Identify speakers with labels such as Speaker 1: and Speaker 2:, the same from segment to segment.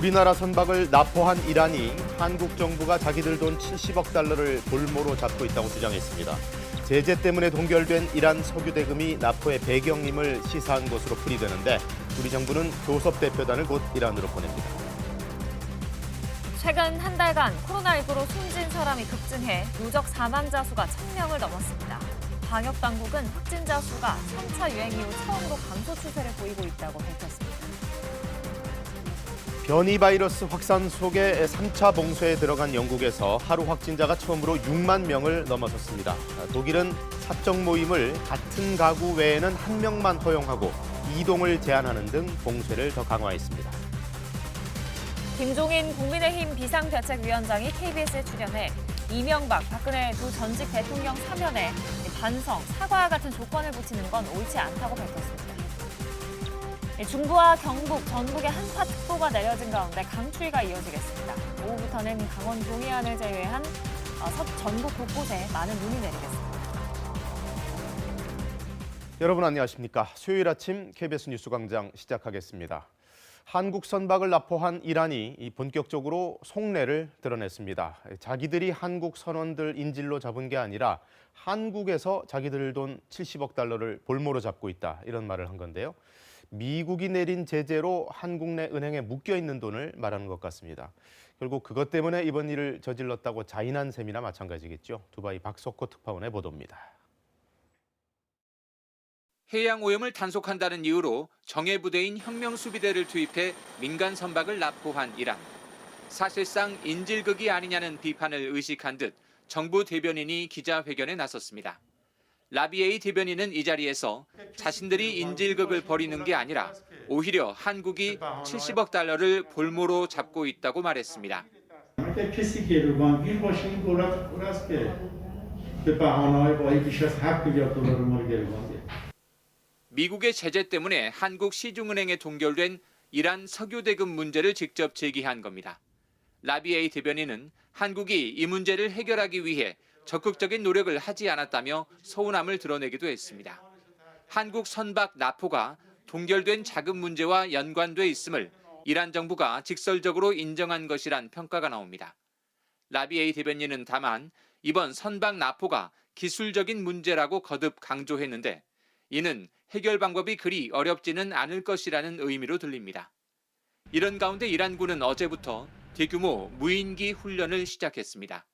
Speaker 1: 우리나라 선박을 납포한 이란이 한국 정부가 자기들 돈 70억 달러를 볼모로 잡고 있다고 주장했습니다. 제재 때문에 동결된 이란 석유 대금이 납포의 배경임을 시사한 것으로 풀이되는데 우리 정부는 교섭 대표단을 곧 이란으로 보냅니다.
Speaker 2: 최근 한 달간 코로나19로 숨진 사람이 급증해 누적 사망자 수가 1,000명을 넘었습니다. 방역 당국은 확진자 수가 3차 유행 이후 처음으로 감소 추세를 보이고 있다고 밝혔습니다.
Speaker 1: 변이 바이러스 확산 속에 3차 봉쇄에 들어간 영국에서 하루 확진자가 처음으로 6만 명을 넘어섰습니다. 독일은 사적 모임을 같은 가구 외에는 한 명만 허용하고 이동을 제한하는 등 봉쇄를 더 강화했습니다.
Speaker 2: 김종인 국민의힘 비상대책위원장이 KBS에 출연해 이명박, 박근혜 두 전직 대통령 사면에 반성, 사과와 같은 조건을 붙이는 건 옳지 않다고 밝혔습니다. 중부와 경북, 전국에 한파특보가 내려진 가운데 강추위가 이어지겠습니다. 오후부터는 강원 동해안을 제외한 전국 곳곳에 많은 눈이 내리겠습니다.
Speaker 1: 여러분 안녕하십니까? 수요일 아침 KBS 뉴스광장 시작하겠습니다. 한국 선박을 납포한 이란이 본격적으로 속내를 드러냈습니다. 자기들이 한국 선원들 인질로 잡은 게 아니라 한국에서 자기들 돈 70억 달러를 볼모로 잡고 있다 이런 말을 한 건데요. 미국이 내린 제재로 한국 내 은행에 묶여있는 돈을 말하는 것 같습니다. 결국 그것 때문에 이번 일을 저질렀다고 자인한 셈이나 마찬가지겠죠. 두바이 박석호 특파원의 보도입니다.
Speaker 3: 해양 오염을 단속한다는 이유로 정예 부대인 혁명수비대를 투입해 민간 선박을 납포한 이란. 사실상 인질극이 아니냐는 비판을 의식한 듯 정부 대변인이 기자회견에 나섰습니다. 라비에이 대변인은 이 자리에서 자신들이 인질극을 벌이는 게 아니라 오히려 한국이 70억 달러를 볼모로 잡고 있다고 말했습니다. 미국의 제재 때문에 한국 시중은행에 동결된 이란 석유 대금 문제를 직접 제기한 겁니다. 라비에이 대변인은 한국이 이 문제를 해결하기 위해 적극적인 노력을 하지 않았다며 서운함을 드러내기도 했습니다. 한국 선박 납포가 동결된 자금 문제와 연관돼 있음을 이란 정부가 직설적으로 인정한 것이란 평가가 나옵니다. 라비에이 대변인은 다만 이번 선박 납포가 기술적인 문제라고 거듭 강조했는데 이는 해결 방법이 그리 어렵지는 않을 것이라는 의미로 들립니다. 이런 가운데 이란군은 어제부터 대규모 무인기 훈련을 시작했습니다.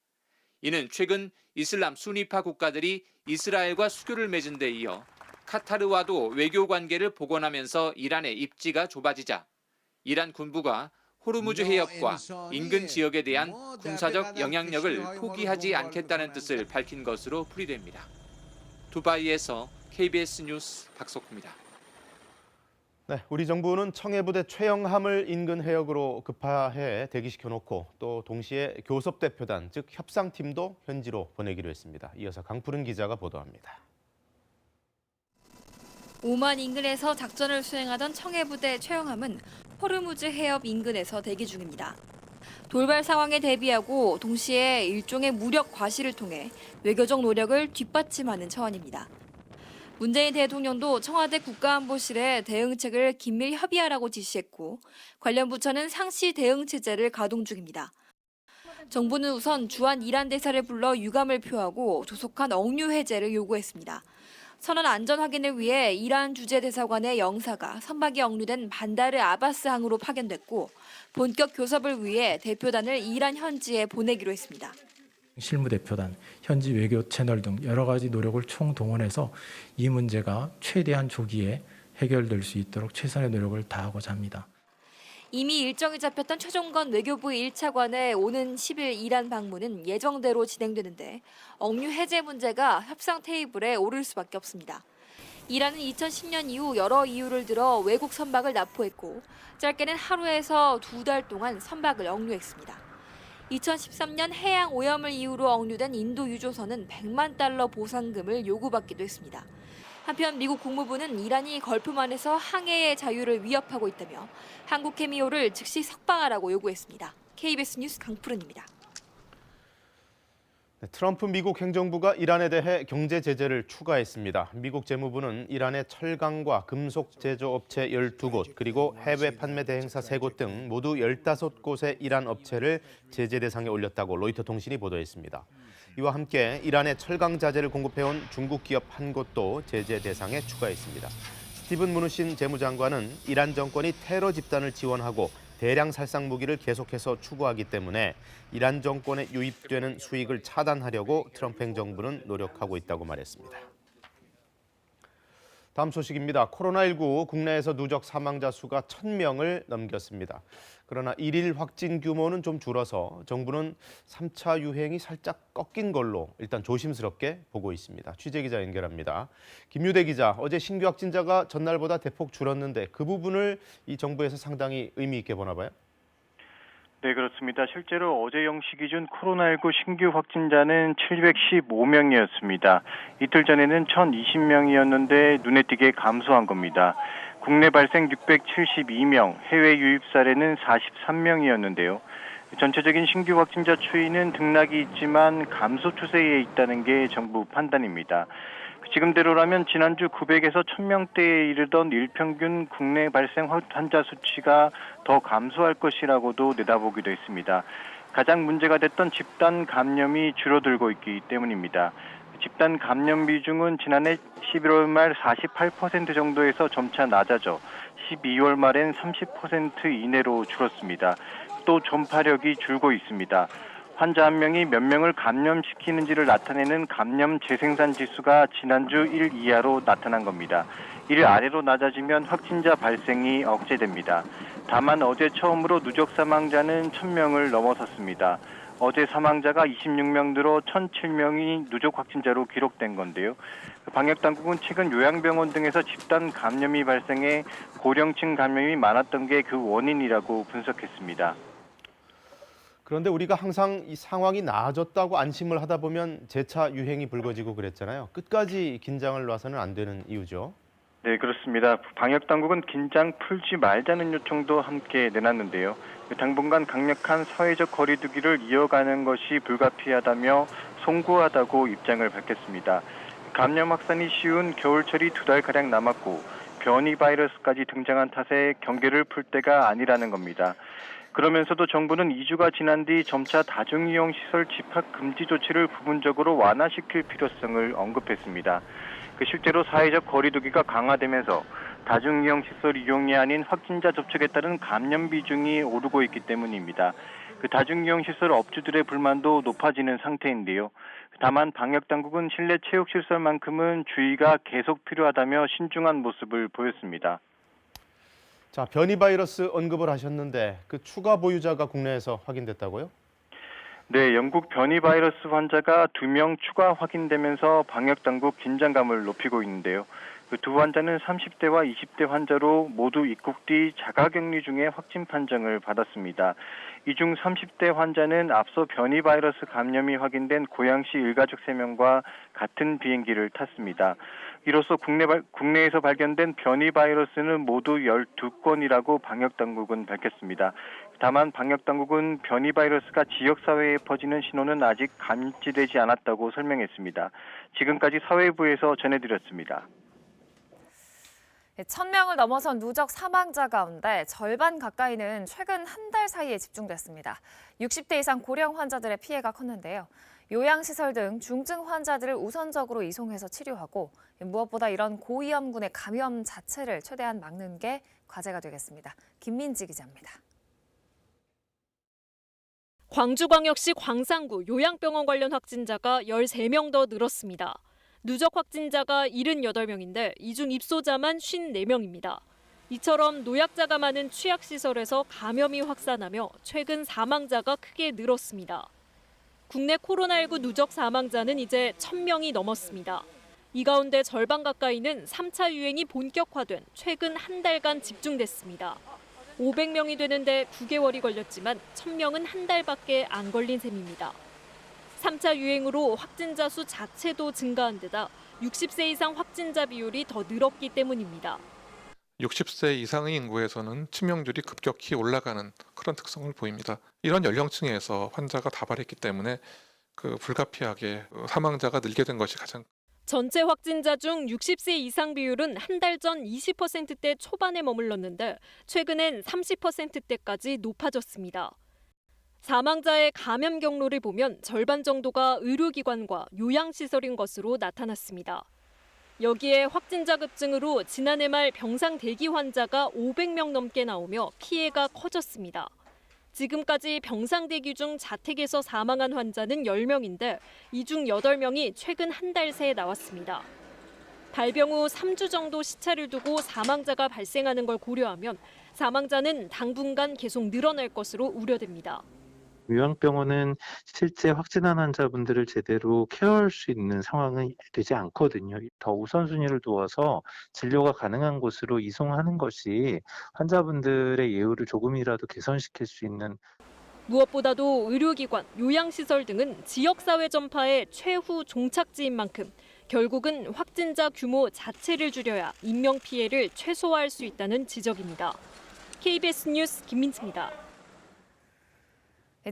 Speaker 3: 이는 최근 이슬람 순위파 국가들이 이스라엘과 수교를 맺은 데 이어 카타르와도 외교 관계를 복원하면서 이란의 입지가 좁아지자 이란 군부가 호르무즈 해협과 인근 지역에 대한 군사적 영향력을 포기하지 않겠다는 뜻을 밝힌 것으로 풀이됩니다. 두바이에서 KBS 뉴스 박석호입니다.
Speaker 1: 네, 우리 정부는 청해부대 최영함을 인근 해역으로 급파해 대기시켜놓고 또 동시에 교섭대표단, 즉 협상팀도 현지로 보내기로 했습니다. 이어서 강푸른 기자가 보도합니다.
Speaker 4: 오만 인근에서 작전을 수행하던 청해부대 최영함은 호르무즈 해협 인근에서 대기 중입니다. 돌발 상황에 대비하고 동시에 일종의 무력 과시를 통해 외교적 노력을 뒷받침하는 차원입니다. 문재인 대통령도 청와대 국가안보실에 대응책을 긴밀 협의하라고 지시했고 관련 부처는 상시 대응 체제를 가동 중입니다. 정부는 우선 주한 이란 대사를 불러 유감을 표하고 조속한 억류 해제를 요구했습니다. 선원 안전 확인을 위해 이란 주재 대사관의 영사가 선박이 억류된 반다르 아바스 항으로 파견됐고 본격 교섭을 위해 대표단을 이란 현지에 보내기로 했습니다.
Speaker 5: 실무대표단, 현지 외교 채널 등 여러 가지 노력을 총동원해서 이 문제가 최대한 조기에 해결될 수 있도록 최선의 노력을 다하고자 합니다.
Speaker 4: 이미 일정이 잡혔던 최종건 외교부 1차관의 오는 10일 이란 방문은 예정대로 진행되는데 억류 해제 문제가 협상 테이블에 오를 수밖에 없습니다. 이란은 2010년 이후 여러 이유를 들어 외국 선박을 납포했고 짧게는 하루에서 2달 동안 선박을 억류했습니다. 2013년 해양 오염을 이유로 억류된 인도 유조선은 100만 달러 보상금을 요구받기도 했습니다. 한편 미국 국무부는 이란이 걸프만에서 항해의 자유를 위협하고 있다며 한국 해미호를 즉시 석방하라고 요구했습니다. KBS 뉴스 강푸른입니다.
Speaker 1: 트럼프 미국 행정부가 이란에 대해 경제 제재를 추가했습니다. 미국 재무부는 이란의 철강과 금속 제조업체 12곳, 그리고 해외 판매 대행사 3곳 등 모두 15곳의 이란 업체를 제재 대상에 올렸다고 로이터 통신이 보도했습니다. 이와 함께 이란에 철강 자재를 공급해온 중국 기업 한 곳도 제재 대상에 추가했습니다. 스티븐 무누신 재무장관은 이란 정권이 테러 집단을 지원하고 대량 살상 무기를 계속해서 추구하기 때문에 이란 정권에 유입되는 수익을 차단하려고 트럼프 행정부는 노력하고 있다고 말했습니다. 다음 소식입니다. 코로나19 국내에서 누적 사망자 수가 1,000명을 넘겼습니다. 그러나 일일 확진 규모는 좀 줄어서 정부는 3차 유행이 살짝 꺾인 걸로 일단 조심스럽게 보고 있습니다. 취재기자 연결합니다. 김유대 기자, 어제 신규 확진자가 전날보다 대폭 줄었는데 그 부분을 이 정부에서 상당히 의미 있게 보나 봐요?
Speaker 6: 네, 그렇습니다. 실제로 어제 0시 기준 코로나19 신규 확진자는 715명이었습니다. 이틀 전에는 1,020명이었는데 눈에 띄게 감소한 겁니다. 국내 발생 672명, 해외 유입 사례는 43명이었는데요. 전체적인 신규 확진자 추이는 등락이 있지만 감소 추세에 있다는 게 정부 판단입니다. 지금대로라면 지난주 900에서 1000명대에 이르던 일평균 국내 발생 환자 수치가 더 감소할 것이라고도 내다보기도 했습니다. 가장 문제가 됐던 집단 감염이 줄어들고 있기 때문입니다. 집단 감염 비중은 지난해 11월 말 48% 정도에서 점차 낮아져 12월 말엔 30% 이내로 줄었습니다. 또 전파력이 줄고 있습니다. 환자 한 명이 몇 명을 감염시키는지를 나타내는 감염 재생산 지수가 지난주 1 이하로 나타난 겁니다. 1 아래로 낮아지면 확진자 발생이 억제됩니다. 다만 어제 처음으로 누적 사망자는 1,000명을 넘어섰습니다. 어제 사망자가 26명 늘어 1,007명이 누적 확진자로 기록된 건데요. 방역당국은 최근 요양병원 등에서 집단 감염이 발생해 고령층 감염이 많았던 게 그 원인이라고 분석했습니다.
Speaker 1: 그런데 우리가 항상 이 상황이 나아졌다고 안심을 하다 보면 재차 유행이 불거지고 그랬잖아요. 끝까지 긴장을 놔서는 안 되는 이유죠.
Speaker 6: 네, 그렇습니다. 방역당국은 긴장 풀지 말자는 요청도 함께 내놨는데요. 당분간 강력한 사회적 거리 두기를 이어가는 것이 불가피하다며 송구하다고 입장을 밝혔습니다. 감염 확산이 쉬운 겨울철이 2달가량 남았고 변이 바이러스까지 등장한 탓에 경계를 풀 때가 아니라는 겁니다. 그러면서도 정부는 2주가 지난 뒤 점차 다중이용시설 집합 금지 조치를 부분적으로 완화시킬 필요성을 언급했습니다. 실제로 사회적 거리 두기가 강화되면서 다중이용시설 이용이 아닌 확진자 접촉에 따른 감염 비중이 오르고 있기 때문입니다. 다중이용시설 업주들의 불만도 높아지는 상태인데요. 다만 방역당국은 실내 체육시설만큼은 주의가 계속 필요하다며 신중한 모습을 보였습니다.
Speaker 1: 자, 변이 바이러스 언급을 하셨는데 그 추가 보유자가 국내에서 확인됐다고요?
Speaker 6: 네, 영국 변이 바이러스 환자가 2명 추가 확인되면서 방역당국 긴장감을 높이고 있는데요. 그 두 환자는 30대와 20대 환자로 모두 입국 뒤 자가격리 중에 확진 판정을 받았습니다. 이 중 30대 환자는 앞서 변이 바이러스 감염이 확인된 고양시 일가족 3명과 같은 비행기를 탔습니다. 이로써 국내에서 발견된 변이 바이러스는 모두 12건이라고 방역당국은 밝혔습니다. 다만 방역당국은 변이 바이러스가 지역사회에 퍼지는 신호는 아직 감지되지 않았다고 설명했습니다. 지금까지 사회부에서 전해드렸습니다.
Speaker 2: 1,000명을 넘어선 누적 사망자 가운데 절반 가까이는 최근 한 달 사이에 집중됐습니다. 60대 이상 고령 환자들의 피해가 컸는데요. 요양시설 등 중증 환자들을 우선적으로 이송해서 치료하고 무엇보다 이런 고위험군의 감염 자체를 최대한 막는 게 과제가 되겠습니다. 김민지 기자입니다.
Speaker 7: 광주광역시 광산구 요양병원 관련 확진자가 13명 더 늘었습니다. 누적 확진자가 78명인데 이 중 입소자만 54명입니다. 이처럼 노약자가 많은 취약시설에서 감염이 확산하며 최근 사망자가 크게 늘었습니다. 국내 코로나19 누적 사망자는 이제 1,000명이 넘었습니다. 이 가운데 절반 가까이는 3차 유행이 본격화된 최근 한 달간 집중됐습니다. 500명이 되는데 9개월이 걸렸지만 1,000명은 한 달밖에 안 걸린 셈입니다. 3차 유행으로 확진자 수 자체도 증가한 데다 60세 이상 확진자 비율이 더 늘었기 때문입니다.
Speaker 8: 60세 이상의 인구에서는 치명률이 급격히 올라가는 그런 특성을 보입니다. 이런 연령층에서 환자가 다발했기 때문에 불가피하게 사망자가 늘게 된 것이 가장
Speaker 7: 전체 확진자 중 60세 이상 비율은 한 달 전 20%대 초반에 머물렀는데 최근엔 30%대까지 높아졌습니다. 사망자의 감염 경로를 보면 절반 정도가 의료기관과 요양시설인 것으로 나타났습니다. 여기에 확진자 급증으로 지난해 말 병상 대기 환자가 500명 넘게 나오며 피해가 커졌습니다. 지금까지 병상 대기 중 자택에서 사망한 환자는 10명인데 이 중 8명이 최근 한 달 새에 나왔습니다. 발병 후 3주 정도 시차를 두고 사망자가 발생하는 걸 고려하면 사망자는 당분간 계속 늘어날 것으로 우려됩니다.
Speaker 9: 요양병원은 실제 확진한 환자분들을 제대로 케어할 수 있는 상황이 되지 않거든요. 더 우선순위를 두어서 진료가 가능한 곳으로 이송하는 것이 환자분들의 예우를 조금이라도 개선시킬 수 있는
Speaker 7: 무엇보다도 의료기관, 요양시설 등은 지역사회 전파의 최후 종착지인 만큼 결국은 확진자 규모 자체를 줄여야 인명피해를 최소화할 수 있다는 지적입니다. KBS 뉴스 김민지입니다.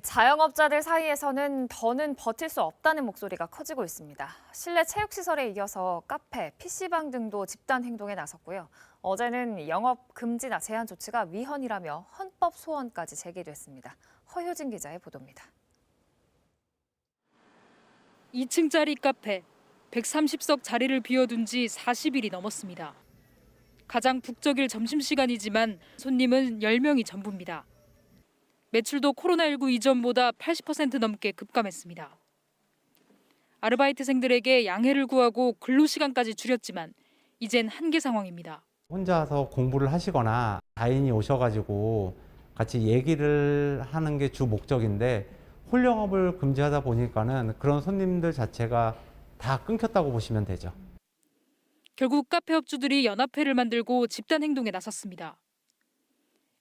Speaker 2: 자영업자들 사이에서는 더는 버틸 수 없다는 목소리가 커지고 있습니다. 실내 체육시설에 이어서 카페, PC방 등도 집단 행동에 나섰고요. 어제는 영업 금지나 제한 조치가 위헌이라며 헌법 소원까지 제기됐습니다. 허효진 기자의 보도입니다.
Speaker 10: 2층짜리 카페, 130석 자리를 비워둔 지 40일이 넘었습니다. 가장 북적일 점심시간이지만 손님은 10명이 전부입니다. 매출도 코로나19 이전보다 80% 넘게 급감했습니다. 아르바이트생들에게 양해를 구하고 근로시간까지 줄였지만 이젠 한계 상황입니다.
Speaker 11: 혼자서 공부를 하시거나 다인이 오셔가지고 같이 얘기를 하는 게 주 목적인데 홀영업을 금지하다 보니까는 그런 손님들 자체가 다 끊겼다고 보시면 되죠.
Speaker 10: 결국 카페 업주들이 연합회를 만들고 집단 행동에 나섰습니다.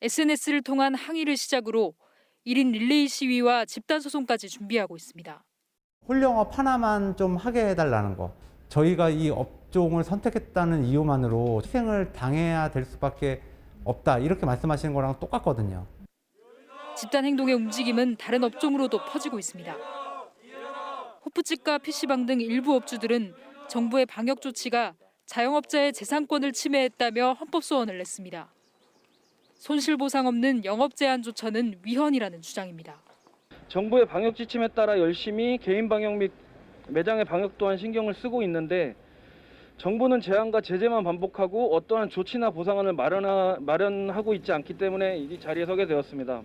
Speaker 10: SNS를 통한 항의를 시작으로 1인 릴레이 시위와 집단 소송까지 준비하고 있습니다.
Speaker 11: 홀영업 하나만 좀 하게 해달라는 거. 저희가 이 업종을 선택했다는 이유만으로 희생을 당해야 될 수밖에 없다. 이렇게 말씀하시는 거랑 똑같거든요.
Speaker 10: 집단 행동의 움직임은 다른 업종으로도 퍼지고 있습니다. 호프집과 PC방 등 일부 업주들은 정부의 방역 조치가 자영업자의 재산권을 침해했다며 헌법 소원을 냈습니다. 손실보상 없는 영업 제한 조처는 위헌이라는 주장입니다.
Speaker 12: 정부의 방역 지침에 따라 열심히 개인 방역 및 매장의 방역 또한 신경을 쓰고 있는데 정부는 제한과 제재만 반복하고 어떠한 조치나 보상안을 마련하고 있지 않기 때문에 이 자리에 서게 되었습니다.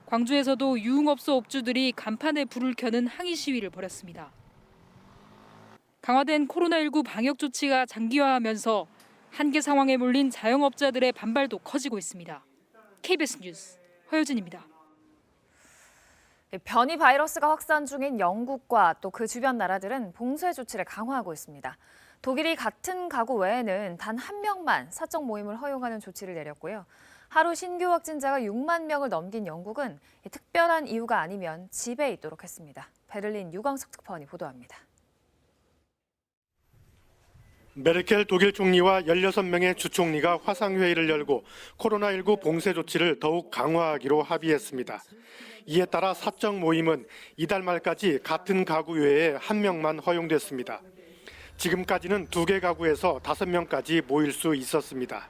Speaker 10: 광주에서도 유흥업소 업주들이 간판에 불을 켜는 항의 시위를 벌였습니다. 강화된 코로나19 방역 조치가 장기화하면서 한계 상황에 몰린 자영업자들의 반발도 커지고 있습니다. KBS 뉴스 허효진입니다.
Speaker 2: 변이 바이러스가 확산 중인 영국과 또 그 주변 나라들은 봉쇄 조치를 강화하고 있습니다. 독일이 같은 가구 외에는 단 한 명만 사적 모임을 허용하는 조치를 내렸고요. 하루 신규 확진자가 6만 명을 넘긴 영국은 특별한 이유가 아니면 집에 있도록 했습니다. 베를린 유광석 특파원이 보도합니다.
Speaker 13: 메르켈 독일 총리와 16명의 주총리가 화상회의를 열고 코로나19 봉쇄 조치를 더욱 강화하기로 합의했습니다. 이에 따라 사적 모임은 이달 말까지 같은 가구 외에 한 명만 허용됐습니다. 지금까지는 2개 가구에서 5명까지 모일 수 있었습니다.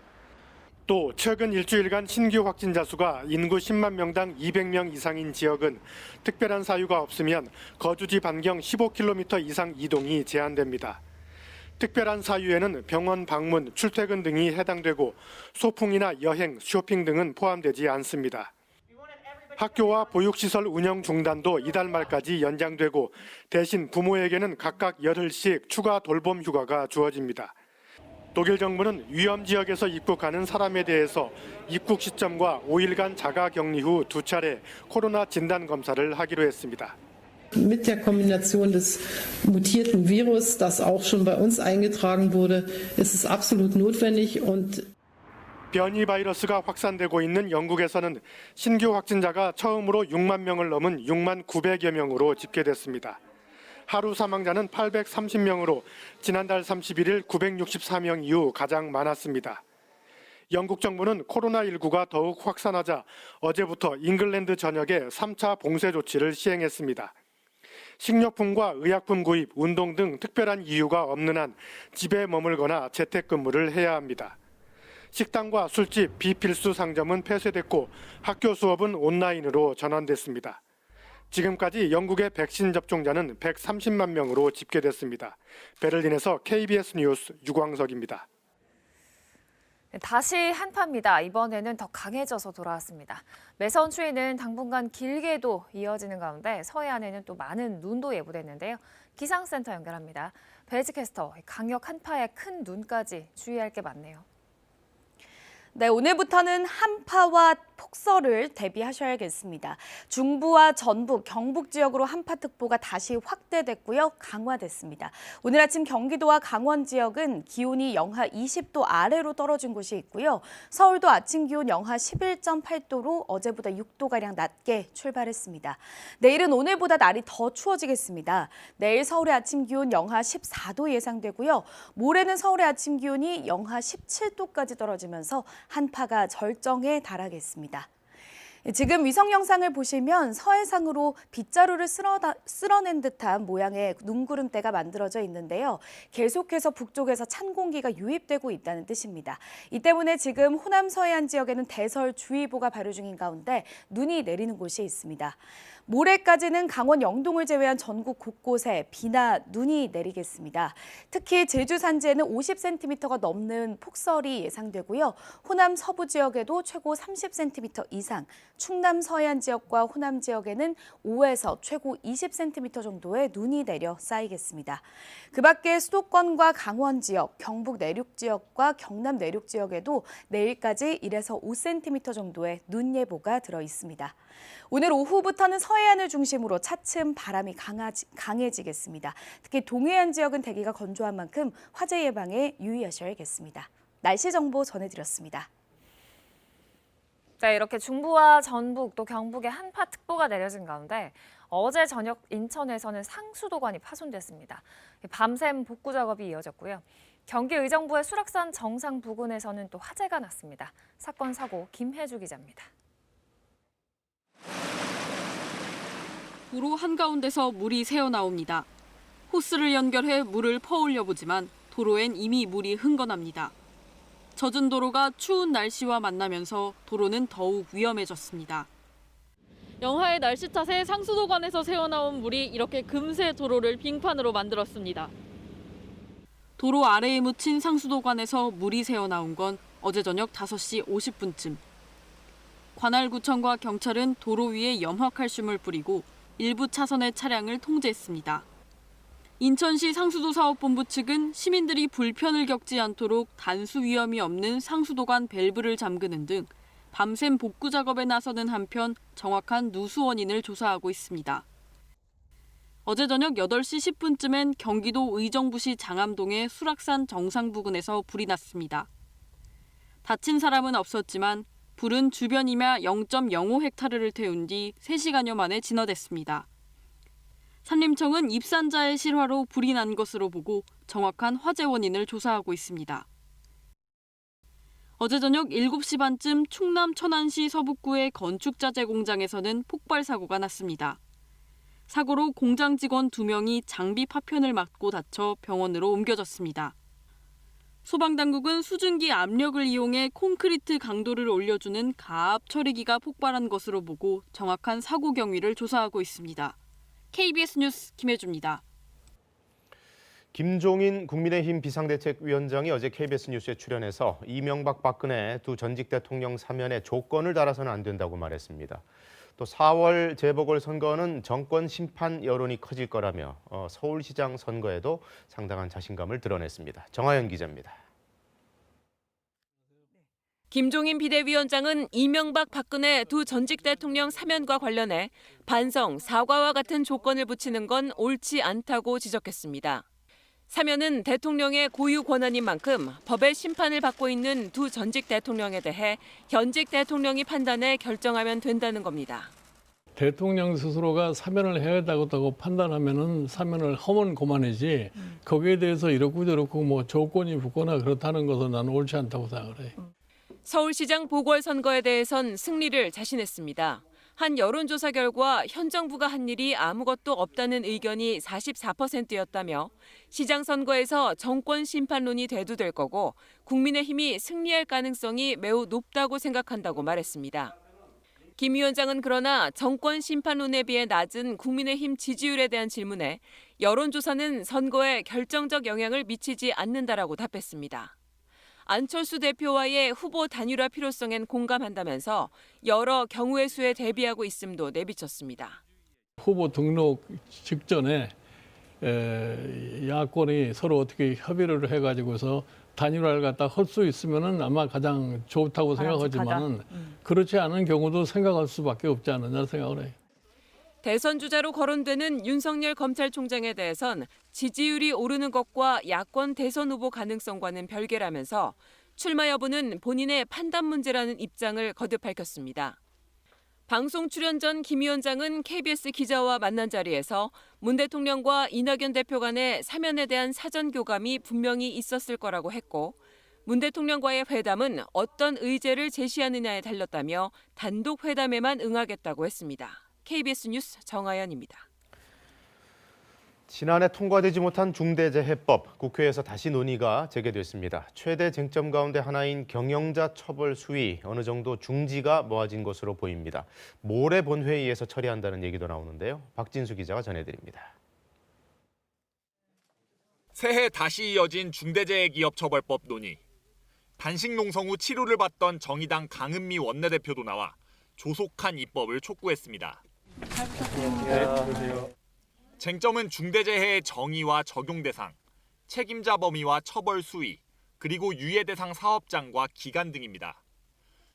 Speaker 13: 또 최근 일주일간 신규 확진자 수가 인구 10만 명당 200명 이상인 지역은 특별한 사유가 없으면 거주지 반경 15km 이상 이동이 제한됩니다. 특별한 사유에는 병원 방문, 출퇴근 등이 해당되고 소풍이나 여행, 쇼핑 등은 포함되지 않습니다. 학교와 보육시설 운영 중단도 이달 말까지 연장되고 대신 부모에게는 각각 열흘씩 추가 돌봄 휴가가 주어집니다. 독일 정부는 위험 지역에서 입국하는 사람에 대해서 입국 시점과 5일간 자가 격리 후 2차례 코로나 진단 검사를 하기로 했습니다.
Speaker 14: Mit der Kombination des mutierten Virus, das auch schon bei uns eingetragen wurde, ist es absolut notwendig und
Speaker 13: 변이 바이러스가 확산되고 있는 영국에서는 신규 확진자가 처음으로 6만 명을 넘은 6만 900여 명으로 집계됐습니다. 하루 사망자는 830명으로 지난달 31일 964명 이후 가장 많았습니다. 영국 정부는 코로나19가 더욱 확산하자 어제부터 잉글랜드 전역에 3차 봉쇄 조치를 시행했습니다. 식료품과 의약품 구입, 운동 등 특별한 이유가 없는 한 집에 머물거나 재택근무를 해야 합니다. 식당과 술집, 비필수 상점은 폐쇄됐고 학교 수업은 온라인으로 전환됐습니다. 지금까지 영국의 백신 접종자는 130만 명으로 집계됐습니다. 베를린에서 KBS 뉴스 유광석입니다.
Speaker 2: 다시 한파입니다. 이번에는 더 강해져서 돌아왔습니다. 매서운 추위는 당분간 길게도 이어지는 가운데 서해안에는 또 많은 눈도 예보됐는데요. 기상센터 연결합니다. 배지 캐스터, 강력 한파에 큰 눈까지 주의할 게 많네요.
Speaker 15: 네, 오늘부터는 한파와 폭설을 대비하셔야겠습니다. 중부와 전북, 경북 지역으로 한파특보가 다시 확대됐고요. 강화됐습니다. 오늘 아침 경기도와 강원 지역은 기온이 영하 20도 아래로 떨어진 곳이 있고요. 서울도 아침 기온 영하 11.8도로 어제보다 6도가량 낮게 출발했습니다. 내일은 오늘보다 날이 더 추워지겠습니다. 내일 서울의 아침 기온 영하 14도 예상되고요. 모레는 서울의 아침 기온이 영하 17도까지 떨어지면서 한파가 절정에 달하겠습니다. 지금 위성 영상을 보시면 서해상으로 빗자루를 쓸어낸 듯한 모양의 눈구름대가 만들어져 있는데요. 계속해서 북쪽에서 찬 공기가 유입되고 있다는 뜻입니다. 이 때문에 지금 호남 서해안 지역에는 대설주의보가 발효 중인 가운데 눈이 내리는 곳이 있습니다. 모레까지는 강원 영동을 제외한 전국 곳곳에 비나 눈이 내리겠습니다. 특히 제주 산지에는 50cm가 넘는 폭설이 예상되고요. 호남 서부 지역에도 최고 30cm 이상, 충남 서해안 지역과 호남 지역에는 5에서 최고 20cm 정도의 눈이 내려 쌓이겠습니다. 그 밖에 수도권과 강원 지역, 경북 내륙 지역과 경남 내륙 지역에도 내일까지 1에서 5cm 정도의 눈 예보가 들어 있습니다. 오늘 오후부터는 서해안을 중심으로 차츰 바람이 강해지겠습니다. 특히 동해안 지역은 대기가 건조한 만큼 화재 예방에 유의하셔야겠습니다. 날씨 정보 전해드렸습니다.
Speaker 2: 네, 이렇게 중부와 전북 또 경북에 한파특보가 내려진 가운데 어제 저녁 인천에서는 상수도관이 파손됐습니다. 밤샘 복구 작업이 이어졌고요. 경기 의정부의 수락산 정상 부근에서는 또 화재가 났습니다. 사건 사고 김혜주 기자입니다.
Speaker 16: 도로 한가운데서 물이 새어나옵니다. 호스를 연결해 물을 퍼올려 보지만 도로엔 이미 물이 흥건합니다. 젖은 도로가 추운 날씨와 만나면서 도로는 더욱 위험해졌습니다.
Speaker 7: 영하의 날씨 탓에 상수도관에서 새어나온 물이 이렇게 금세 도로를 빙판으로 만들었습니다.
Speaker 16: 도로 아래에 묻힌 상수도관에서 물이 새어나온 건 어제 저녁 5시 50분쯤. 관할구청과 경찰은 도로 위에 염화칼슘을 뿌리고 일부 차선의 차량을 통제했습니다. 인천시 상수도사업본부 측은 시민들이 불편을 겪지 않도록 단수 위험이 없는 상수도관 밸브를 잠그는 등 밤샘 복구 작업에 나서는 한편 정확한 누수 원인을 조사하고 있습니다. 어제 저녁 8시 10분쯤엔 경기도 의정부시 장암동의 수락산 정상 부근에서 불이 났습니다. 다친 사람은 없었지만 불은 주변 임야 0.05헥타르를 태운 뒤 3시간여 만에 진화됐습니다. 산림청은 입산자의 실화로 불이 난 것으로 보고 정확한 화재 원인을 조사하고 있습니다. 어제 저녁 7시 반쯤 충남 천안시 서북구의 건축자재 공장에서는 폭발 사고가 났습니다. 사고로 공장 직원 2명이 장비 파편을 맞고 다쳐 병원으로 옮겨졌습니다. 소방당국은 수증기 압력을 이용해 콘크리트 강도를 올려주는 가압 처리기가 폭발한 것으로 보고 정확한 사고 경위를 조사하고 있습니다. KBS 뉴스 김혜주입니다.
Speaker 1: 김종인 국민의힘 비상대책위원장이 어제 KBS 뉴스에 출연해서 이명박 박근혜 두 전직 대통령 사면에 조건을 달아서는 안 된다고 말했습니다. 또 4월 재보궐선거는 정권 심판 여론이 커질 거라며 서울시장 선거에도 상당한 자신감을 드러냈습니다. 정하연 기자입니다.
Speaker 17: 김종인 비대위원장은 이명박 박근혜 두 전직 대통령 사면과 관련해 반성, 사과와 같은 조건을 붙이는 건 옳지 않다고 지적했습니다. 사면은 대통령의 고유 권한인 만큼 법의 심판을 받고 있는 두 전직 대통령에 대해 현직 대통령이 판단해 결정하면 된다는 겁니다.
Speaker 18: 대통령 스스로가 사면을 해야 된다고 판단하면은 사면을 하면 그만이지 거기에 대해서 이렇고 저렇고 뭐 조건이 붙거나 그렇다는 것은 나는 옳지 않다고 생각을 해.
Speaker 17: 서울시장 보궐선거에 대해선 승리를 자신했습니다. 한 여론조사 결과 현 정부가 한 일이 아무것도 없다는 의견이 44%였다며 시장 선거에서 정권 심판론이 대두될 거고 국민의힘이 승리할 가능성이 매우 높다고 생각한다고 말했습니다. 김 위원장은 그러나 정권 심판론에 비해 낮은 국민의힘 지지율에 대한 질문에 여론조사는 선거에 결정적 영향을 미치지 않는다라고 답했습니다. 안철수 대표와의 후보 단일화 필요성엔 공감한다면서 여러 경우의 수에 대비하고 있음도 내비쳤습니다.
Speaker 18: 후보 등록 직전에 야권이 서로 어떻게 협의를 해가지고서 단일화를 갖다 할 수 있으면은 아마 가장 좋다고 생각하지만은 그렇지 않은 경우도 생각할 수밖에 없지 않느냐 생각을 해요.
Speaker 17: 대선 주자로 거론되는 윤석열 검찰총장에 대해선 지지율이 오르는 것과 야권 대선 후보 가능성과는 별개라면서 출마 여부는 본인의 판단 문제라는 입장을 거듭 밝혔습니다. 방송 출연 전 김 위원장은 KBS 기자와 만난 자리에서 문 대통령과 이낙연 대표 간의 사면에 대한 사전 교감이 분명히 있었을 거라고 했고 문 대통령과의 회담은 어떤 의제를 제시하느냐에 달렸다며 단독 회담에만 응하겠다고 했습니다. KBS 뉴스 정아연입니다.
Speaker 1: 지난해 통과되지 못한 중대재해법, 국회에서 다시 논의가 재개됐습니다. 최대 쟁점 가운데 하나인 경영자 처벌 수위, 어느 정도 중지가 모아진 것으로 보입니다. 모레 본회의에서 처리한다는 얘기도 나오는데요. 박진수 기자가 전해드립니다.
Speaker 19: 새해 다시 이어진 중대재해기업처벌법 논의. 단식 농성 후 치료를 받던 정의당 강은미 원내대표도 나와 조속한 입법을 촉구했습니다. 쟁점은 중대재해의 정의와 적용 대상, 책임자 범위와 처벌 수위, 그리고 유예 대상 사업장과 기간 등입니다.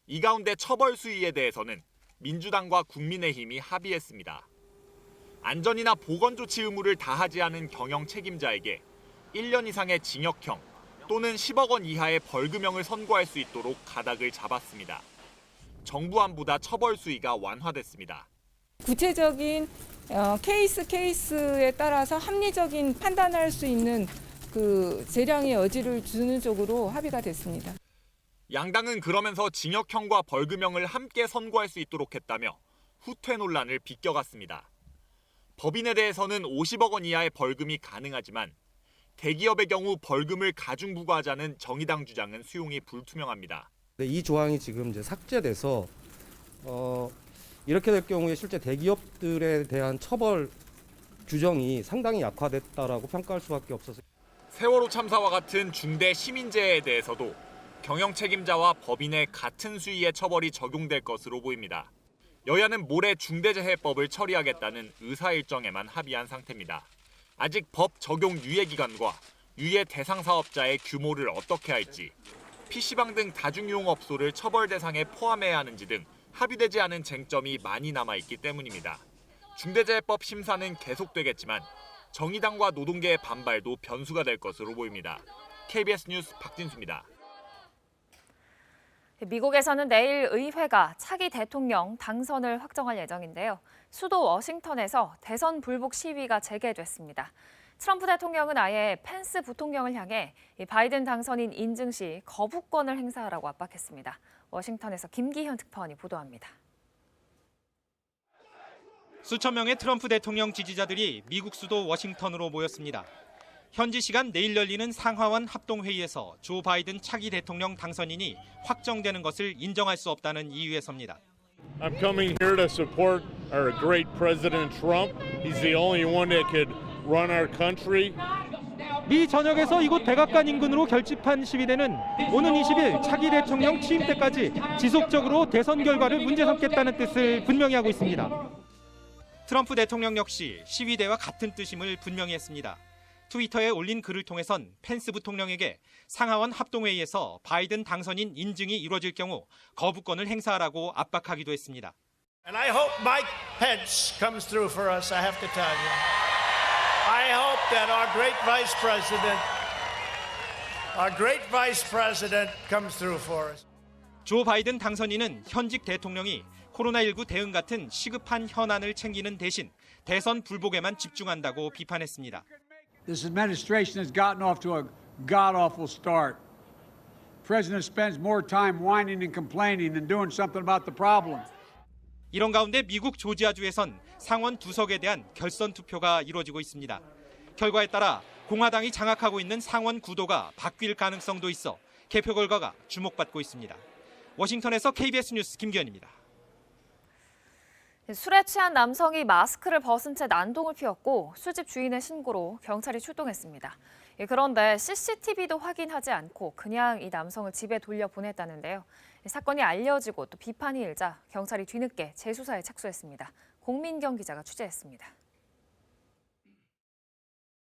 Speaker 19: 이 가운데 처벌 수위에 대해서는 민주당과 국민의힘이 합의했습니다. 안전이나 보건 조치 의무를 다하지 않은 경영 책임자에게 1년 이상의 징역형 또는 10억 원 이하의 벌금형을 선고할 수 있도록 가닥을 잡았습니다. 정부 안보다 처벌 수위가 완화됐습니다.
Speaker 20: 구체적인 케이스에 따라서 합리적인 판단할 수 있는 그 재량의 여지를 주는 쪽으로 합의가 됐습니다.
Speaker 19: 양당은 그러면서 징역형과 벌금형을 함께 선고할 수 있도록 했다며 후퇴 논란을 비껴갔습니다. 법인에 대해서는 50억 원 이하의 벌금이 가능하지만 대기업의 경우 벌금을 가중 부과하자는 정의당 주장은 수용이 불투명합니다.
Speaker 21: 이 조항이 지금 이제 삭제돼서 이렇게 될 경우에 실제 대기업들에 대한 처벌 규정이 상당히 약화됐다라고 평가할 수밖에 없어서.
Speaker 19: 세월호 참사와 같은 중대 시민재해에 대해서도 경영 책임자와 법인의 같은 수위의 처벌이 적용될 것으로 보입니다. 여야는 모레 중대재해법을 처리하겠다는 의사일정에만 합의한 상태입니다. 아직 법 적용 유예 기간과 유예 대상 사업자의 규모를 어떻게 할지, PC방 등 다중이용업소를 처벌 대상에 포함해야 하는지 등 합의되지 않은 쟁점이 많이 남아있기 때문입니다. 중대재해법 심사는 계속되겠지만 정의당과 노동계의 반발도 변수가 될 것으로 보입니다. KBS 뉴스 박진수입니다.
Speaker 2: 미국에서는 내일 의회가 차기 대통령 당선을 확정할 예정인데요. 수도 워싱턴에서 대선 불복 시위가 재개됐습니다. 트럼프 대통령은 아예 펜스 부통령을 향해 바이든 당선인 인증 시 거부권을 행사하라고 압박했습니다. 워싱턴에서 김기현 특파원이 보도합니다.
Speaker 22: 수천 명의 트럼프 대통령 지지자들이 미국 수도 워싱턴으로 모였습니다. 현지 시간 내일 열리는 상하원 합동회의에서 조 바이든 차기 대통령 당선인이 확정되는 것을 인정할 수 없다는 이유에서입니다.
Speaker 23: I'm coming here to support our great President Trump. He's the only one that could run our country.
Speaker 22: 미 전역에서 이곳 백악관 인근으로 결집한 시위대는 오는 20일 차기 대통령 취임 때까지 지속적으로 대선 결과를 문제 삼겠다는 뜻을 분명히 하고 있습니다. 트럼프 대통령 역시 시위대와 같은 뜻임을 분명히 했습니다. 트위터에 올린 글을 통해선 펜스 부통령에게 상하원 합동회의에서 바이든 당선인 인증이 이루어질 경우 거부권을 행사하라고 압박하기도 했습니다.
Speaker 24: And I hope Mike Pence comes through for us, I have to tell you. I hope that our great vice president comes through for us.
Speaker 22: 조 바이든 당선인은 현직 대통령이 코로나19 대응 같은 시급한 현안을 챙기는 대신 대선 불복에만 집중한다고 비판했습니다.
Speaker 25: This administration has gotten off to a god-awful start. The president spends more time whining and complaining than doing something about the problem.
Speaker 22: 이런 가운데 미국 조지아주에선 상원 2석에 대한 결선 투표가 이루어지고 있습니다. 결과에 따라 공화당이 장악하고 있는 상원 구도가 바뀔 가능성도 있어 개표 결과가 주목받고 있습니다. 워싱턴에서 KBS 뉴스 김기현입니다.
Speaker 2: 술에 취한 남성이 마스크를 벗은 채 난동을 피웠고 술집 주인의 신고로 경찰이 출동했습니다. 그런데 CCTV도 확인하지 않고 그냥 이 남성을 집에 돌려보냈다는데요. 사건이 알려지고 또 비판이 일자 경찰이 뒤늦게 재수사에 착수했습니다. 공민경 기자가 취재했습니다.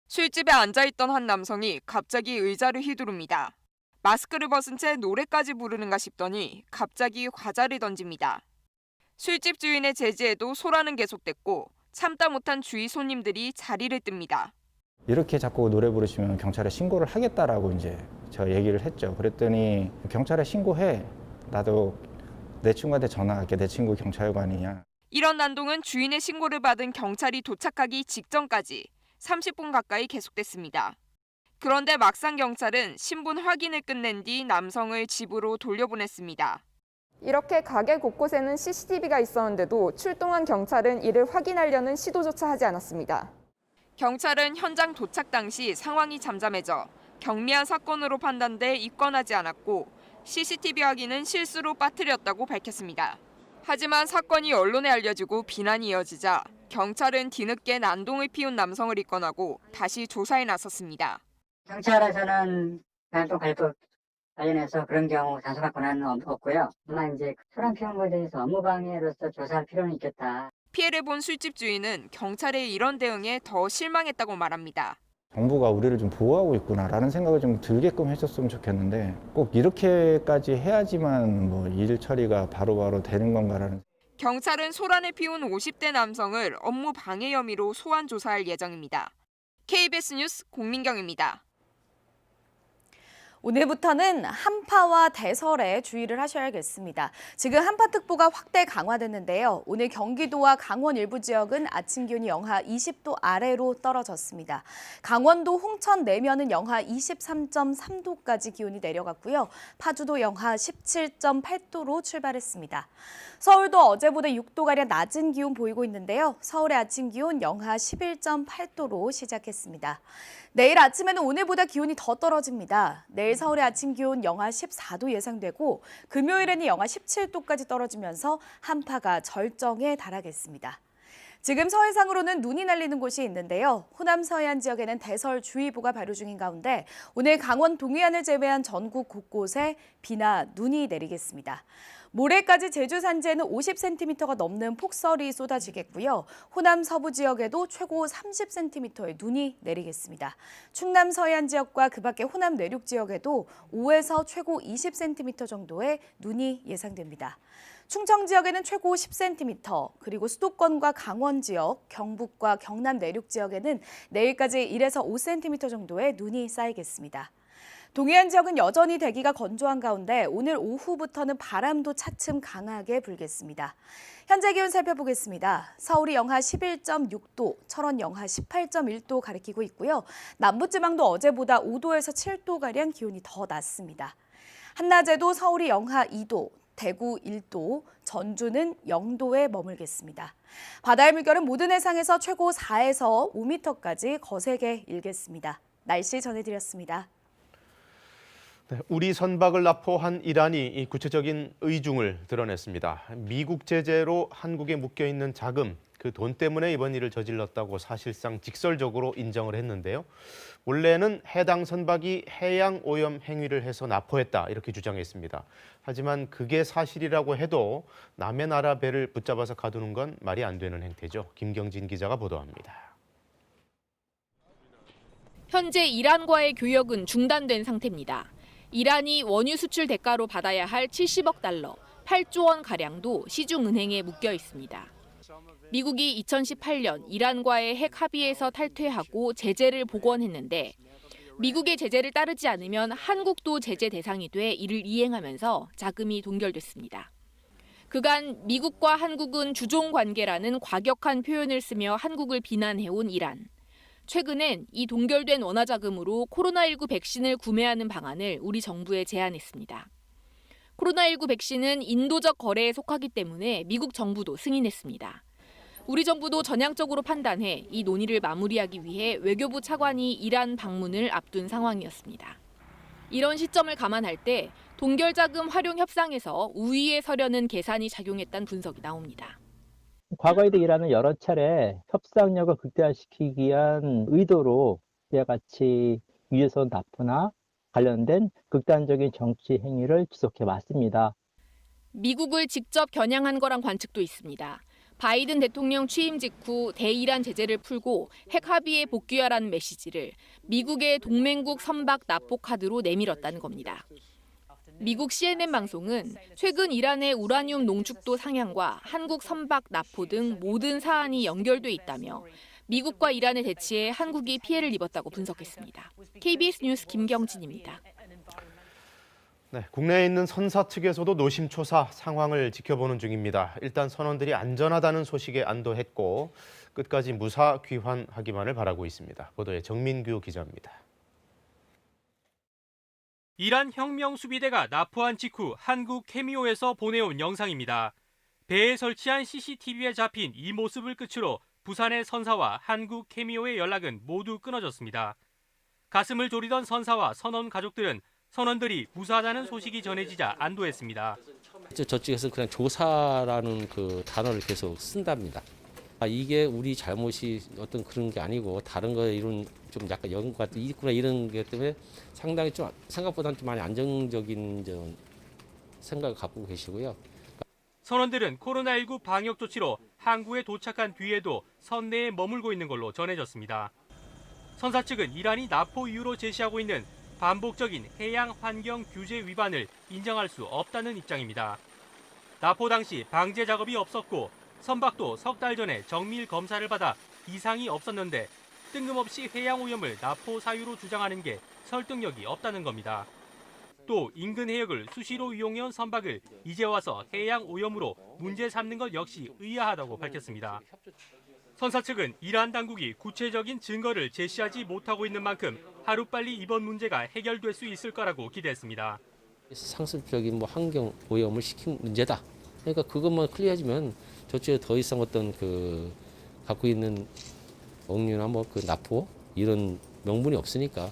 Speaker 3: 술집에 앉아있던 한 남성이 갑자기 의자를 휘두릅니다. 마스크를 벗은 채 노래까지 부르는가 싶더니 갑자기 과자를 던집니다. 술집 주인의 제지에도 소란은 계속됐고 참다 못한 주위 손님들이 자리를 뜹니다.
Speaker 4: 이렇게 자꾸 노래 부르시면 경찰에 신고를 하겠다라고 이제 저 얘기를 했죠. 그랬더니 경찰에 신고해. 나도 내 친구한테 전화할게. 내 친구 경찰관이냐.
Speaker 3: 이런 난동은 주인의 신고를 받은 경찰이 도착하기 직전까지 30분 가까이 계속됐습니다. 그런데 막상 경찰은 신분 확인을 끝낸 뒤 남성을 집으로 돌려보냈습니다.
Speaker 5: 이렇게 가게 곳곳에는 CCTV가 있었는데도 출동한 경찰은 이를 확인하려는 시도조차 하지 않았습니다.
Speaker 3: 경찰은 현장 도착 당시 상황이 잠잠해져 경미한 사건으로 판단돼 입건하지 않았고 CCTV 확인은 실수로 빠뜨렸다고 밝혔습니다. 하지만 사건이 언론에 알려지고 비난이 이어지자 경찰은 뒤늦게 난동을 피운 남성을 입건하고 다시 조사에 나섰습니다.
Speaker 6: 경찰에서는 난동 발법 관련해서 그런 경우 단속 권한은 없고요. 다만 이제 술 안 피운 것에 대해서 업무 방해로서 조사할 필요는 있겠다.
Speaker 3: 피해를 본 술집 주인은 경찰의 이런 대응에 더 실망했다고 말합니다.
Speaker 4: 정부가 우리를 좀 보호하고 있구나라는 생각을 좀 들게끔 해줬으면 좋겠는데 꼭 이렇게까지 해야지만 뭐 일 처리가 바로바로 되는 건가라는.
Speaker 3: 경찰은 소란을 피운 50대 남성을 업무 방해 혐의로 소환 조사할 예정입니다. KBS 뉴스 공민경입니다.
Speaker 15: 오늘부터는 한파와 대설에 주의를 하셔야겠습니다. 지금 한파특보가 확대 강화됐는데요. 오늘 경기도와 강원 일부 지역은 아침 기온이 영하 20도 아래로 떨어졌습니다. 강원도 홍천 내면은 영하 23.3도까지 기온이 내려갔고요. 파주도 영하 17.8도로 출발했습니다. 서울도 어제보다 6도가량 낮은 기온 보이고 있는데요. 서울의 아침 기온 영하 11.8도로 시작했습니다. 내일 아침에는 오늘보다 기온이 더 떨어집니다. 내일 서울의 아침 기온 영하 14도 예상되고 금요일에는 영하 17도까지 떨어지면서 한파가 절정에 달하겠습니다. 지금 서해상으로는 눈이 날리는 곳이 있는데요. 호남 서해안 지역에는 대설주의보가 발효 중인 가운데 오늘 강원 동해안을 제외한 전국 곳곳에 비나 눈이 내리겠습니다. 모레까지 제주 산지에는 50cm가 넘는 폭설이 쏟아지겠고요. 호남 서부 지역에도 최고 30cm의 눈이 내리겠습니다. 충남 서해안 지역과 그 밖의 호남 내륙 지역에도 5에서 최고 20cm 정도의 눈이 예상됩니다. 충청 지역에는 최고 10cm, 그리고 수도권과 강원 지역, 경북과 경남 내륙 지역에는 내일까지 1에서 5cm 정도의 눈이 쌓이겠습니다. 동해안 지역은 여전히 대기가 건조한 가운데 오늘 오후부터는 바람도 차츰 강하게 불겠습니다. 현재 기온 살펴보겠습니다. 서울이 영하 11.6도, 철원 영하 18.1도 가리키고 있고요. 남부지방도 어제보다 5도에서 7도가량 기온이 더 낮습니다. 한낮에도 서울이 영하 2도, 대구 1도, 전주는 0도에 머물겠습니다. 바다의 물결은 모든 해상에서 최고 4에서 5m까지 거세게 일겠습니다. 날씨 전해드렸습니다.
Speaker 1: 우리 선박을 납포한 이란이 이 구체적인 의중을 드러냈습니다. 미국 제재로 한국에 묶여있는 자금, 그 돈 때문에 이번 일을 저질렀다고 사실상 직설적으로 인정을 했는데요. 원래는 해당 선박이 해양 오염 행위를 해서 납포했다 이렇게 주장했습니다. 하지만 그게 사실이라고 해도 남의 나라 배를 붙잡아서 가두는 건 말이 안 되는 행태죠. 김경진 기자가 보도합니다.
Speaker 8: 현재 이란과의 교역은 중단된 상태입니다. 이란이 원유 수출 대가로 받아야 할 70억 달러, 8조 원가량도 시중은행에 묶여 있습니다. 미국이 2018년 이란과의 핵 합의에서 탈퇴하고 제재를 복원했는데 미국의 제재를 따르지 않으면 한국도 제재 대상이 돼 이를 이행하면서 자금이 동결됐습니다. 그간 미국과 한국은 주종 관계라는 과격한 표현을 쓰며 한국을 비난해온 이란. 최근엔 이 동결된 원화 자금으로 코로나19 백신을 구매하는 방안을 우리 정부에 제안했습니다. 코로나19 백신은 인도적 거래에 속하기 때문에 미국 정부도 승인했습니다. 우리 정부도 전향적으로 판단해 이 논의를 마무리하기 위해 외교부 차관이 이란 방문을 앞둔 상황이었습니다. 이런 시점을 감안할 때 동결자금 활용 협상에서 우위에 서려는 계산이 작용했다는 분석이 나옵니다.
Speaker 9: 과거에도 이란은 여러 차례 협상력을 극대화시키기 위한 의도로 이와 같이 유해선 납부나 관련된 극단적인 정치 행위를 지속해 왔습니다.
Speaker 8: 미국을 직접 겨냥한 거란 관측도 있습니다. 바이든 대통령 취임 직후 대이란 제재를 풀고 핵 합의에 복귀하라는 메시지를 미국의 동맹국 선박 납포 카드로 내밀었다는 겁니다. 미국 CNN 방송은 최근 이란의 우라늄 농축도 상향과 한국 선박 납포 등 모든 사안이 연결돼 있다며 미국과 이란의 대치에 한국이 피해를 입었다고 분석했습니다. KBS 뉴스 김경진입니다.
Speaker 1: 네, 국내에 있는 선사 측에서도 노심초사 상황을 지켜보는 중입니다. 일단 선원들이 안전하다는 소식에 안도했고 끝까지 무사 귀환하기만을 바라고 있습니다. 보도에 정민규 기자입니다.
Speaker 22: 이란 혁명수비대가 납포한 직후 한국 케미오에서 보내온 영상입니다. 배에 설치한 CCTV에 잡힌 이 모습을 끝으로 부산의 선사와 한국 케미오의 연락은 모두 끊어졌습니다. 가슴을 졸이던 선사와 선원 가족들은 선원들이 무사하다는 소식이 전해지자 안도했습니다.
Speaker 10: 저쪽에서 그냥 조사라는 그 단어를 계속 쓴답니다. 이게 우리 잘못이 어떤 그런 게 아니고 다른 거에 이런 좀 약간 연구가 있구나 이런 게 때문에 상당히 좀 생각보다는 좀 많이 안정적인 생각을 갖고 계시고요.
Speaker 22: 선원들은 코로나19 방역 조치로 항구에 도착한 뒤에도 선내에 머물고 있는 걸로 전해졌습니다. 선사 측은 이란이 납포 이유로 제시하고 있는 반복적인 해양 환경 규제 위반을 인정할 수 없다는 입장입니다. 납포 당시 방제 작업이 없었고 선박도 석 달 전에 정밀 검사를 받아 이상이 없었는데 뜬금없이 해양 오염을 납포 사유로 주장하는 게 설득력이 없다는 겁니다. 또 인근 해역을 수시로 이용해온 선박을 이제 와서 해양 오염으로 문제 삼는 것 역시 의아하다고 밝혔습니다. 선사 측은 이란 당국이 구체적인 증거를 제시하지 못하고 있는 만큼 하루빨리 이번 문제가 해결될 수 있을 거라고 기대했습니다.
Speaker 10: 상습적인 환경 오염을 시킨 문제다. 그러니까 그것만 클리어해지면 저쪽에 더 이상 어떤 갖고 있는 억류나 납포 이런 명분이 없으니까.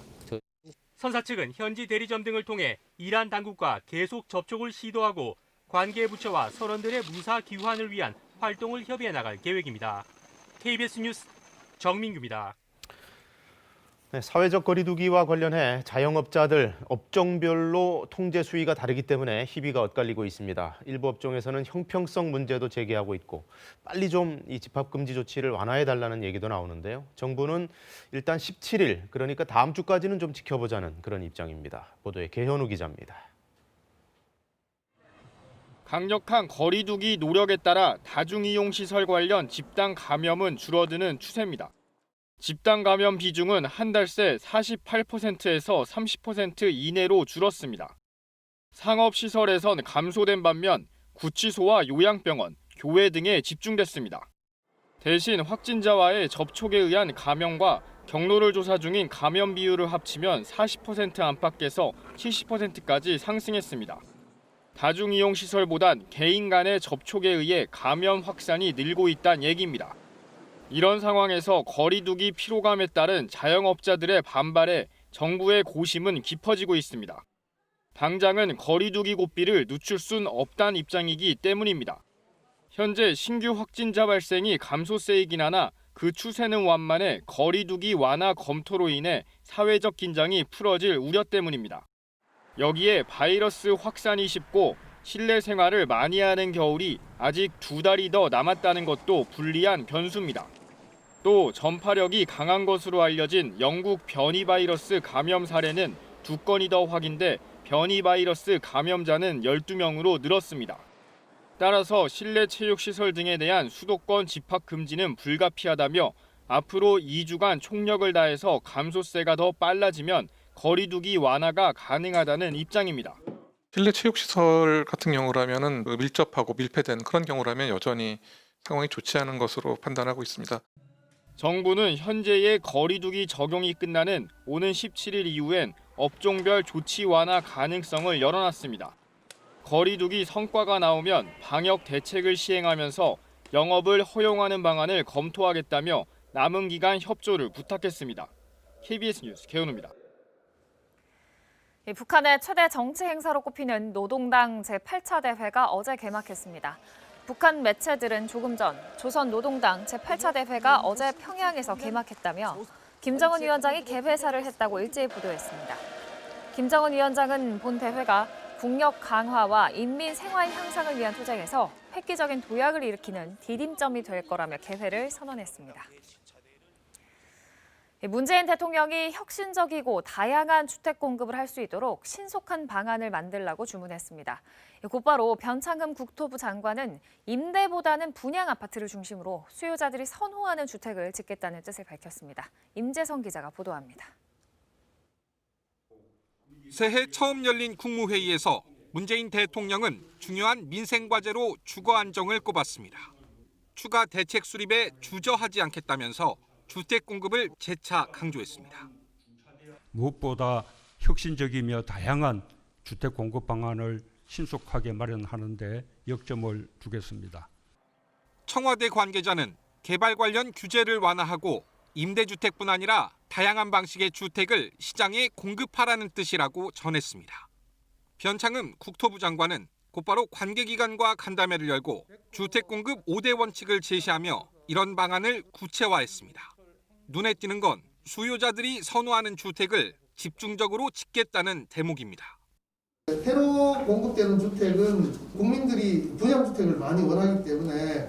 Speaker 22: 선사 측은 현지 대리점 등을 통해 이란 당국과 계속 접촉을 시도하고 관계 부처와 선원들의 무사 귀환을 위한 활동을 협의해 나갈 계획입니다. KBS 뉴스 정민규입니다.
Speaker 1: 네, 사회적 거리두기와 관련해 자영업자들 업종별로 통제 수위가 다르기 때문에 희비가 엇갈리고 있습니다. 일부 업종에서는 형평성 문제도 제기하고 있고 빨리 좀 이 집합금지 조치를 완화해달라는 얘기도 나오는데요. 정부는 일단 17일, 그러니까 다음 주까지는 좀 지켜보자는 그런 입장입니다. 보도에 개현우 기자입니다.
Speaker 11: 강력한 거리두기 노력에 따라 다중이용시설 관련 집단 감염은 줄어드는 추세입니다. 집단 감염 비중은 한 달 새 48%에서 30% 이내로 줄었습니다. 상업시설에선 감소된 반면 구치소와 요양병원, 교회 등에 집중됐습니다. 대신 확진자와의 접촉에 의한 감염과 경로를 조사 중인 감염 비율을 합치면 40% 안팎에서 70%까지 상승했습니다. 다중이용시설보단 개인 간의 접촉에 의해 감염 확산이 늘고 있다는 얘기입니다. 이런 상황에서 거리두기 피로감에 따른 자영업자들의 반발에 정부의 고심은 깊어지고 있습니다. 당장은 거리두기 고삐를 늦출 순 없다는 입장이기 때문입니다. 현재 신규 확진자 발생이 감소세이긴 하나 그 추세는 완만해 거리두기 완화 검토로 인해 사회적 긴장이 풀어질 우려 때문입니다. 여기에 바이러스 확산이 쉽고 실내 생활을 많이 하는 겨울이 아직 2달이 더 남았다는 것도 불리한 변수입니다. 또 전파력이 강한 것으로 알려진 영국 변이 바이러스 감염 사례는 2건이 더 확인돼 변이 바이러스 감염자는 12명으로 늘었습니다. 따라서 실내 체육시설 등에 대한 수도권 집합 금지는 불가피하다며 앞으로 2주간 총력을 다해서 감소세가 더 빨라지면 거리두기 완화가 가능하다는 입장입니다.
Speaker 12: 실내 체육시설 같은 경우라면은 밀접하고 밀폐된 그런 경우라면 여전히 상황이 좋지 않은 것으로 판단하고 있습니다.
Speaker 11: 정부는 현재의 거리두기 적용이 끝나는 오는 17일 이후엔 업종별 조치 완화 가능성을 열어놨습니다. 거리두기 성과가 나오면 방역 대책을 시행하면서 영업을 허용하는 방안을 검토하겠다며 남은 기간 협조를 부탁했습니다. KBS 뉴스 개은우입니다.
Speaker 2: 북한의 최대 정치 행사로 꼽히는 노동당 제8차 대회가 어제 개막했습니다. 북한 매체들은 조금 전 조선노동당 제8차 대회가 어제 평양에서 개막했다며 김정은 위원장이 개회사를 했다고 일제히 보도했습니다. 김정은 위원장은 본 대회가 국력 강화와 인민 생활 향상을 위한 투쟁에서 획기적인 도약을 일으키는 디딤점이 될 거라며 개회를 선언했습니다. 문재인 대통령이 혁신적이고 다양한 주택 공급을 할 수 있도록 신속한 방안을 만들라고 주문했습니다. 곧바로 변창흠 국토부 장관은 임대보다는 분양 아파트를 중심으로 수요자들이 선호하는 주택을 짓겠다는 뜻을 밝혔습니다. 임재성 기자가 보도합니다.
Speaker 7: 새해 처음 열린 국무회의에서 문재인 대통령은 중요한 민생 과제로 주거 안정을 꼽았습니다. 추가 대책 수립에 주저하지 않겠다면서 주택 공급을 재차 강조했습니다.
Speaker 13: 무엇보다 혁신적이며 다양한 주택 공급 방안을 신속하게 마련하는 데 역점을 두겠습니다.
Speaker 7: 청와대 관계자는 개발 관련 규제를 완화하고 임대주택뿐 아니라 다양한 방식의 주택을 시장에 공급하라는 뜻이라고 전했습니다. 변창흠 국토부 장관은 곧바로 관계기관과 간담회를 열고 주택 공급 5대 원칙을 제시하며 이런 방안을 구체화했습니다. 눈에 띄는 건 수요자들이 선호하는 주택을 집중적으로 짓겠다는 대목입니다.
Speaker 14: 새로 공급되는 주택은 국민들이 분양주택을 많이 원하기 때문에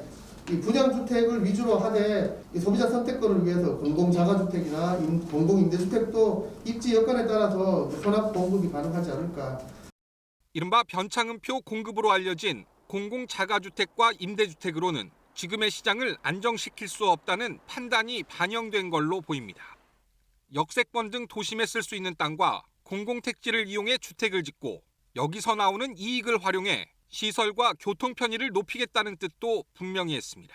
Speaker 14: 이 분양주택을 위주로 하되 소비자 선택권을 위해서 공공자가주택이나 공공임대주택도 입지 여건에 따라서 혼합 공급이 가능하지 않을까.
Speaker 7: 이른바 변창흠표 공급으로 알려진 공공자가주택과 임대주택으로는 지금의 시장을 안정시킬 수 없다는 판단이 반영된 걸로 보입니다. 역세권 등 도심에 쓸 수 있는 땅과 공공택지를 이용해 주택을 짓고 여기서 나오는 이익을 활용해 시설과 교통 편의를 높이겠다는 뜻도 분명히 했습니다.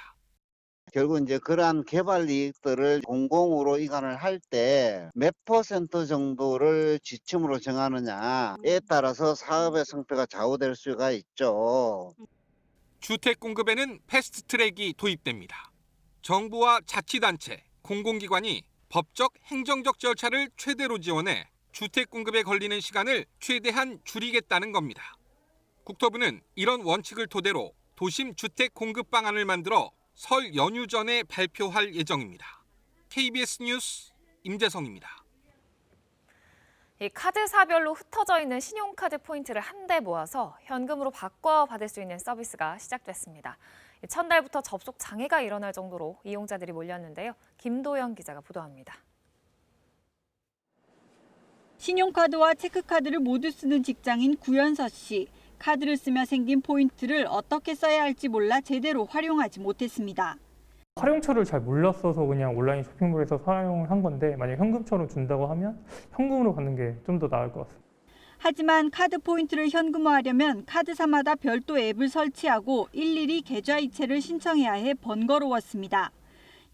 Speaker 16: 결국 이제 그러한 개발 이익들을 공공으로 이관을 할 때 몇 % 정도를 지침으로 정하느냐에 따라서 사업의 성패가 좌우될 수가 있죠.
Speaker 7: 주택 공급에는 패스트트랙이 도입됩니다. 정부와 자치단체, 공공기관이 법적, 행정적 절차를 최대로 지원해 주택 공급에 걸리는 시간을 최대한 줄이겠다는 겁니다. 국토부는 이런 원칙을 토대로 도심 주택 공급 방안을 만들어 설 연휴 전에 발표할 예정입니다. KBS 뉴스 임재성입니다.
Speaker 2: 이 카드사별로 흩어져 있는 신용카드 포인트를 한데 모아서 현금으로 바꿔 받을 수 있는 서비스가 시작됐습니다. 첫날부터 접속 장애가 일어날 정도로 이용자들이 몰렸는데요. 김도영 기자가 보도합니다.
Speaker 18: 신용카드와 체크카드를 모두 쓰는 직장인 구연서 씨. 카드를 쓰며 생긴 포인트를 어떻게 써야 할지 몰라 제대로 활용하지 못했습니다.
Speaker 22: 활용처를 잘 몰랐어서 그냥 온라인 쇼핑몰에서 사용을 한 건데 만약 현금처럼 준다고 하면 현금으로 받는 게 좀 더 나을 것 같습니다.
Speaker 18: 하지만 카드 포인트를 현금화하려면 카드사마다 별도 앱을 설치하고 일일이 계좌 이체를 신청해야 해 번거로웠습니다.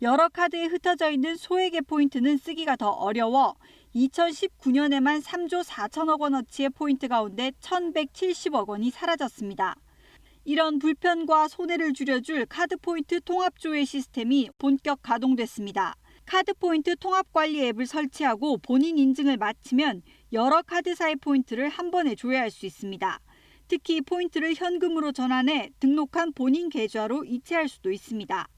Speaker 18: 여러 카드에 흩어져 있는 소액의 포인트는 쓰기가 더 어려워 2019년에만 3조 4천억 원어치의 포인트 가운데 1,170억 원이 사라졌습니다. 이런 불편과 손해를 줄여줄 카드 포인트 통합 조회 시스템이 본격 가동됐습니다. 카드 포인트 통합 관리 앱을 설치하고 본인 인증을 마치면 여러 카드사의 포인트를 한 번에 조회할 수 있습니다. 특히 포인트를 현금으로 전환해 등록한 본인 계좌로 이체할 수도 있습니다.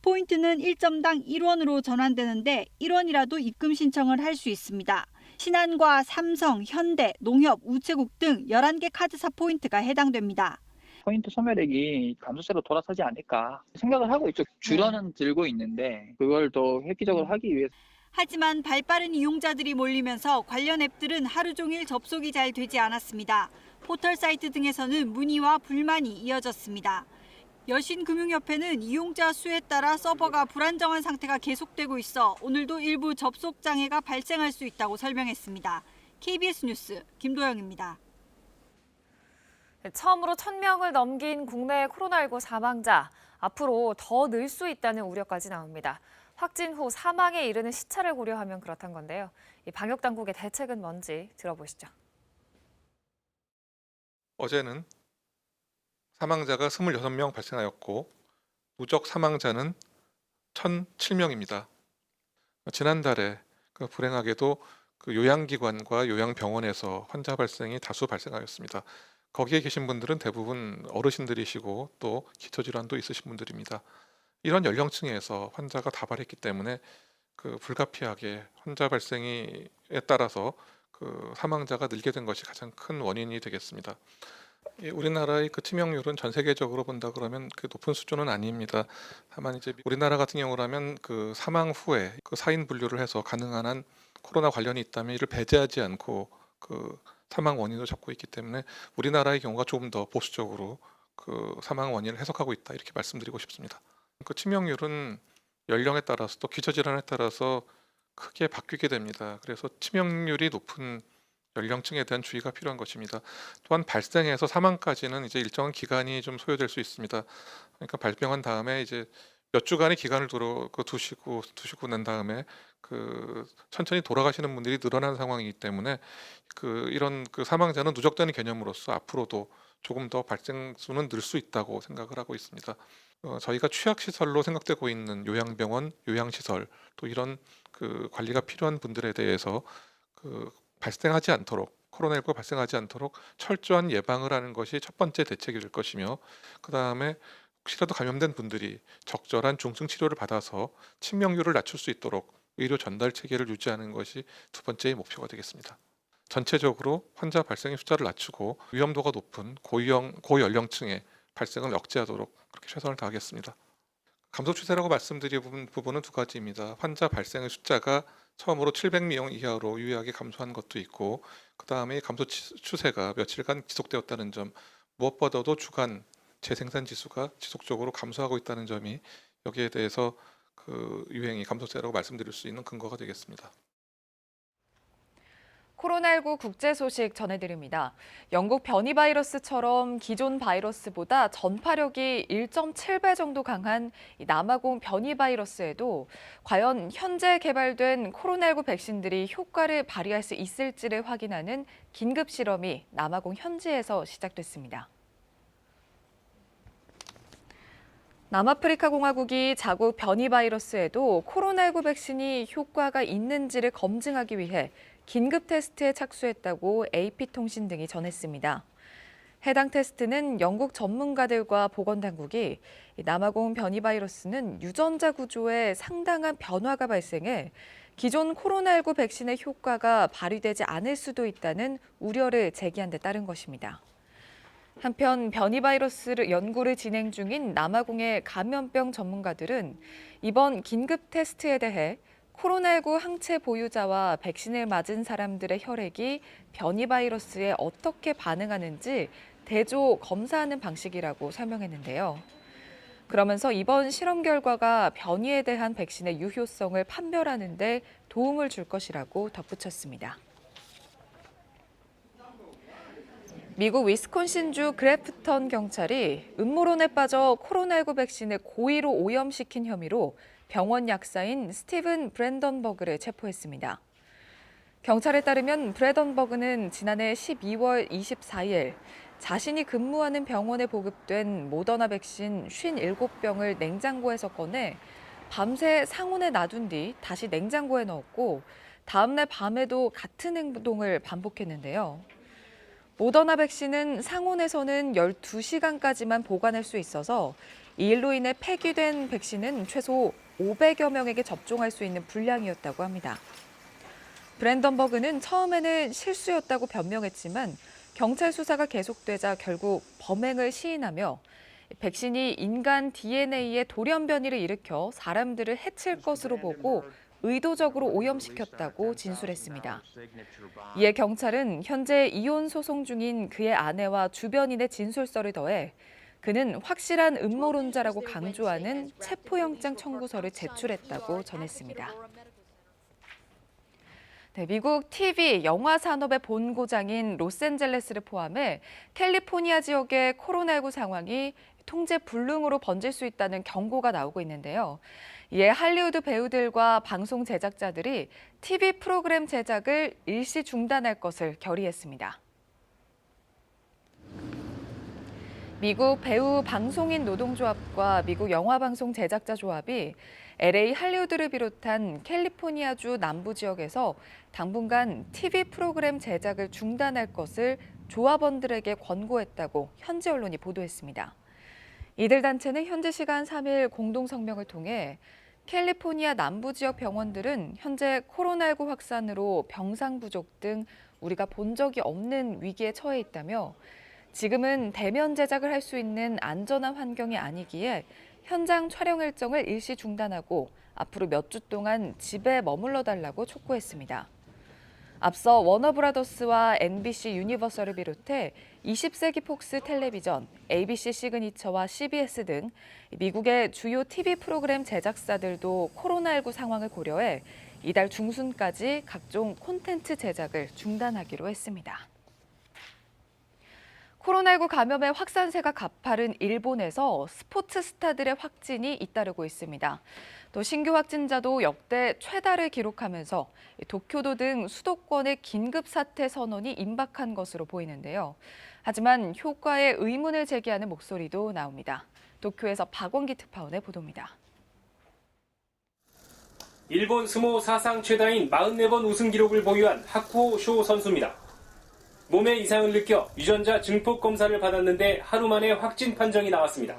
Speaker 18: 포인트는 1점당 1원으로 전환되는데 1원이라도 입금 신청을 할 수 있습니다. 신한과 삼성, 현대, 농협, 우체국 등 11개 카드사 포인트가 해당됩니다.
Speaker 26: 포인트 소멸액이 감소세로 돌아서지 않을까 생각을 하고 있죠. 줄어는 들고 있는데 그걸 더 획기적으로 하기 위해서.
Speaker 18: 하지만 발빠른 이용자들이 몰리면서 관련 앱들은 하루 종일 접속이 잘 되지 않았습니다. 포털 사이트 등에서는 문의와 불만이 이어졌습니다. 여신금융협회는 이용자 수에 따라 서버가 불안정한 상태가 계속되고 있어 오늘도 일부 접속 장애가 발생할 수 있다고 설명했습니다. KBS 뉴스 김도영입니다.
Speaker 2: 처음으로 1,000명을 넘긴 국내 코로나19 사망자, 앞으로 더 늘 수 있다는 우려까지 나옵니다. 확진 후 사망에 이르는 시차를 고려하면 그렇단 건데요. 이 방역당국의 대책은 뭔지 들어보시죠.
Speaker 12: 어제는 사망자가 26명 발생하였고 누적 사망자는 1,007명입니다. 지난달에 불행하게도 요양기관과 요양병원에서 환자 발생이 다수 발생하였습니다. 거기에 계신 분들은 대부분 어르신들이시고 또 기초질환도 있으신 분들입니다. 이런 연령층에서 환자가 다발했기 때문에 불가피하게 환자 발생에 따라서 사망자가 늘게 된 것이 가장 큰 원인이 되겠습니다. 우리나라의 치명률은 전 세계적으로 본다 그러면 높은 수준은 아닙니다. 다만 이제 우리나라 같은 경우라면 사망 후에 사인 분류를 해서 가능한 한 코로나 관련이 있다면 이를 배제하지 않고 사망 원인을 잡고 있기 때문에 우리나라의 경우가 조금 더 보수적으로 사망 원인을 해석하고 있다 이렇게 말씀드리고 싶습니다. 치명률은 연령에 따라서 또 기저질환에 따라서 크게 바뀌게 됩니다. 그래서 치명률이 높은 연령층에 대한 주의가 필요한 것입니다. 또한 발생해서 사망까지는 이제 일정한 기간이 좀 소요될 수 있습니다. 그러니까 발병한 다음에 이제 몇 주간의 기간을 두시고 난 다음에 천천히 돌아가시는 분들이 늘어난 상황이기 때문에 이런 사망자는 누적되는 개념으로서 앞으로도 조금 더 발생 수는 늘 수 있다고 생각을 하고 있습니다. 저희가 취약시설로 생각되고 있는 요양병원, 요양시설 또 이런 관리가 필요한 분들에 대해서 발생하지 않도록 코로나19가 발생하지 않도록 철저한 예방을 하는 것이 첫 번째 대책이 될 것이며 그 다음에 혹시라도 감염된 분들이 적절한 중증 치료를 받아서 치명률을 낮출 수 있도록 의료 전달 체계를 유지하는 것이 두 번째의 목표가 되겠습니다. 전체적으로 환자 발생의 숫자를 낮추고 위험도가 높은 고연령층의 발생을 억제하도록 그렇게 최선을 다하겠습니다. 감소 추세라고 말씀드린 부분은 두 가지입니다. 환자 발생의 숫자가 처음으로 700명 이하로 유의하게 감소한 것도 있고 그 다음에 감소 추세가 며칠간 지속되었다는 점, 무엇보다도 주간 재생산 지수가 지속적으로 감소하고 있다는 점이 여기에 대해서 유행이 감소세라고 말씀드릴 수 있는 근거가 되겠습니다.
Speaker 17: 코로나19 국제 소식 전해드립니다. 영국 변이 바이러스처럼 기존 바이러스보다 전파력이 1.7배 정도 강한 남아공 변이 바이러스에도 과연 현재 개발된 코로나19 백신들이 효과를 발휘할 수 있을지를 확인하는 긴급 실험이 남아공 현지에서 시작됐습니다. 남아프리카 공화국이 자국 변이 바이러스에도 코로나19 백신이 효과가 있는지를 검증하기 위해 긴급 테스트에 착수했다고 AP통신 등이 전했습니다. 해당 테스트는 영국 전문가들과 보건당국이 남아공 변이 바이러스는 유전자 구조에 상당한 변화가 발생해 기존 코로나19 백신의 효과가 발휘되지 않을 수도 있다는 우려를 제기한 데 따른 것입니다. 한편 변이 바이러스 연구를 진행 중인 남아공의 감염병 전문가들은 이번 긴급 테스트에 대해 코로나19 항체 보유자와 백신을 맞은 사람들의 혈액이 변이 바이러스에 어떻게 반응하는지 대조 검사하는 방식이라고 설명했는데요. 그러면서 이번 실험 결과가 변이에 대한 백신의 유효성을 판별하는 데 도움을 줄 것이라고 덧붙였습니다. 미국 위스콘신주 그래프턴 경찰이 음모론에 빠져 코로나19 백신을 고의로 오염시킨 혐의로 병원 약사인 스티븐 브랜던버그를 체포했습니다. 경찰에 따르면 브랜던버그는 지난해 12월 24일 자신이 근무하는 병원에 보급된 모더나 백신 57병을 냉장고에서 꺼내 밤새 상온에 놔둔 뒤 다시 냉장고에 넣었고 다음 날 밤에도 같은 행동을 반복했는데요. 모더나 백신은 상온에서는 12시간까지만 보관할 수 있어서 이 일로 인해 폐기된 백신은 최소 500여 명에게 접종할 수 있는 분량이었다고 합니다. 브랜던버그는 처음에는 실수였다고 변명했지만 경찰 수사가 계속되자 결국 범행을 시인하며 백신이 인간 DNA에 돌연 변이를 일으켜 사람들을 해칠 것으로 보고 의도적으로 오염시켰다고 진술했습니다. 이에 경찰은 현재 이혼 소송 중인 그의 아내와 주변인의 진술서를 더해 그는 확실한 음모론자라고 강조하는 체포영장 청구서를 제출했다고 전했습니다. 미국 TV, 영화 산업의 본고장인 로스앤젤레스를 포함해 캘리포니아 지역의 코로나19 상황이 통제 불능으로 번질 수 있다는 경고가 나오고 있는데요. 이에 할리우드 배우들과 방송 제작자들이 TV 프로그램 제작을 일시 중단할 것을 결의했습니다. 미국 배우 방송인 노동조합과 미국 영화방송 제작자 조합이 LA 할리우드를 비롯한 캘리포니아주 남부 지역에서 당분간 TV 프로그램 제작을 중단할 것을 조합원들에게 권고했다고 현지 언론이 보도했습니다. 이들 단체는 현지 시간 3일 공동성명을 통해 캘리포니아 남부 지역 병원들은 현재 코로나19 확산으로 병상 부족 등 우리가 본 적이 없는 위기에 처해 있다며 지금은 대면 제작을 할 수 있는 안전한 환경이 아니기에 현장 촬영 일정을 일시 중단하고 앞으로 몇 주 동안 집에 머물러 달라고 촉구했습니다. 앞서 워너브라더스와 NBC 유니버설을 비롯해 20세기 폭스 텔레비전, ABC 시그니처와 CBS 등 미국의 주요 TV 프로그램 제작사들도 코로나19 상황을 고려해 이달 중순까지 각종 콘텐츠 제작을 중단하기로 했습니다. 코로나19 감염의 확산세가 가파른 일본에서 스포츠 스타들의 확진이 잇따르고 있습니다. 또 신규 확진자도 역대 최다를 기록하면서 도쿄도 등 수도권의 긴급 사태 선언이 임박한 것으로 보이는데요. 하지만 효과에 의문을 제기하는 목소리도 나옵니다. 도쿄에서 박원기 특파원의 보도입니다.
Speaker 19: 일본 스모 사상 최다인 44번 우승 기록을 보유한 하쿠오 쇼 선수입니다. 몸에 이상을 느껴 유전자 증폭 검사를 받았는데 하루 만에 확진 판정이 나왔습니다.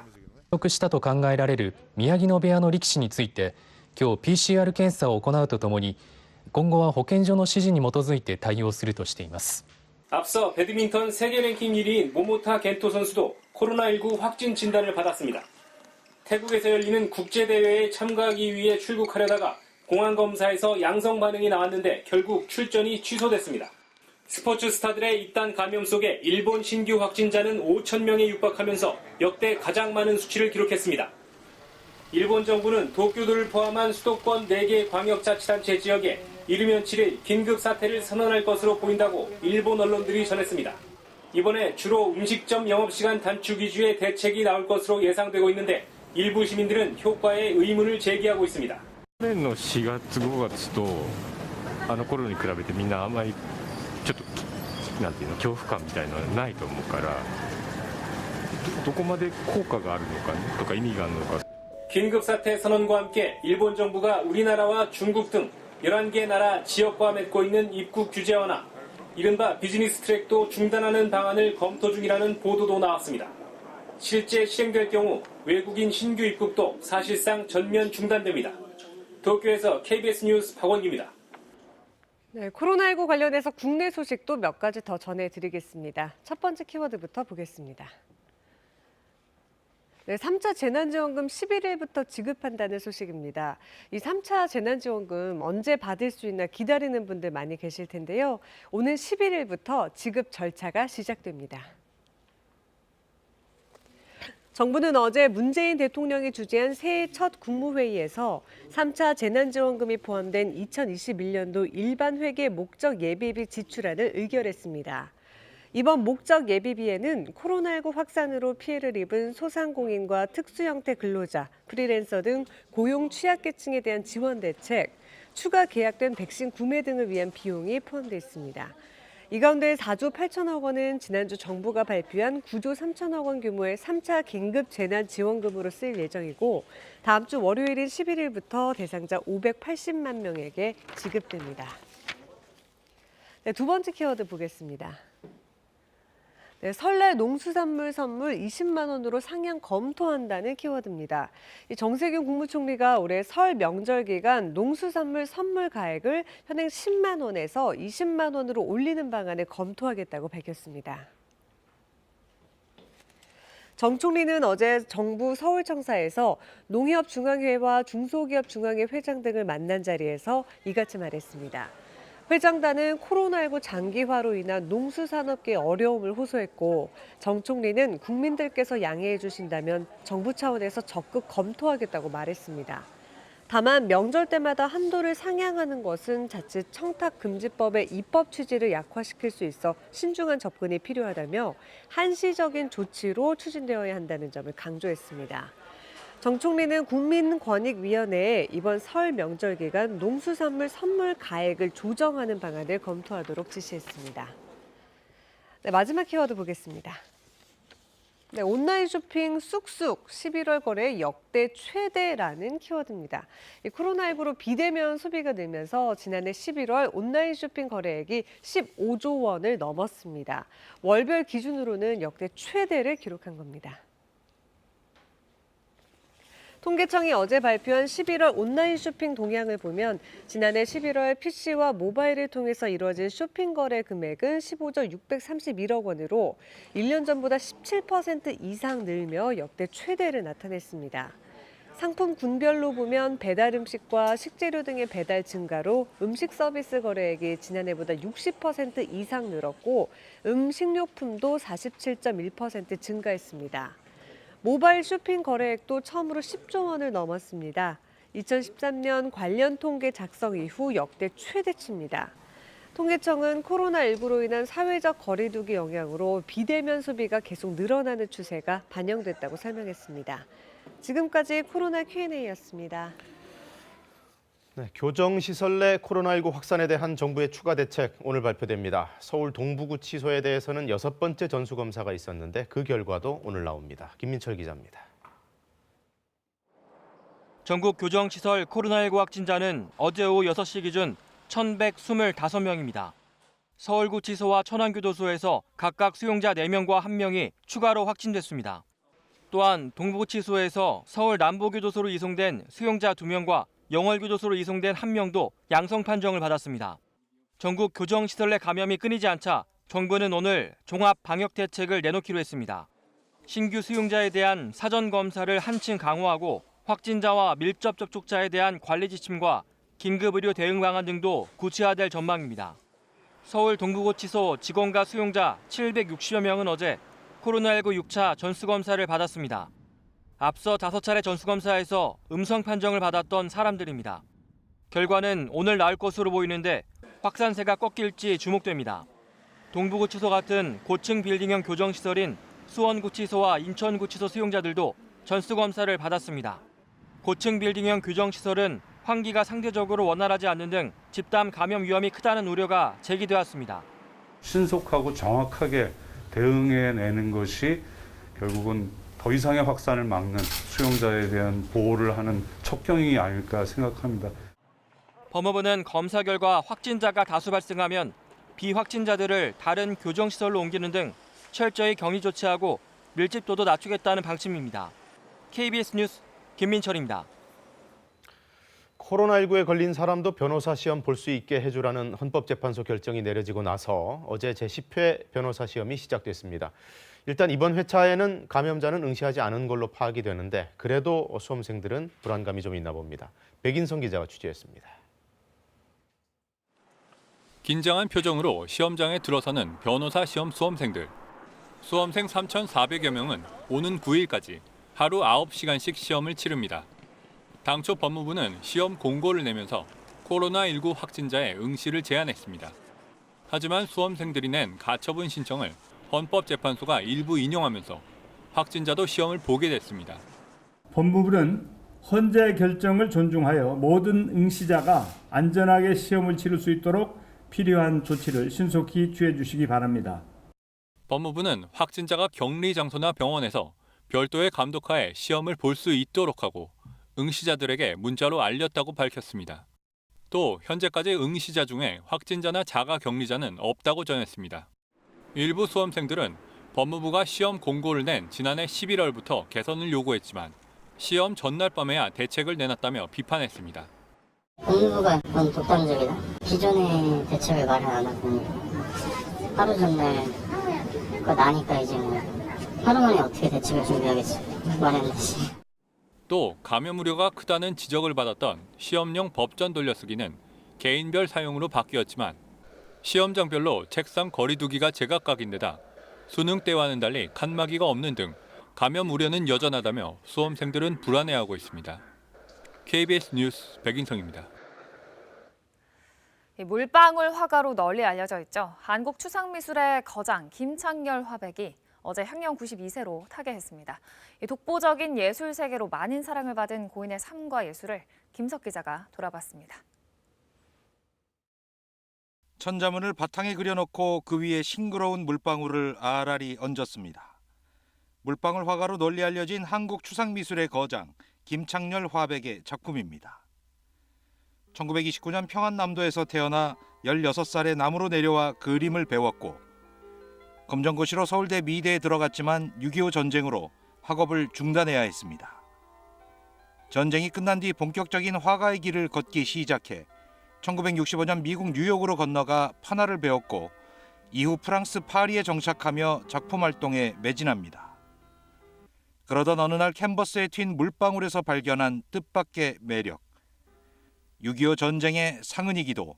Speaker 20: したと考えられる宮城野部屋の力士について、今日 PCR 検査を行うとともに、今後は保健所の指示に基づいて対応するとしています。
Speaker 19: 앞서 배드민턴 세계 랭킹 1위인 모모타 겐토 선수도 코로나19 확진 진단을 받았습니다. 태국에서 열리는 국제대회에 참가하기 위해 출국하려다가 공항검사에서 양성 반응이 나왔는데 결국 출전이 취소됐습니다. 스포츠 스타들의 잇단 감염 속에 일본 신규 확진자는 5,000명에 육박하면서 역대 가장 많은 수치를 기록했습니다. 일본 정부는 도쿄도를 포함한 수도권 4개 광역자치단체 지역에 이르면 7일 긴급 사태를 선언할 것으로 보인다고 일본 언론들이 전했습니다. 이번에 주로 음식점 영업시간 단축 위주의 대책이 나올 것으로 예상되고 있는데 일부 시민들은 효과에 의문을 제기하고 있습니다.
Speaker 21: 去年の4月5月とあの頃に比べてみんなあんまりちょっとなんていうの恐怖感みたいなのはないと思うからどこまで効果があるのかとか意味があるのか
Speaker 19: 긴급 사태 선언과 함께 일본 정부가 우리나라와 중국 등 11개 나라 지역과 맺고 있는 입국 규제 완화, 이른바 비즈니스 트랙도 중단하는 방안을 검토 중이라는 보도도 나왔습니다. 실제 실행될 경우 외국인 신규 입국도 사실상 전면 중단됩니다. 도쿄에서 KBS 뉴스 박원기입니다.
Speaker 23: 네, 코로나19 관련해서 국내 소식도 몇 가지 더 전해드리겠습니다. 첫 번째 키워드부터 보겠습니다. 네, 3차 재난지원금 11일부터 지급한다는 소식입니다. 이 3차 재난지원금 언제 받을 수 있나 기다리는 분들 많이 계실 텐데요. 오는 11일부터 지급 절차가 시작됩니다. 정부는 어제 문재인 대통령이 주재한 새해 첫 국무회의에서 3차 재난지원금이 포함된 2021년도 일반 회계 목적 예비비 지출안을 의결했습니다. 이번 목적 예비비에는 코로나19 확산으로 피해를 입은 소상공인과 특수형태 근로자, 프리랜서 등 고용 취약계층에 대한 지원 대책, 추가 계약된 백신 구매 등을 위한 비용이 포함되어 있습니다. 이 가운데 4조 8천억 원은 지난주 정부가 발표한 9조 3천억 원 규모의 3차 긴급 재난지원금으로 쓰일 예정이고 다음 주 월요일인 11일부터 대상자 580만 명에게 지급됩니다. 네, 두 번째 키워드 보겠습니다. 네, 설날 농수산물 선물 20만 원으로 상향 검토한다는 키워드입니다. 정세균 국무총리가 올해 설 명절 기간 농수산물 선물 가액을 현행 10만 원에서 20만 원으로 올리는 방안을 검토하겠다고 밝혔습니다. 정 총리는 어제 정부 서울청사에서 농협중앙회와 중소기업중앙회 회장 등을 만난 자리에서 이같이 말했습니다. 회장단은 코로나19 장기화로 인한 농수산업계의 어려움을 호소했고 정 총리는 국민들께서 양해해 주신다면 정부 차원에서 적극 검토하겠다고 말했습니다. 다만 명절 때마다 한도를 상향하는 것은 자칫 청탁금지법의 입법 취지를 약화시킬 수 있어 신중한 접근이 필요하다며 한시적인 조치로 추진되어야 한다는 점을 강조했습니다. 정 총리는 국민권익위원회에 이번 설 명절 기간 농수산물 선물 가액을 조정하는 방안을 검토하도록 지시했습니다. 네, 마지막 키워드 보겠습니다. 네, 온라인 쇼핑 쑥쑥 11월 거래 역대 최대라는 키워드입니다. 이 코로나19로 비대면 소비가 늘면서 지난해 11월 온라인 쇼핑 거래액이 15조 원을 넘었습니다. 월별 기준으로는 역대 최대를 기록한 겁니다. 통계청이 어제 발표한 11월 온라인 쇼핑 동향을 보면 지난해 11월 PC와 모바일을 통해서 이루어진 쇼핑 거래 금액은 15조 631억 원으로 1년 전보다 17% 이상 늘며 역대 최대를 나타냈습니다. 상품 군별로 보면 배달 음식과 식재료 등의 배달 증가로 음식 서비스 거래액이 지난해보다 60% 이상 늘었고 식료품도 47.1% 증가했습니다. 모바일 쇼핑 거래액도 처음으로 10조 원을 넘었습니다. 2013년 관련 통계 작성 이후 역대 최대치입니다. 통계청은 코로나19로 인한 사회적 거리두기 영향으로 비대면 소비가 계속 늘어나는 추세가 반영됐다고 설명했습니다. 지금까지 코로나 Q&A였습니다.
Speaker 1: 네, 교정시설 내 코로나19 확산에 대한 정부의 추가 대책 오늘 발표됩니다. 서울 동부구치소에 대해서는 6번째 전수검사가 있었는데 그 결과도 오늘 나옵니다. 김민철 기자입니다.
Speaker 3: 전국 교정시설 코로나19 확진자는 어제 오후 6시 기준 1,125명입니다. 서울구치소와 천안교도소에서 각각 수용자 4명과 1명이 추가로 확진됐습니다. 또한 동부구치소에서 서울 남부교도소로 이송된 수용자 2명과 영월교도소로 이송된 1명도 양성 판정을 받았습니다. 전국 교정시설 내 감염이 끊이지 않자 정부는 오늘 종합 방역 대책을 내놓기로 했습니다. 신규 수용자에 대한 사전 검사를 한층 강화하고 확진자와 밀접 접촉자에 대한 관리 지침과 긴급 의료 대응 방안 등도 구체화될 전망입니다. 서울 동부구치소 직원과 수용자 760여 명은 어제 코로나19 6차 전수검사를 받았습니다. 앞서 5차례 전수검사에서 음성 판정을 받았던 사람들입니다. 결과는 오늘 나올 것으로 보이는데 확산세가 꺾일지 주목됩니다. 동부구치소 같은 고층 빌딩형 교정시설인 수원구치소와 인천구치소 수용자들도 전수검사를 받았습니다. 고층 빌딩형 교정시설은 환기가 상대적으로 원활하지 않는 등 집단 감염 위험이 크다는 우려가 제기되었습니다.
Speaker 4: 신속하고 정확하게 대응해내는 것이 결국은 더 이상의 확산을 막는 수용자에 대한 보호를 하는 척경이 아닐까 생각합니다.
Speaker 3: 법무부는 검사 결과 확진자가 다수 발생하면 비확진자들을 다른 교정시설로 옮기는 등 철저히 격리 조치하고 밀집도도 낮추겠다는 방침입니다. KBS 뉴스 김민철입니다.
Speaker 1: 코로나19에 걸린 사람도 변호사 시험 볼 수 있게 해주라는 헌법재판소 결정이 내려지고 나서 어제 제10회 변호사 시험이 시작됐습니다. 일단 이번 회차에는 감염자는 응시하지 않은 걸로 파악이 되는데 그래도 수험생들은 불안감이 좀 있나 봅니다. 백인성 기자가 취재했습니다.
Speaker 5: 긴장한 표정으로 시험장에 들어서는 변호사 시험 수험생들. 수험생 3,400여 명은 오는 9일까지 하루 9시간씩 시험을 치릅니다. 당초 법무부는 시험 공고를 내면서 코로나19 확진자의 응시를 제한했습니다. 하지만 수험생들이 낸 가처분 신청을 헌법재판소가 일부 인용하면서 확진자도 시험을 보게 됐습니다.
Speaker 6: 법무부는 헌재의 결정을 존중하여 모든 응시자가 안전하게 시험을 치를 수 있도록 필요한 조치를 신속히 취해 주시기 바랍니다.
Speaker 5: 법무부는 확진자가 격리 장소나 병원에서 별도의 감독하에 시험을 볼 수 있도록 하고 응시자들에게 문자로 알렸다고 밝혔습니다. 또 현재까지 응시자 중에 확진자나 자가 격리자는 없다고 전했습니다. 일부 수험생들은 법무부가 시험 공고를 낸 지난해 11월부터 개선을 요구했지만 시험 전날 밤에야 대책을 내놨다며 비판했습니다.
Speaker 24: 법무부가 너무 독단적이다. 기존의 대책을 마련 안 하고 하루 전날 그거 나니까 이제 뭐 하루 만에 어떻게 대책을 준비하겠지 마련했지.
Speaker 5: 또 감염 우려가 크다는 지적을 받았던 시험용 법전 돌려쓰기는 개인별 사용으로 바뀌었지만 시험장별로 책상 거리두기가 제각각인데다 수능 때와는 달리 칸막이가 없는 등 감염 우려는 여전하다며 수험생들은 불안해하고 있습니다. KBS 뉴스 백인성입니다.
Speaker 2: 물방울 화가로 널리 알려져 있죠. 한국 추상미술의 거장 김창렬 화백이 어제 향년 92세로 타계했습니다. 독보적인 예술 세계로 많은 사랑을 받은 고인의 삶과 예술을 김석 기자가 돌아봤습니다.
Speaker 25: 천자문을 바탕에 그려놓고 그 위에 싱그러운 물방울을 알알이 얹었습니다.
Speaker 7: 물방울 화가로 널리 알려진 한국 추상미술의 거장 김창렬 화백의 작품입니다. 1929년 평안남도에서 태어나 16살에 남으로 내려와 그림을 배웠고 검정고시로 서울대 미대에 들어갔지만 6.25 전쟁으로 학업을 중단해야 했습니다. 전쟁이 끝난 뒤 본격적인 화가의 길을 걷기 시작해 1965년 미국 뉴욕으로 건너가 판화를 배웠고 이후 프랑스 파리에 정착하며 작품 활동에 매진합니다. 그러던 어느 날 캔버스에 튄 물방울에서 발견한 뜻밖의 매력. 6.25 전쟁의 상흔이기도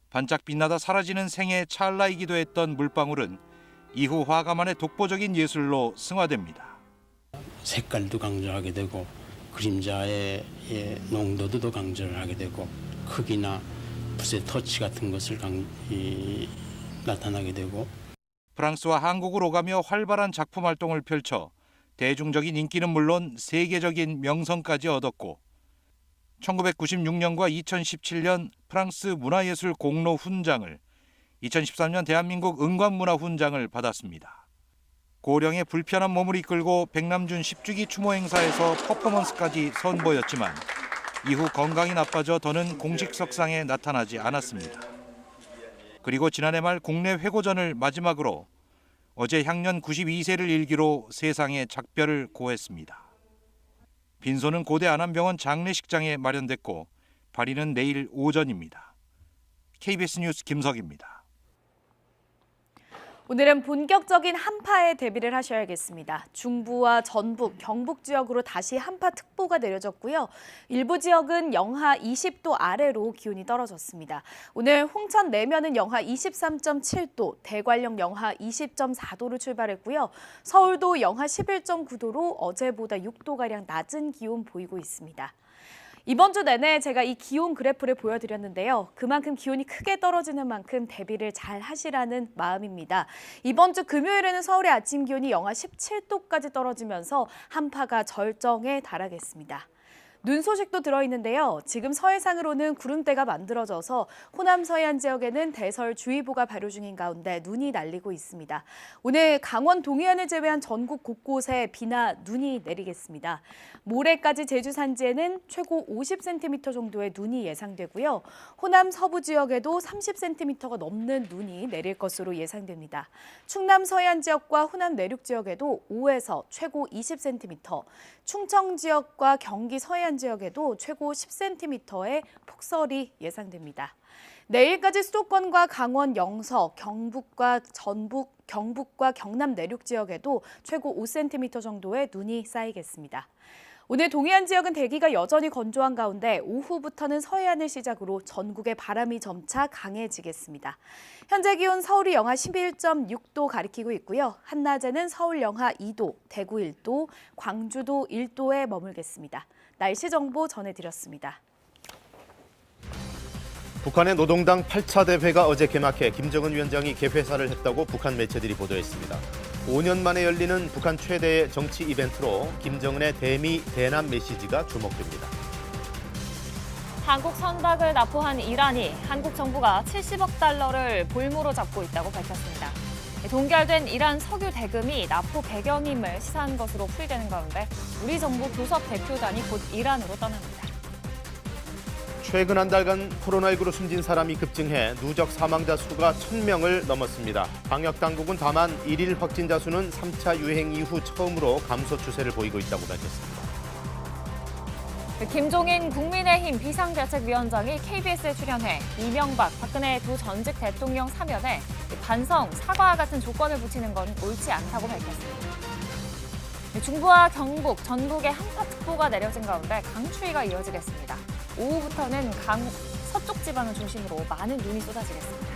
Speaker 7: 반짝 빛나다 사라지는 생의 찰나이기도 했던 물방울은 이후 화가만의 독보적인 예술로 승화됩니다.
Speaker 8: 색깔도 강조하게 되고 그림자의 농도도 더 강조를 하게 되고 크기나 붓의 터치 같은 것을 나타나게 되고
Speaker 7: 프랑스와 한국을 오가며 활발한 작품 활동을 펼쳐 대중적인 인기는 물론 세계적인 명성까지 얻었고 1996년과 2017년 프랑스 문화예술 공로 훈장을 2013년 대한민국 은관문화 훈장을 받았습니다. 고령의 불편한 몸을 이끌고 백남준 10주기 추모 행사에서 퍼포먼스까지 선보였지만 이후 건강이 나빠져 더는 공식석상에 나타나지 않았습니다. 그리고 지난해 말 국내 회고전을 마지막으로 어제 향년 92세를 일기로 세상에 작별을 고했습니다. 빈소는 고대 안암병원 장례식장에 마련됐고 발인은 내일 오전입니다. KBS 뉴스 김석입니다.
Speaker 9: 오늘은 본격적인 한파에 대비를 하셔야겠습니다. 중부와 전북, 경북 지역으로 다시 한파특보가 내려졌고요. 일부 지역은 영하 20도 아래로 기온이 떨어졌습니다. 오늘 홍천 내면은 영하 23.7도, 대관령 영하 20.4도로 출발했고요. 서울도 영하 11.9도로 어제보다 6도가량 낮은 기온 보이고 있습니다. 이번 주 내내 제가 이 기온 그래프를 보여드렸는데요. 그만큼 기온이 크게 떨어지는 만큼 대비를 잘 하시라는 마음입니다. 이번 주 금요일에는 서울의 아침 기온이 영하 17도까지 떨어지면서 한파가 절정에 달하겠습니다. 눈 소식도 들어있는데요. 지금 서해상으로는 구름대가 만들어져서 호남 서해안 지역에는 대설주의보가 발효 중인 가운데 눈이 날리고 있습니다. 오늘 강원 동해안을 제외한 전국 곳곳에 비나 눈이 내리겠습니다. 모레까지 제주 산지에는 최고 50cm 정도의 눈이 예상되고요. 호남 서부 지역에도 30cm가 넘는 눈이 내릴 것으로 예상됩니다. 충남 서해안 지역과 호남 내륙 지역에도 5에서 최고 20cm, 충청 지역과 경기 서해안 지역에도 최고 10cm의 폭설이 예상됩니다. 내일까지 수도권과 강원 영서, 경북과 전북, 경북과 경남 내륙 지역에도 최고 5cm 정도의 눈이 쌓이겠습니다. 오늘 동해안 지역은 대기가 여전히 건조한 가운데 오후부터는 서해안을 시작으로 전국에 바람이 점차 강해지겠습니다. 현재 기온 서울이 영하 11.6도 가리키고 있고요. 한낮에는 서울 영하 2도, 대구 1도, 광주도 1도에 머물겠습니다. 날씨 정보 전해드렸습니다.
Speaker 1: 북한의 노동당 8차 대회가 어제 개막해 김정은 위원장이 개회사를 했다고 북한 매체들이 보도했습니다. 5년 만에 열리는 북한 최대의 정치 이벤트로 김정은의 대미 대남 메시지가 주목됩니다.
Speaker 2: 한국 선박을 납포한 이란이 한국 정부가 70억 달러를 볼모로 잡고 있다고 밝혔습니다. 동결된 이란 석유 대금이 납포 배경임을 시사한 것으로 풀이되는 가운데 우리 정부 교섭 대표단이 곧 이란으로 떠납니다.
Speaker 1: 최근 한 달간 코로나19로 숨진 사람이 급증해 누적 사망자 수가 1,000명을 넘었습니다. 방역당국은 다만 일일 확진자 수는 3차 유행 이후 처음으로 감소 추세를 보이고 있다고 밝혔습니다.
Speaker 2: 김종인 국민의힘 비상대책위원장이 KBS에 출연해 이명박, 박근혜 두 전직 대통령 사면에 반성, 사과와 같은 조건을 붙이는 건 옳지 않다고 밝혔습니다. 중부와 경북, 전북에 한파특보가 내려진 가운데 강추위가 이어지겠습니다. 오후부터는 서쪽 지방을 중심으로 많은 눈이 쏟아지겠습니다.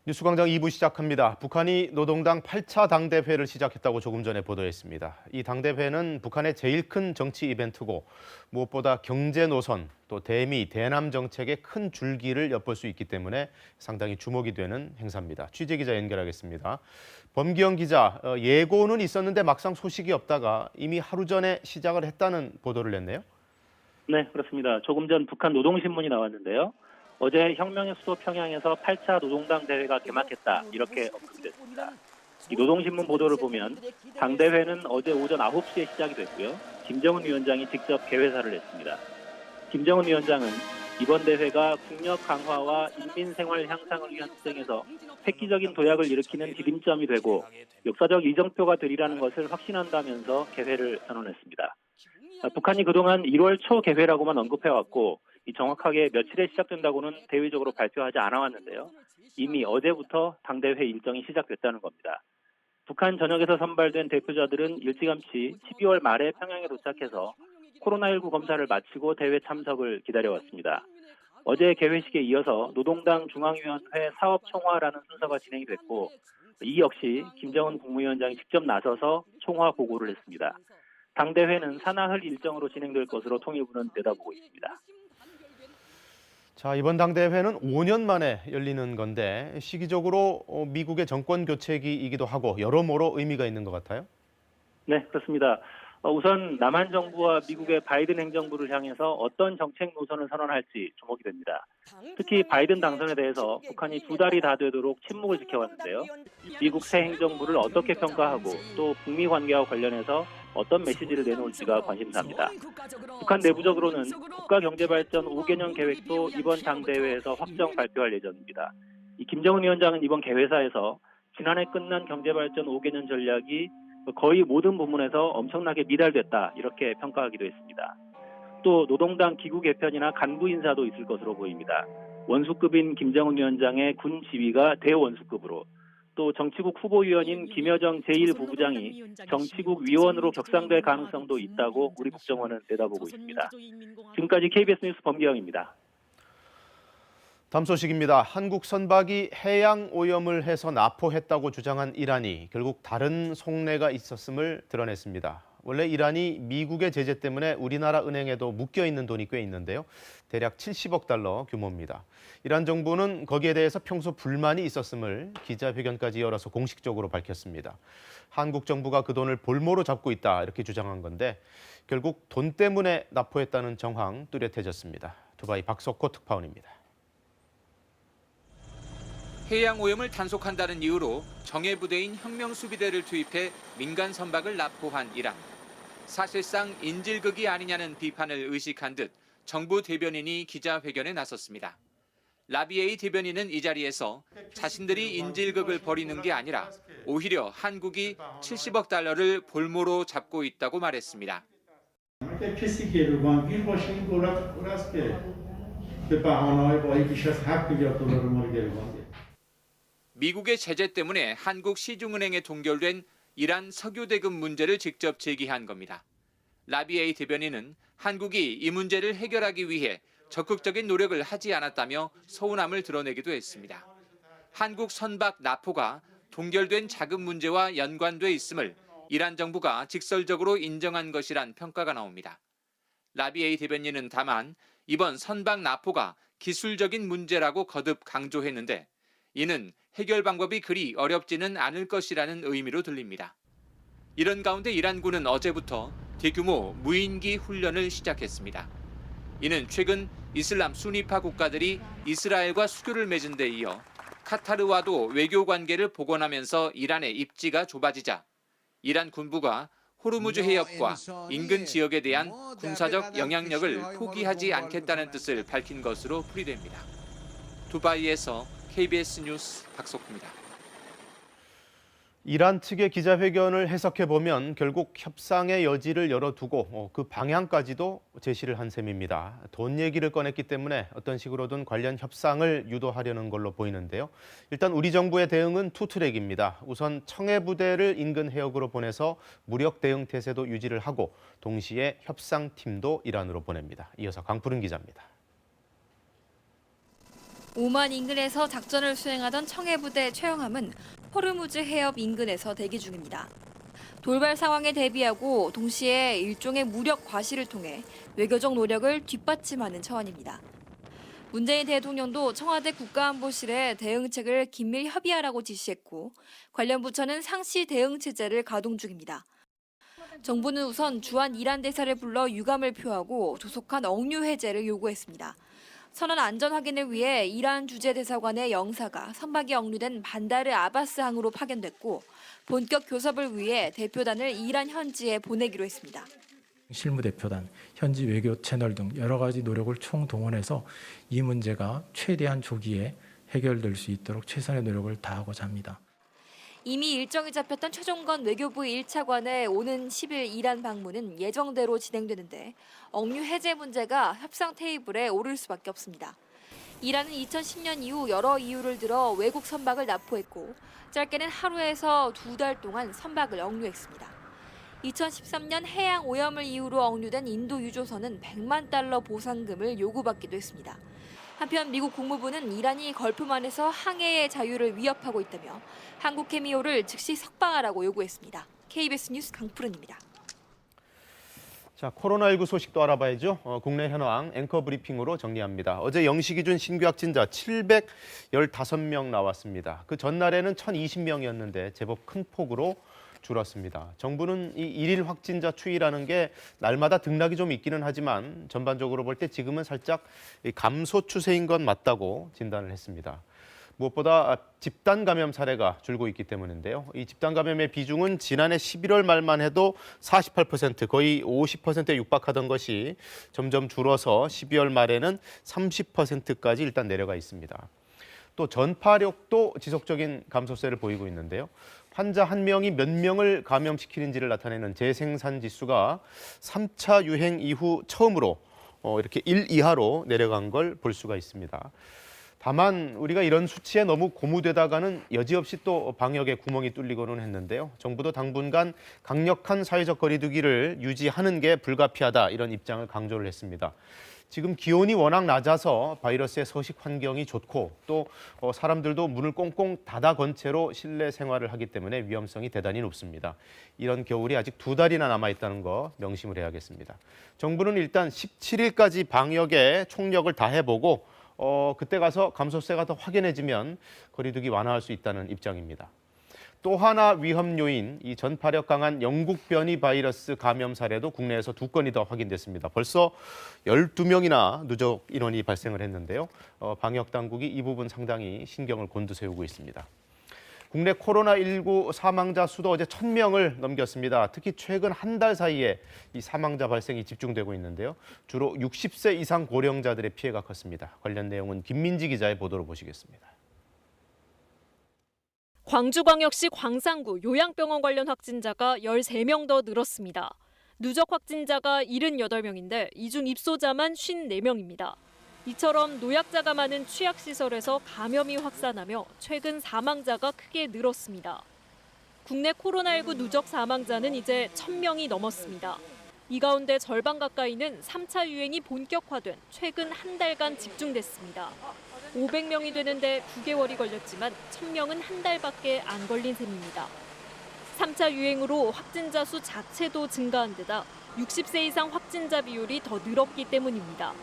Speaker 1: 뉴스광장 2부 시작합니다. 북한이 노동당 8차 당대회를 시작했다고 조금 전에 보도했습니다. 이 당대회는 북한의 제일 큰 정치 이벤트고 무엇보다 경제 노선, 또 대미, 대남 정책의 큰 줄기를 엿볼 수 있기 때문에 상당히 주목이 되는 행사입니다. 취재기자 연결하겠습니다. 범기영 기자, 예고는 있었는데 막상 소식이 없다가 이미 하루 전에 시작을 했다는 보도를 냈네요.
Speaker 10: 네, 그렇습니다. 조금 전 북한 노동신문이 나왔는데요. 어제 혁명의 수도 평양에서 8차 노동당 대회가 개막했다, 이렇게 언급됐습니다. 이 노동신문 보도를 보면 당대회는 어제 오전 9시에 시작이 됐고요. 김정은 위원장이 직접 개회사를 했습니다. 김정은 위원장은 이번 대회가 국력 강화와 인민생활 향상을 위한 투쟁에서 획기적인 도약을 일으키는 지름점이 되고 역사적 이정표가 되리라는 것을 확신한다면서 개회를 선언했습니다. 북한이 그동안 1월 초 개회라고만 언급해왔고 정확하게 며칠에 시작된다고는 대외적으로 발표하지 않아왔는데요. 이미 어제부터 당대회 일정이 시작됐다는 겁니다. 북한 전역에서 선발된 대표자들은 일찌감치 12월 말에 평양에 도착해서 코로나19 검사를 마치고 대회 참석을 기다려왔습니다. 어제 개회식에 이어서 노동당 중앙위원회 사업총화라는 순서가 진행이 됐고 이 역시 김정은 국무위원장이 직접 나서서 총화 보고를 했습니다. 당대회는 사나흘 일정으로 진행될 것으로 통일부는 내다보고 있습니다.
Speaker 1: 자, 이번 당대회는 5년 만에 열리는 건데 시기적으로 미국의 정권 교체기이기도 하고 여러모로 의미가 있는 것 같아요.
Speaker 10: 네, 그렇습니다. 우선 남한 정부와 미국의 바이든 행정부를 향해서 어떤 정책 노선을 선언할지 주목이 됩니다. 특히 바이든 당선에 대해서 북한이 2달이 다 되도록 침묵을 지켜왔는데요. 미국 새 행정부를 어떻게 평가하고 또 북미 관계와 관련해서 어떤 메시지를 내놓을지가 관심사입니다. 북한 내부적으로는 국가경제발전 5개년 계획도 이번 당대회에서 확정 발표할 예정입니다. 이 김정은 위원장은 이번 개회사에서 지난해 끝난 경제발전 5개년 전략이 거의 모든 부문에서 엄청나게 미달됐다 이렇게 평가하기도 했습니다. 또 노동당 기구 개편이나 간부 인사도 있을 것으로 보입니다. 원수급인 김정은 위원장의 군 지휘가 대원수급으로 또 정치국 후보위원인 김여정 제1부부장이 정치국 위원으로 격상될 가능성도 있다고 우리 국정원은 내다보고 있습니다. 지금까지 KBS 뉴스 범기영입니다.
Speaker 1: 다음 소식입니다. 한국 선박이 해양 오염을 해서 납포했다고 주장한 이란이 결국 다른 속내가 있었음을 드러냈습니다. 원래 이란이 미국의 제재 때문에 우리나라 은행에도 묶여있는 돈이 꽤 있는데요. 대략 70억 달러 규모입니다. 이란 정부는 거기에 대해서 평소 불만이 있었음을 기자회견까지 열어서 공식적으로 밝혔습니다. 한국 정부가 그 돈을 볼모로 잡고 있다 이렇게 주장한 건데 결국 돈 때문에 납포했다는 정황 뚜렷해졌습니다. 두바이 박석호 특파원입니다.
Speaker 11: 해양 오염을 단속한다는 이유로 정예부대인 혁명수비대를 투입해 민간 선박을 납포한 이란. 사실상 인질극이 아니냐는 비판을 의식한 듯 정부 대변인이 기자회견에 나섰습니다. 라비에이 대변인은 이 자리에서 자신들이 인질극을 벌이는 게 아니라 오히려 한국이 70억 달러를 볼모로 잡고 있다고 말했습니다. 미국의 제재 때문에 한국 시중은행에 동결된 이란 석유 대금 문제를 직접 제기한 겁니다. 라비에이 대변인은 한국이 이 문제를 해결하기 위해 적극적인 노력을 하지 않았다며 서운함을 드러내기도 했습니다. 한국 선박 납포가 동결된 자금 문제와 연관돼 있음을 이란 정부가 직설적으로 인정한 것이란 평가가 나옵니다. 라비에이 대변인은 다만 이번 선박 납포가 기술적인 문제라고 거듭 강조했는데 이는 해결 방법이 그리 어렵지는 않을 것이라는 의미로 들립니다. 이런 가운데 이란군은 어제부터 대규모 무인기 훈련을 시작했습니다. 이는 최근 이슬람 수니파 국가들이 이스라엘과 수교를 맺은 데 이어 카타르와도 외교 관계를 복원하면서 이란의 입지가 좁아지자 이란 군부가 호르무즈 해협과 인근 지역에 대한 군사적 영향력을 포기하지 않겠다는 뜻을 밝힌 것으로 풀이됩니다. 두바이에서 KBS 뉴스 박석호입니다.
Speaker 1: 이란 측의 기자회견을 해석해보면 결국 협상의 여지를 열어두고 그 방향까지도 제시를 한 셈입니다. 돈 얘기를 꺼냈기 때문에 어떤 식으로든 관련 협상을 유도하려는 걸로 보이는데요. 일단 우리 정부의 대응은 투트랙입니다. 우선 청해부대를 인근 해역으로 보내서 무력 대응 태세도 유지를 하고 동시에 협상팀도 이란으로 보냅니다. 이어서 강푸른 기자입니다.
Speaker 13: 오만 인근에서 작전을 수행하던 청해부대 최영함은 호르무즈 해협 인근에서 대기 중입니다. 돌발 상황에 대비하고 동시에 일종의 무력 과시를 통해 외교적 노력을 뒷받침하는 차원입니다. 문재인 대통령도 청와대 국가안보실에 대응책을 긴밀 협의하라고 지시했고 관련 부처는 상시 대응 체제를 가동 중입니다. 정부는 우선 주한 이란 대사를 불러 유감을 표하고 조속한 억류 해제를 요구했습니다. 선원 안전 확인을 위해 이란 주재 대사관의 영사가 선박이 억류된 반다르 아바스 항으로 파견됐고 본격 교섭을 위해 대표단을 이란 현지에 보내기로 했습니다.
Speaker 14: 실무대표단, 현지 외교 채널 등 여러 가지 노력을 총동원해서 이 문제가 최대한 조기에 해결될 수 있도록 최선의 노력을 다하고자 합니다.
Speaker 13: 이미 일정이 잡혔던 최종건 외교부 1차관의 오는 10일 이란 방문은 예정대로 진행되는데 억류 해제 문제가 협상 테이블에 오를 수밖에 없습니다. 이란은 2010년 이후 여러 이유를 들어 외국 선박을 납포했고 짧게는 하루에서 2달 동안 선박을 억류했습니다. 2013년 해양 오염을 이유로 억류된 인도 유조선은 100만 달러 보상금을 요구받기도 했습니다. 한편 미국 국무부는 이란이 걸프만에서 항해의 자유를 위협하고 있다며 한국해미호를 즉시 석방하라고 요구했습니다. KBS 뉴스 강푸른입니다.
Speaker 1: 자, 코로나19 소식도 알아봐야죠. 국내 현황 앵커 브리핑으로 정리합니다. 어제 0시 기준 신규 확진자 715명 나왔습니다. 그 전날에는 1,020명이었는데 제법 큰 폭으로 줄었습니다. 정부는 이 일일 확진자 추이라는 게 날마다 등락이 좀 있기는 하지만 전반적으로 볼 때 지금은 살짝 감소 추세인 건 맞다고 진단을 했습니다. 무엇보다 집단 감염 사례가 줄고 있기 때문인데요. 이 집단 감염의 비중은 지난해 11월 말만 해도 48%, 거의 50%에 육박하던 것이 점점 줄어서 12월 말에는 30%까지 일단 내려가 있습니다. 또 전파력도 지속적인 감소세를 보이고 있는데요. 환자 한 명이 몇 명을 감염시키는지를 나타내는 재생산 지수가 3차 유행 이후 처음으로 이렇게 1 이하로 내려간 걸 볼 수가 있습니다. 다만 우리가 이런 수치에 너무 고무되다가는 여지없이 또 방역에 구멍이 뚫리고는 했는데요. 정부도 당분간 강력한 사회적 거리두기를 유지하는 게 불가피하다 이런 입장을 강조를 했습니다. 지금 기온이 워낙 낮아서 바이러스의 서식 환경이 좋고 또 사람들도 문을 꽁꽁 닫아 건 채로 실내 생활을 하기 때문에 위험성이 대단히 높습니다. 이런 겨울이 아직 2달이나 남아있다는 거 명심을 해야겠습니다. 정부는 일단 17일까지 방역에 총력을 다해보고 그때 가서 감소세가 더 확연해지면 거리두기 완화할 수 있다는 입장입니다. 또 하나 위험 요인, 이 전파력 강한 영국 변이 바이러스 감염 사례도 국내에서 2건이 더 확인됐습니다. 벌써 12명이나 누적 인원이 발생을 했는데요. 방역 당국이 이 부분 상당히 신경을 곤두세우고 있습니다. 국내 코로나19 사망자 수도 어제 1,000명을 넘겼습니다. 특히 최근 한 달 사이에 이 사망자 발생이 집중되고 있는데요. 주로 60세 이상 고령자들의 피해가 컸습니다. 관련 내용은 김민지 기자의 보도로 보시겠습니다.
Speaker 15: 광주광역시 광산구 요양병원 관련 확진자가 13명 더 늘었습니다. 누적 확진자가 78명인데 이 중 입소자만 54명입니다. 이처럼 노약자가 많은 취약시설에서 감염이 확산하며 최근 사망자가 크게 늘었습니다. 국내 코로나19 누적 사망자는 이제 1,000명이 넘었습니다. 이 가운데 절반 가까이는 3차 유행이 본격화된 최근 한 달간 집중됐습니다. 500명이 되는데 9개월이 걸렸지만 1,000명은 한 달밖에 안 걸린 셈입니다. 3차 유행으로 확진자 수 자체도 증가한 데다 60세 이상 확진자 비율이 더 늘었기 때문입니다.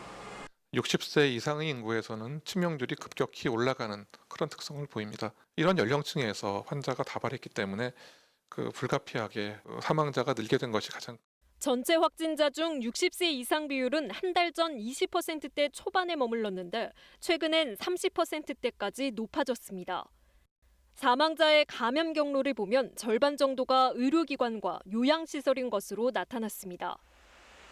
Speaker 12: 60세 이상의 인구에서는 치명률이 급격히 올라가는 그런 특성을 보입니다. 이런 연령층에서 환자가 다발했기 때문에 불가피하게 사망자가 늘게 된 것이 가장
Speaker 15: 전체 확진자 중 60세 이상 비율은 한 달 전 20%대 초반에 머물렀는데 최근엔 30%대까지 높아졌습니다. 사망자의 감염 경로를 보면 절반 정도가 의료기관과 요양시설인 것으로 나타났습니다.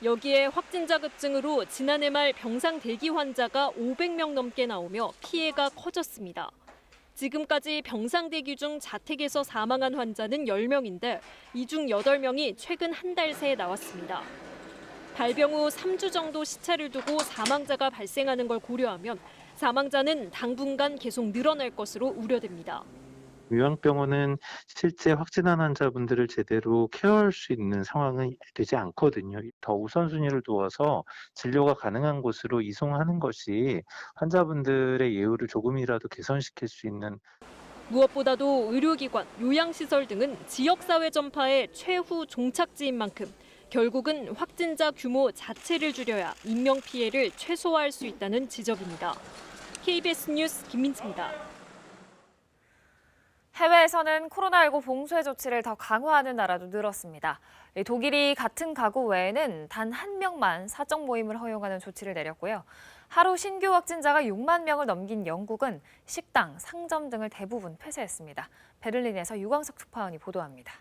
Speaker 15: 여기에 확진자 급증으로 지난해 말 병상 대기 환자가 500명 넘게 나오며 피해가 커졌습니다. 지금까지 병상 대기 중 자택에서 사망한 환자는 10명인데 이 중 8명이 최근 한 달 새에 나왔습니다. 발병 후 3주 정도 시차를 두고 사망자가 발생하는 걸 고려하면 사망자는 당분간 계속 늘어날 것으로 우려됩니다.
Speaker 16: 요양병원은 실제 확진한 환자분들을 제대로 케어할 수 있는 상황이 되지 않거든요. 더 우선순위를 두어서 진료가 가능한 곳으로 이송하는 것이 환자분들의 예우를 조금이라도 개선시킬 수 있는.
Speaker 15: 무엇보다도 의료기관, 요양시설 등은 지역사회 전파의 최후 종착지인 만큼 결국은 확진자 규모 자체를 줄여야 인명피해를 최소화할 수 있다는 지적입니다. KBS 뉴스 김민지입니다.
Speaker 2: 해외에서는 코로나19 봉쇄 조치를 더 강화하는 나라도 늘었습니다. 독일이 같은 가구 외에는 단 한 명만 사적 모임을 허용하는 조치를 내렸고요. 하루 신규 확진자가 6만 명을 넘긴 영국은 식당, 상점 등을 대부분 폐쇄했습니다. 베를린에서 유광석 특파원이 보도합니다.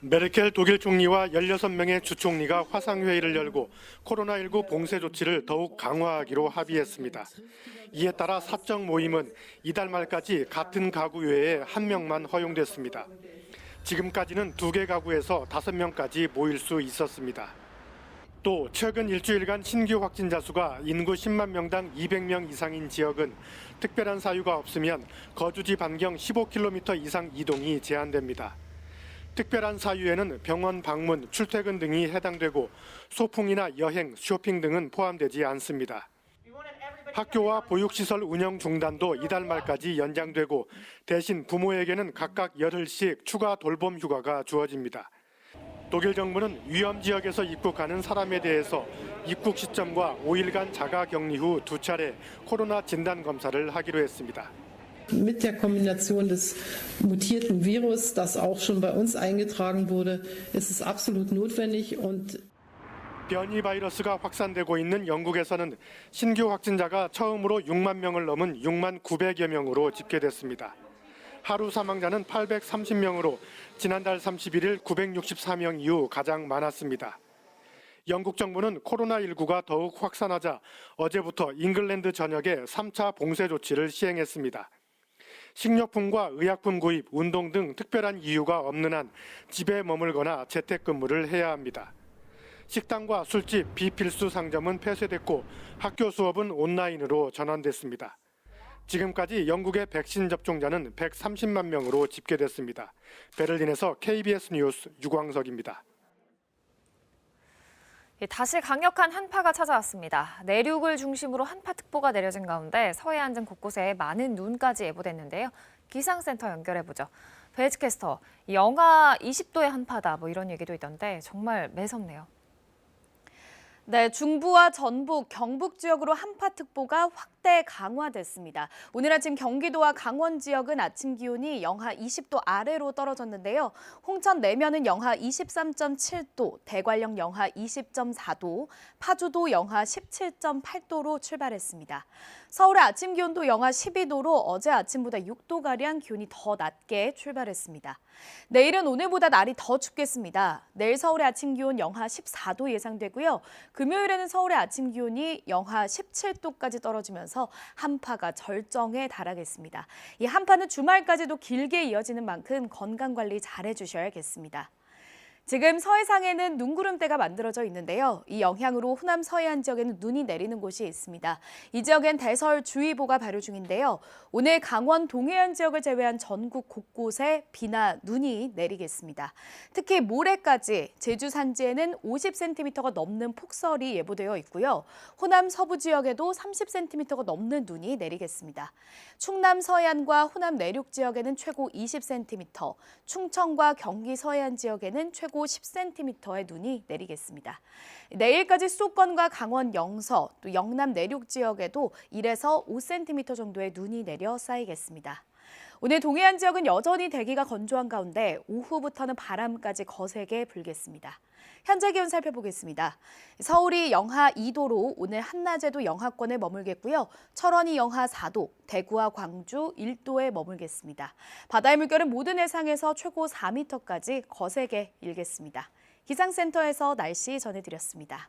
Speaker 17: 메르켈 독일 총리와 16명의 주총리가 화상회의를 열고 코로나19 봉쇄 조치를 더욱 강화하기로 합의했습니다. 이에 따라 사적 모임은 이달 말까지 같은 가구 외에 1명만 허용됐습니다. 지금까지는 2개 가구에서 5명까지 모일 수 있었습니다. 또 최근 일주일간 신규 확진자 수가 인구 10만 명당 200명 이상인 지역은 특별한 사유가 없으면 거주지 반경 15km 이상 이동이 제한됩니다. 특별한 사유에는 병원 방문, 출퇴근 등이 해당되고 소풍이나 여행, 쇼핑 등은 포함되지 않습니다. 학교와 보육시설 운영 중단도 이달 말까지 연장되고 대신 부모에게는 각각 열흘씩 추가 돌봄 휴가가 주어집니다. 독일 정부는 위험 지역에서 입국하는 사람에 대해서 입국 시점과 5일간 자가 격리 후 2차례 코로나 진단 검사를 하기로 했습니다.
Speaker 18: Mit der Kombination des mutierten Virus, das auch schon bei uns eingetragen wurde, ist es absolut notwendig und
Speaker 17: 변이 바이러스가 확산되고 있는 영국에서는 신규 확진자가 처음으로 6만 명을 넘은 6만 900여 명으로 집계됐습니다. 하루 사망자는 830명으로 지난달 31일 964명 이후 가장 많았습니다. 영국 정부는 코로나19가 더욱 확산하자 어제부터 잉글랜드 전역에 3차 봉쇄 조치를 시행했습니다. 식료품과 의약품 구입, 운동 등 특별한 이유가 없는 한 집에 머물거나 재택근무를 해야 합니다. 식당과 술집, 비필수 상점은 폐쇄됐고 학교 수업은 온라인으로 전환됐습니다. 지금까지 영국의 백신 접종자는 130만 명으로 집계됐습니다. 베를린에서 KBS 뉴스 유광석입니다.
Speaker 2: 다시 강력한 한파가 찾아왔습니다. 내륙을 중심으로 한파특보가 내려진 가운데 서해안 등 곳곳에 많은 눈까지 예보됐는데요. 기상센터 연결해보죠. 베이츠캐스터, 영하 20도의 한파다 이런 얘기도 있던데 정말 매섭네요.
Speaker 9: 네, 중부와 전북, 경북 지역으로 한파특보가 확대 강화됐습니다. 오늘 아침 경기도와 강원 지역은 아침 기온이 영하 20도 아래로 떨어졌는데요. 홍천 내면은 영하 23.7도, 대관령 영하 20.4도, 파주도 영하 17.8도로 출발했습니다. 서울의 아침 기온도 영하 12도로 어제 아침보다 6도가량 기온이 더 낮게 출발했습니다. 내일은 오늘보다 날이 더 춥겠습니다. 내일 서울의 아침 기온 영하 14도 예상되고요. 금요일에는 서울의 아침 기온이 영하 17도까지 떨어지면서 한파가 절정에 달하겠습니다. 이 한파는 주말까지도 길게 이어지는 만큼 건강관리 잘해주셔야겠습니다. 지금 서해상에는 눈구름대가 만들어져 있는데요. 이 영향으로 호남 서해안 지역에는 눈이 내리는 곳이 있습니다. 이 지역엔 대설주의보가 발효 중인데요. 오늘 강원 동해안 지역을 제외한 전국 곳곳에 비나 눈이 내리겠습니다. 특히 모레까지 제주 산지에는 50cm가 넘는 폭설이 예보되어 있고요. 호남 서부 지역에도 30cm가 넘는 눈이 내리겠습니다. 충남 서해안과 호남 내륙 지역에는 최고 20cm, 충청과 경기 서해안 지역에는 최고 10cm의 눈이 내리겠습니다. 내일까지 수도권과 강원 영서, 또 영남 내륙 지역에도 1에서 5cm 정도의 눈이 내려 쌓이겠습니다. 오늘 동해안 지역은 여전히 대기가 건조한 가운데 오후부터는 바람까지 거세게 불겠습니다. 현재 기온 살펴보겠습니다. 서울이 영하 2도로 오늘 한낮에도 영하권에 머물겠고요. 철원이 영하 4도, 대구와 광주 1도에 머물겠습니다. 바다의 물결은 모든 해상에서 최고 4m까지 거세게 일겠습니다. 기상센터에서 날씨 전해드렸습니다.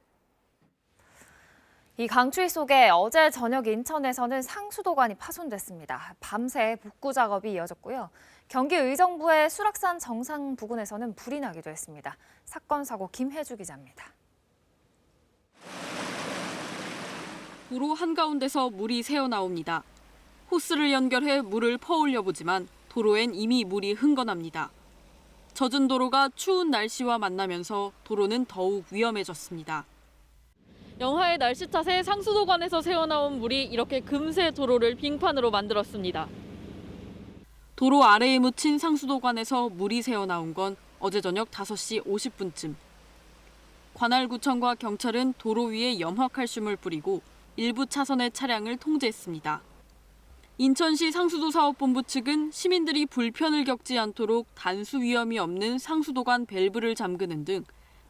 Speaker 2: 이 강추위 속에 어제 저녁 인천에서는 상수도관이 파손됐습니다. 밤새 복구 작업이 이어졌고요. 경기 의정부의 수락산 정상 부근에서는 불이 나기도 했습니다. 사건 사고 김혜주 기자입니다.
Speaker 20: 도로 한가운데서 물이 새어나옵니다. 호스를 연결해 물을 퍼올려 보지만 도로엔 이미 물이 흥건합니다. 젖은 도로가 추운 날씨와 만나면서 도로는 더욱 위험해졌습니다.
Speaker 22: 영하의 날씨 탓에 상수도관에서 새어나온 물이 이렇게 금세 도로를 빙판으로 만들었습니다.
Speaker 20: 도로 아래에 묻힌 상수도관에서 물이 새어나온 건 어제 저녁 5시 50분쯤. 관할구청과 경찰은 도로 위에 염화칼슘을 뿌리고 일부 차선의 차량을 통제했습니다. 인천시 상수도사업본부 측은 시민들이 불편을 겪지 않도록 단수 위험이 없는 상수도관 밸브를 잠그는 등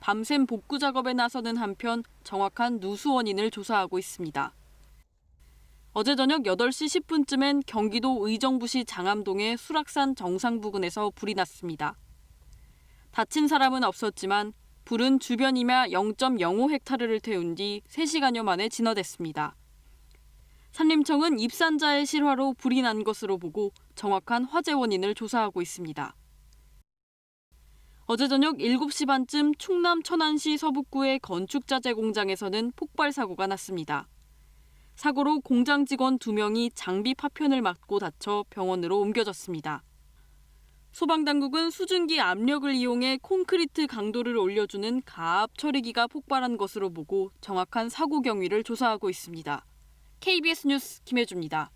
Speaker 20: 밤샘 복구 작업에 나서는 한편 정확한 누수 원인을 조사하고 있습니다. 어제 저녁 8시 10분쯤엔 경기도 의정부시 장암동의 수락산 정상 부근에서 불이 났습니다. 다친 사람은 없었지만 불은 주변 임야 0.05헥타르를 태운 뒤 3시간여 만에 진화됐습니다. 산림청은 입산자의 실화로 불이 난 것으로 보고 정확한 화재 원인을 조사하고 있습니다. 어제 저녁 7시 반쯤 충남 천안시 서북구의 건축자재 공장에서는 폭발 사고가 났습니다. 사고로 공장 직원 2명이 장비 파편을 맞고 다쳐 병원으로 옮겨졌습니다. 소방당국은 수증기 압력을 이용해 콘크리트 강도를 올려주는 가압 처리기가 폭발한 것으로 보고 정확한 사고 경위를 조사하고 있습니다. KBS 뉴스 김혜주입니다.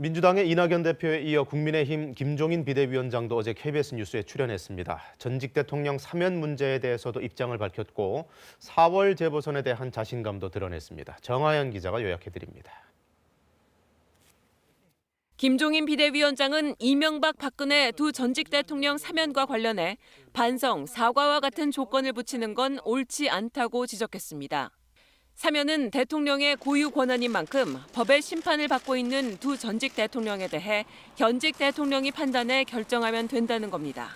Speaker 1: 민주당의 이낙연 대표에 이어 국민의힘 김종인 비대위원장도 어제 KBS 뉴스에 출연했습니다. 전직 대통령 사면 문제에 대해서도 입장을 밝혔고 4월 재보선에 대한 자신감도 드러냈습니다. 정하연 기자가 요약해드립니다.
Speaker 4: 김종인 비대위원장은 이명박, 박근혜 두 전직 대통령 사면과 관련해 반성, 사과와 같은 조건을 붙이는 건 옳지 않다고 지적했습니다. 사면은 대통령의 고유 권한인 만큼 법의 심판을 받고 있는 두 전직 대통령에 대해 현직 대통령이 판단해 결정하면 된다는 겁니다.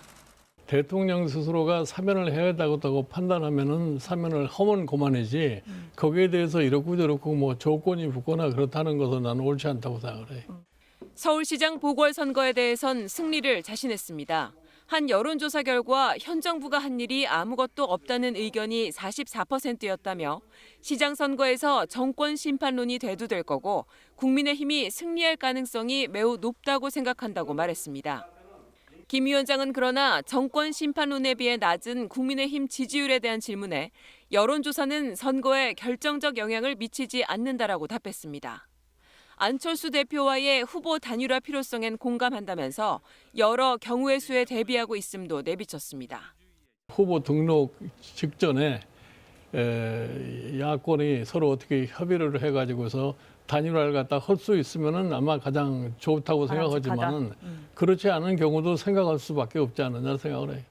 Speaker 19: 대통령 스스로가 사면을 해야 한다고 판단하면은 사면을 하면 그만이지 거기에 대해서 이렇고 저렇고 뭐 조건이 붙거나 그렇다는 것은 나는 옳지 않다고 생각을 해요.
Speaker 4: 서울시장 보궐선거에 대해선 승리를 자신했습니다. 한 여론조사 결과 현 정부가 한 일이 아무것도 없다는 의견이 44%였다며 시장 선거에서 정권 심판론이 대두될 거고 국민의힘이 승리할 가능성이 매우 높다고 생각한다고 말했습니다. 김 위원장은 그러나 정권 심판론에 비해 낮은 국민의힘 지지율에 대한 질문에 여론조사는 선거에 결정적 영향을 미치지 않는다라고 답했습니다. 안철수 대표와의 후보 단일화 필요성엔 공감한다면서 여러 경우의 수에 대비하고 있음도 내비쳤습니다.
Speaker 19: 후보 등록 직전에 야권이 서로 어떻게 협의를 해가지고서 단일화를 갖다 할 수 있으면은 아마 가장 좋다고 생각하지만은 그렇지 않은 경우도 생각할 수밖에 없지 않느냐 생각을 해요.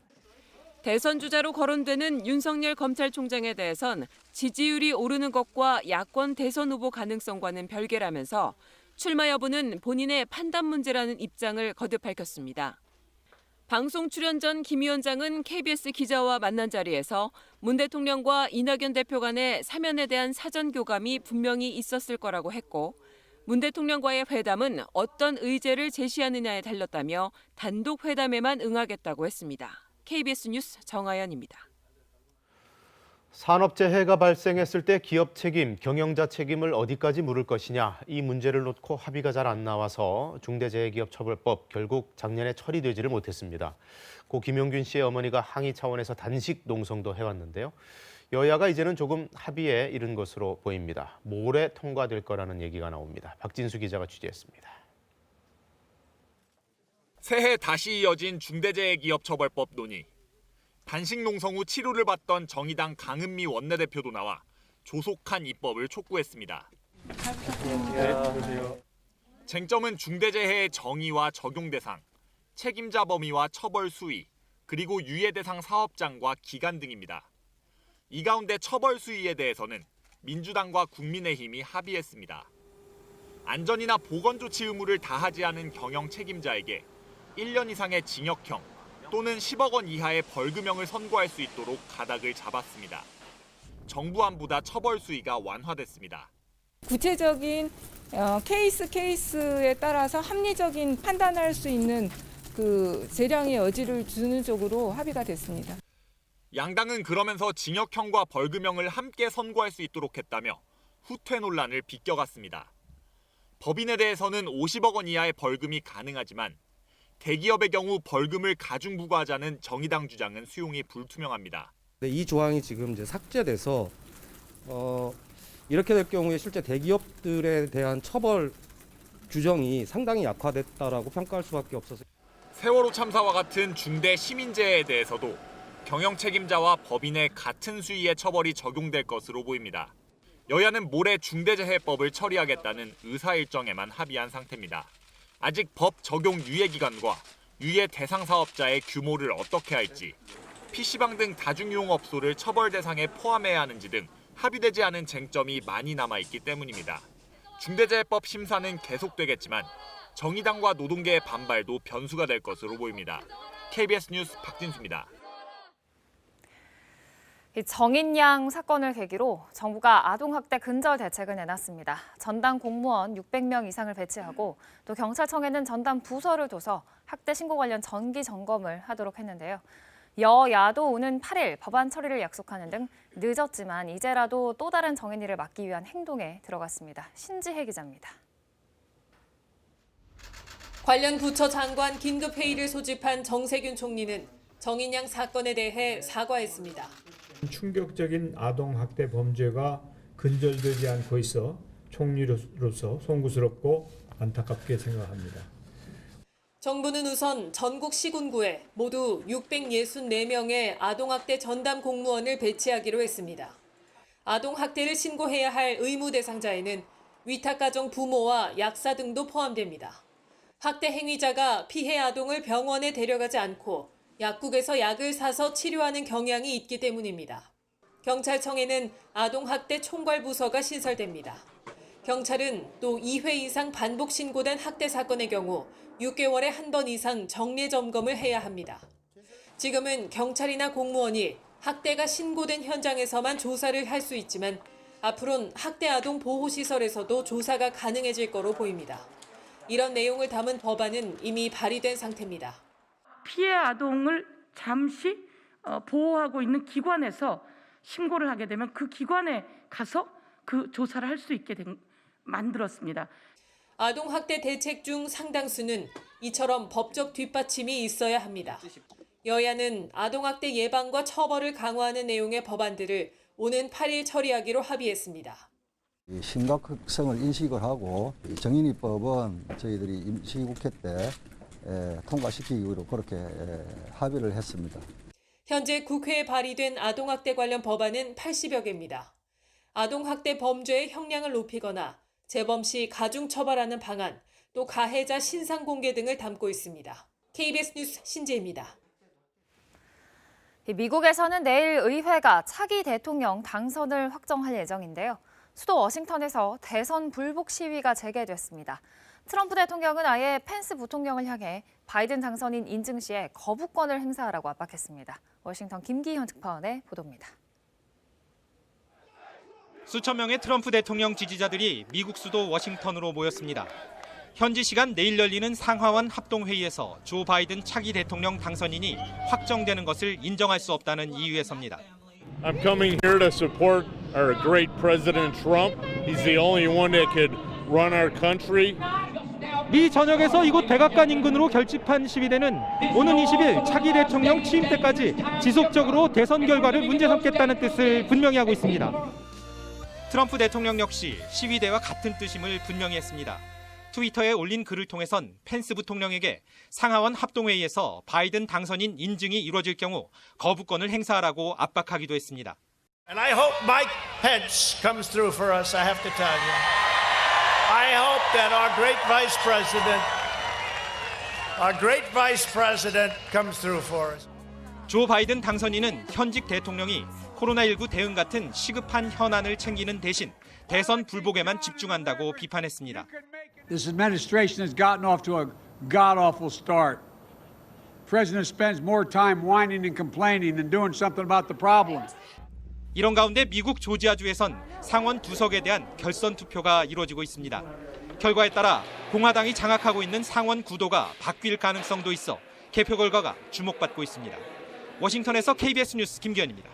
Speaker 4: 대선 주자로 거론되는 윤석열 검찰총장에 대해선 지지율이 오르는 것과 야권 대선 후보 가능성과는 별개라면서 출마 여부는 본인의 판단 문제라는 입장을 거듭 밝혔습니다. 방송 출연 전 김 위원장은 KBS 기자와 만난 자리에서 문 대통령과 이낙연 대표 간의 사면에 대한 사전 교감이 분명히 있었을 거라고 했고 문 대통령과의 회담은 어떤 의제를 제시하느냐에 달렸다며 단독 회담에만 응하겠다고 했습니다. KBS 뉴스 정하연입니다.
Speaker 1: 산업재해가 발생했을 때 기업 책임, 경영자 책임을 어디까지 물을 것이냐 이 문제를 놓고 합의가 잘 안 나와서 중대재해기업처벌법 결국 작년에 처리되지를 못했습니다. 고 김용균 씨의 어머니가 항의 차원에서 단식 농성도 해왔는데요. 여야가 이제는 조금 합의에 이른 것으로 보입니다. 모레 통과될 거라는 얘기가 나옵니다. 박진수 기자가 취재했습니다.
Speaker 21: 새해 다시 이어진 중대재해기업처벌법 논의. 단식 농성 후 치료를 받던 정의당 강은미 원내대표도 나와 조속한 입법을 촉구했습니다. 쟁점은 중대재해의 정의와 적용 대상, 책임자 범위와 처벌 수위, 그리고 유예 대상 사업장과 기간 등입니다. 이 가운데 처벌 수위에 대해서는 민주당과 국민의힘이 합의했습니다. 안전이나 보건 조치 의무를 다하지 않은 경영 책임자에게 1년 이상의 징역형 또는 10억 원 이하의 벌금형을 선고할 수 있도록 가닥을 잡았습니다. 정부 안보다 처벌 수위가 완화됐습니다.
Speaker 23: 구체적인 케이스에 따라서 합리적인 판단할 수 있는 그 재량의 여지를 주는 쪽으로 합의가 됐습니다.
Speaker 21: 양당은 그러면서 징역형과 벌금형을 함께 선고할 수 있도록 했다며 후퇴 논란을 비껴갔습니다. 법인에 대해서는 50억 원 이하의 벌금이 가능하지만 대기업의 경우 벌금을 가중 부과하자는 정의당 주장은 수용이 불투명합니다.
Speaker 25: 이 조항이 지금 이제 삭제돼서 이렇게 될 경우에 실제 대기업들에 대한 처벌 규정이 상당히 약화됐다라고 평가할 수밖에 없어서.
Speaker 21: 세월호 참사와 같은 중대 시민재해에 대해서도 경영 책임자와 법인의 같은 수위의 처벌이 적용될 것으로 보입니다. 여야는 모레 중대재해법을 처리하겠다는 의사일정에만 합의한 상태입니다. 아직 법 적용 유예 기간과 유예 대상 사업자의 규모를 어떻게 할지 PC방 등 다중이용업소를 처벌 대상에 포함해야 하는지 등 합의되지 않은 쟁점이 많이 남아있기 때문입니다. 중대재해법 심사는 계속되겠지만 정의당과 노동계의 반발도 변수가 될 것으로 보입니다. KBS 뉴스 박진수입니다.
Speaker 2: 정인양 사건을 계기로 정부가 아동학대 근절 대책을 내놨습니다. 전담 공무원 600명 이상을 배치하고 또 경찰청에는 전담 부서를 둬서 학대 신고 관련 정기 점검을 하도록 했는데요. 여야도 오는 8일 법안 처리를 약속하는 등 늦었지만 이제라도 또 다른 정인이를 막기 위한 행동에 들어갔습니다. 신지혜 기자입니다.
Speaker 3: 관련 부처 장관 긴급회의를 소집한 정세균 총리는 정인양 사건에 대해 사과했습니다.
Speaker 5: 충격적인 아동학대 범죄가 근절되지 않고 있어 총리로서 송구스럽고 안타깝게 생각합니다.
Speaker 3: 정부는 우선 전국 시군구에 모두 664명의 아동학대 전담 공무원을 배치하기로 했습니다. 아동학대를 신고해야 할 의무 대상자에는 위탁가정 부모와 약사 등도 포함됩니다. 학대 행위자가 피해 아동을 병원에 데려가지 않고 약국에서 약을 사서 치료하는 경향이 있기 때문입니다. 경찰청에는 아동학대 총괄부서가 신설됩니다. 경찰은 또 2회 이상 반복 신고된 학대 사건의 경우 6개월에 한 번 이상 정례 점검을 해야 합니다. 지금은 경찰이나 공무원이 학대가 신고된 현장에서만 조사를 할 수 있지만 앞으로는 학대 아동 보호시설에서도 조사가 가능해질 거로 보입니다. 이런 내용을 담은 법안은 이미 발의된 상태입니다.
Speaker 6: 피해 아동을 잠시 보호하고 있는 기관에서 신고를 하게 되면 그 기관에 가서 그 조사를 할 수 있게 만들었습니다.
Speaker 3: 아동학대 대책 중 상당수는 이처럼 법적 뒷받침이 있어야 합니다. 여야는 아동학대 예방과 처벌을 강화하는 내용의 법안들을 오는 8일 처리하기로 합의했습니다.
Speaker 8: 심각성을 인식을 하고 정인이법은 저희들이 임시국회 때 통과시키기로 그렇게 합의를 했습니다.
Speaker 3: 현재 국회에 발의된 아동학대 관련 법안은 80여 개입니다. 아동학대 범죄의 형량을 높이거나 재범 시 가중처벌하는 방안, 또 가해자 신상 공개 등을 담고 있습니다. KBS 뉴스 신지혜입니다.
Speaker 2: 미국에서는 내일 의회가 차기 대통령 당선을 확정할 예정인데요. 수도 워싱턴에서 대선 불복 시위가 재개됐습니다. 트럼프 대통령은 아예 펜스 부통령을 향해 바이든 당선인 인증 시에 거부권을 행사하라고 압박했습니다. 워싱턴 김기현 특파원의 보도입니다.
Speaker 24: 수천 명의 트럼프 대통령 지지자들이 미국 수도 워싱턴으로 모였습니다. 현지 시간 내일 열리는 상하원 합동회의에서 조 바이든 차기 대통령 당선인이 확정되는 것을 인정할 수 없다는 이유에서입니다.
Speaker 26: I'm coming here to support our great President Trump. He's the only one that could run our country.
Speaker 24: 미 전역에서 이곳 백악관 인근으로 결집한 시위대는 오는 20일 차기 대통령 취임 때까지 지속적으로 대선 결과를 문제 삼겠다는 뜻을 분명히 하고 있습니다. 트럼프 대통령 역시 시위대와 같은 뜻임을 분명히 했습니다. 트위터에 올린 글을 통해선 펜스 부통령에게 상하원 합동회의에서 바이든 당선인 인증이 이루어질 경우 거부권을 행사하라고 압박하기도 했습니다.
Speaker 27: And I hope Mike Pence comes through for us, I have to tell you. I hope that our great vice president comes through for us.
Speaker 24: 조 바이든 당선인은 현직 대통령이 코로나19 대응 같은 시급한 현안을 챙기는 대신 대선 불복에만 집중한다고 비판했습니다.
Speaker 28: This administration has gotten off to a god-awful start. The president spends more time whining and complaining than doing something about the problem.
Speaker 24: 이런 가운데 미국 조지아주에선 상원 두석에 대한 결선 투표가 이루어지고 있습니다. 결과에 따라 공화당이 장악하고 있는 상원 구도가 바뀔 가능성도 있어 개표 결과가 주목받고 있습니다. 워싱턴에서 KBS 뉴스 김기현입니다.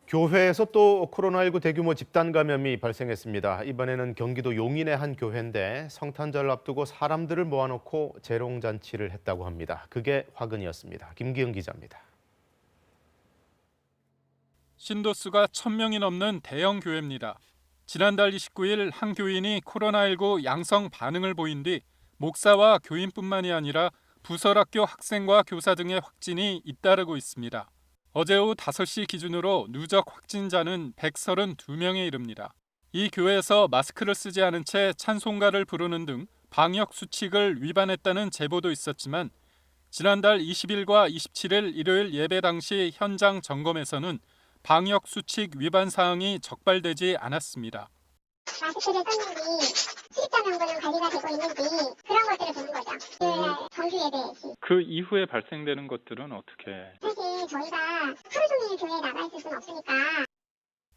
Speaker 1: 교회에서 또 코로나19 대규모 집단 감염이 발생했습니다. 이번에는 경기도 용인의 한 교회인데 성탄절을 앞두고 사람들을 모아놓고 재롱잔치를 했다고 합니다. 그게 화근이었습니다. 김기영 기자입니다.
Speaker 29: 신도수가 1,000명이 넘는 대형 교회입니다. 지난달 29일 한 교인이 코로나19 양성 반응을 보인 뒤 목사와 교인뿐만이 아니라 부설학교 학생과 교사 등의 확진이 잇따르고 있습니다. 어제 오후 5시 기준으로 누적 확진자는 132명에 이릅니다. 이 교회에서 마스크를 쓰지 않은 채 찬송가를 부르는 등 방역 수칙을 위반했다는 제보도 있었지만 지난달 20일과 27일 일요일 예배 당시 현장 점검에서는 방역 수칙 위반 사항이 적발되지 않았습니다.
Speaker 7: 마스크를 썼는지 출입자 명부는 관리가 되고 있는지 그런 것들을 보는 거죠. 정규 예배.
Speaker 29: 그 이후에 발생되는 것들은 어떻게?
Speaker 7: 사실 저희가 하루 종일 교회에 나가 있을 수는 없으니까.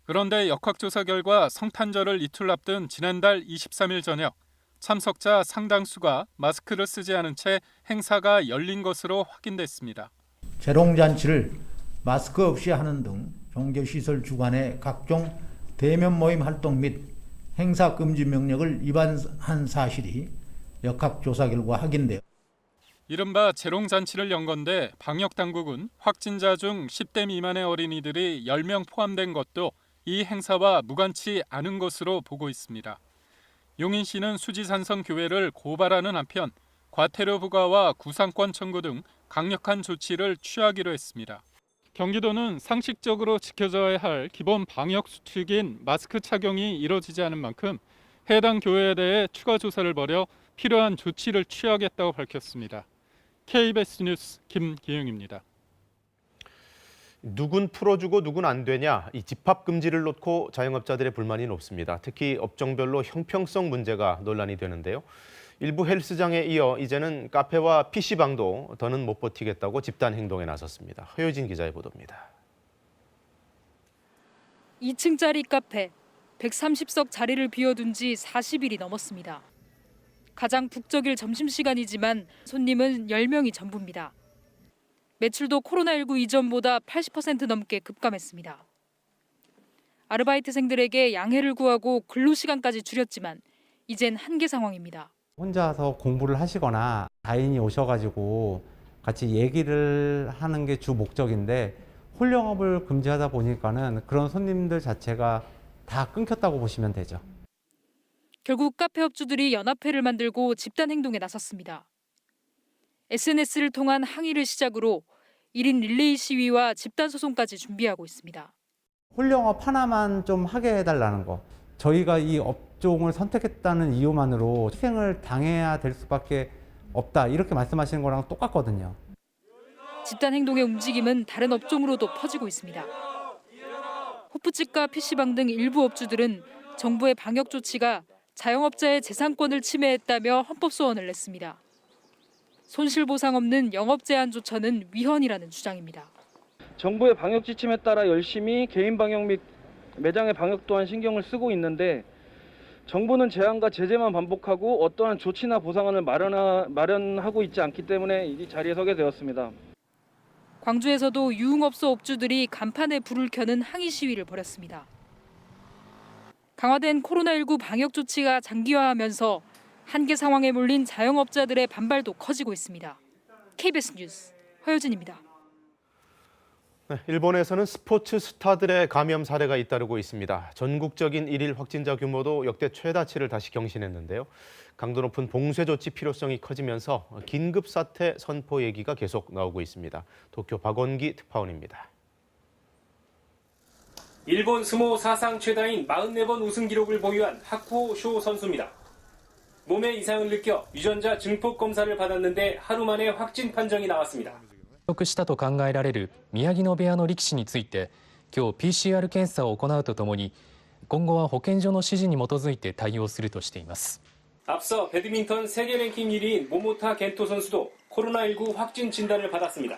Speaker 29: 그런데 역학조사 결과 성탄절을 이틀 앞둔 지난달 23일 저녁 참석자 상당수가 마스크를 쓰지 않은 채 행사가 열린 것으로 확인됐습니다.
Speaker 10: 재롱잔치를 마스크 없이 하는 등 종교시설 주관의 각종 대면 모임 활동 및 행사 금지 명령을 위반한 사실이 역학조사 결과 확인되어
Speaker 29: 이른바 재롱잔치를 연 건데 방역당국은 확진자 중 10대 미만의 어린이들이 10명 포함된 것도 이 행사와 무관치 않은 것으로 보고 있습니다. 용인시는 수지산성 교회를 고발하는 한편 과태료 부과와 구상권 청구 등 강력한 조치를 취하기로 했습니다. 경기도는 상식적으로 지켜져야 할 기본 방역 수칙인 마스크 착용이 이뤄지지 않은 만큼 해당 교회에 대해 추가 조사를 벌여 필요한 조치를 취하겠다고 밝혔습니다. KBS 뉴스 김기영입니다.
Speaker 1: 누군 풀어주고 누군 안 되냐, 이 집합 금지를 놓고 자영업자들의 불만이 높습니다. 특히 업종별로 형평성 문제가 논란이 되는데요. 일부 헬스장에 이어 이제는 카페와 PC방도 더는 못 버티겠다고 집단 행동에 나섰습니다. 허효진 기자의 보도입니다.
Speaker 11: 2층짜리 카페, 130석 자리를 비워둔 지 40일이 넘었습니다. 가장 북적일 점심시간이지만 손님은 10명이 전부입니다. 매출도 코로나19 이전보다 80% 넘게 급감했습니다. 아르바이트생들에게 양해를 구하고 근로시간까지 줄였지만 이젠 한계 상황입니다.
Speaker 12: 혼자서 공부를 하시거나 다인이 오셔가지고 같이 얘기를 하는 게 주 목적인데 홀영업을 금지하다 보니까는 그런 손님들 자체가 다 끊겼다고 보시면 되죠.
Speaker 11: 결국 카페 업주들이 연합회를 만들고 집단 행동에 나섰습니다. SNS를 통한 항의를 시작으로 1인 릴레이 시위와 집단 소송까지 준비하고 있습니다.
Speaker 12: 홀영업 하나만 좀 하게 해달라는 거. 저희가 이 업종을 선택했다는 이유만으로 희생을 당해야 될 수밖에 없다. 이렇게 말씀하시는 거랑 똑같거든요.
Speaker 11: 집단 행동의 움직임은 다른 업종으로도 퍼지고 있습니다. 호프집과 PC방 등 일부 업주들은 정부의 방역 조치가 자영업자의 재산권을 침해했다며 헌법소원을 냈습니다. 손실보상 없는 영업 제한 조처는 위헌이라는 주장입니다.
Speaker 13: 정부의 방역 지침에 따라 열심히 개인 방역 및 매장의 방역 또한 신경을 쓰고 있는데 정부는 제한과 제재만 반복하고 어떠한 조치나 보상안을 마련하고 있지 않기 때문에 이 자리에 서게 되었습니다.
Speaker 11: 광주에서도 유흥업소 업주들이 간판에 불을 켜는 항의 시위를 벌였습니다. 강화된 코로나19 방역 조치가 장기화하면서 한계 상황에 몰린 자영업자들의 반발도 커지고 있습니다. KBS 뉴스 허효진입니다.
Speaker 1: 네, 일본에서는 스포츠 스타들의 감염 사례가 잇따르고 있습니다. 전국적인 일일 확진자 규모도 역대 최다치를 다시 경신했는데요. 강도 높은 봉쇄 조치 필요성이 커지면서 긴급 사태 선포 얘기가 계속 나오고 있습니다. 도쿄 박원기 특파원입니다.
Speaker 14: 일본 스모 사상 최다인 44번 우승 기록을 보유한 하쿠오 쇼 선수입니다. 몸에 이상을 느껴 유전자 증폭 검사를 받았는데 하루 만에 확진 판정이 나왔습니다.
Speaker 15: したと考えられる宮城野部屋の力士について今日 PCR 検査を行うとともに今後は保健所の指示に基づいて対応するとしています.
Speaker 14: 앞서 배드민턴 세계 랭킹 1위인 모모타 겐토 선수도 코로나19 확진 진단을 받았습니다.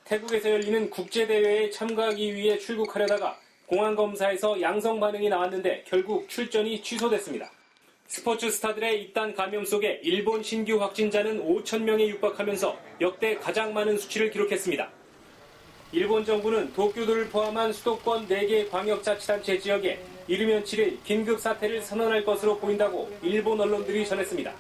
Speaker 14: 태국에서 열리는 국제대회에 참가하기 위해 출국하려다가 공항검사에서 양성 반응이 나왔는데 결국 출전이 취소됐습니다. 스포츠 스타들의 잇단 감염 속에 일본 신규 확진자는 5,000명에 육박하면서 역대 가장 많은 수치를 기록했습니다. 일본 정부는 도쿄도를 포함한 수도권 4개 광역자치단체 지역에 이르면 7일 긴급 사태를 선언할 것으로 보인다고 일본 언론들이 전했습니다.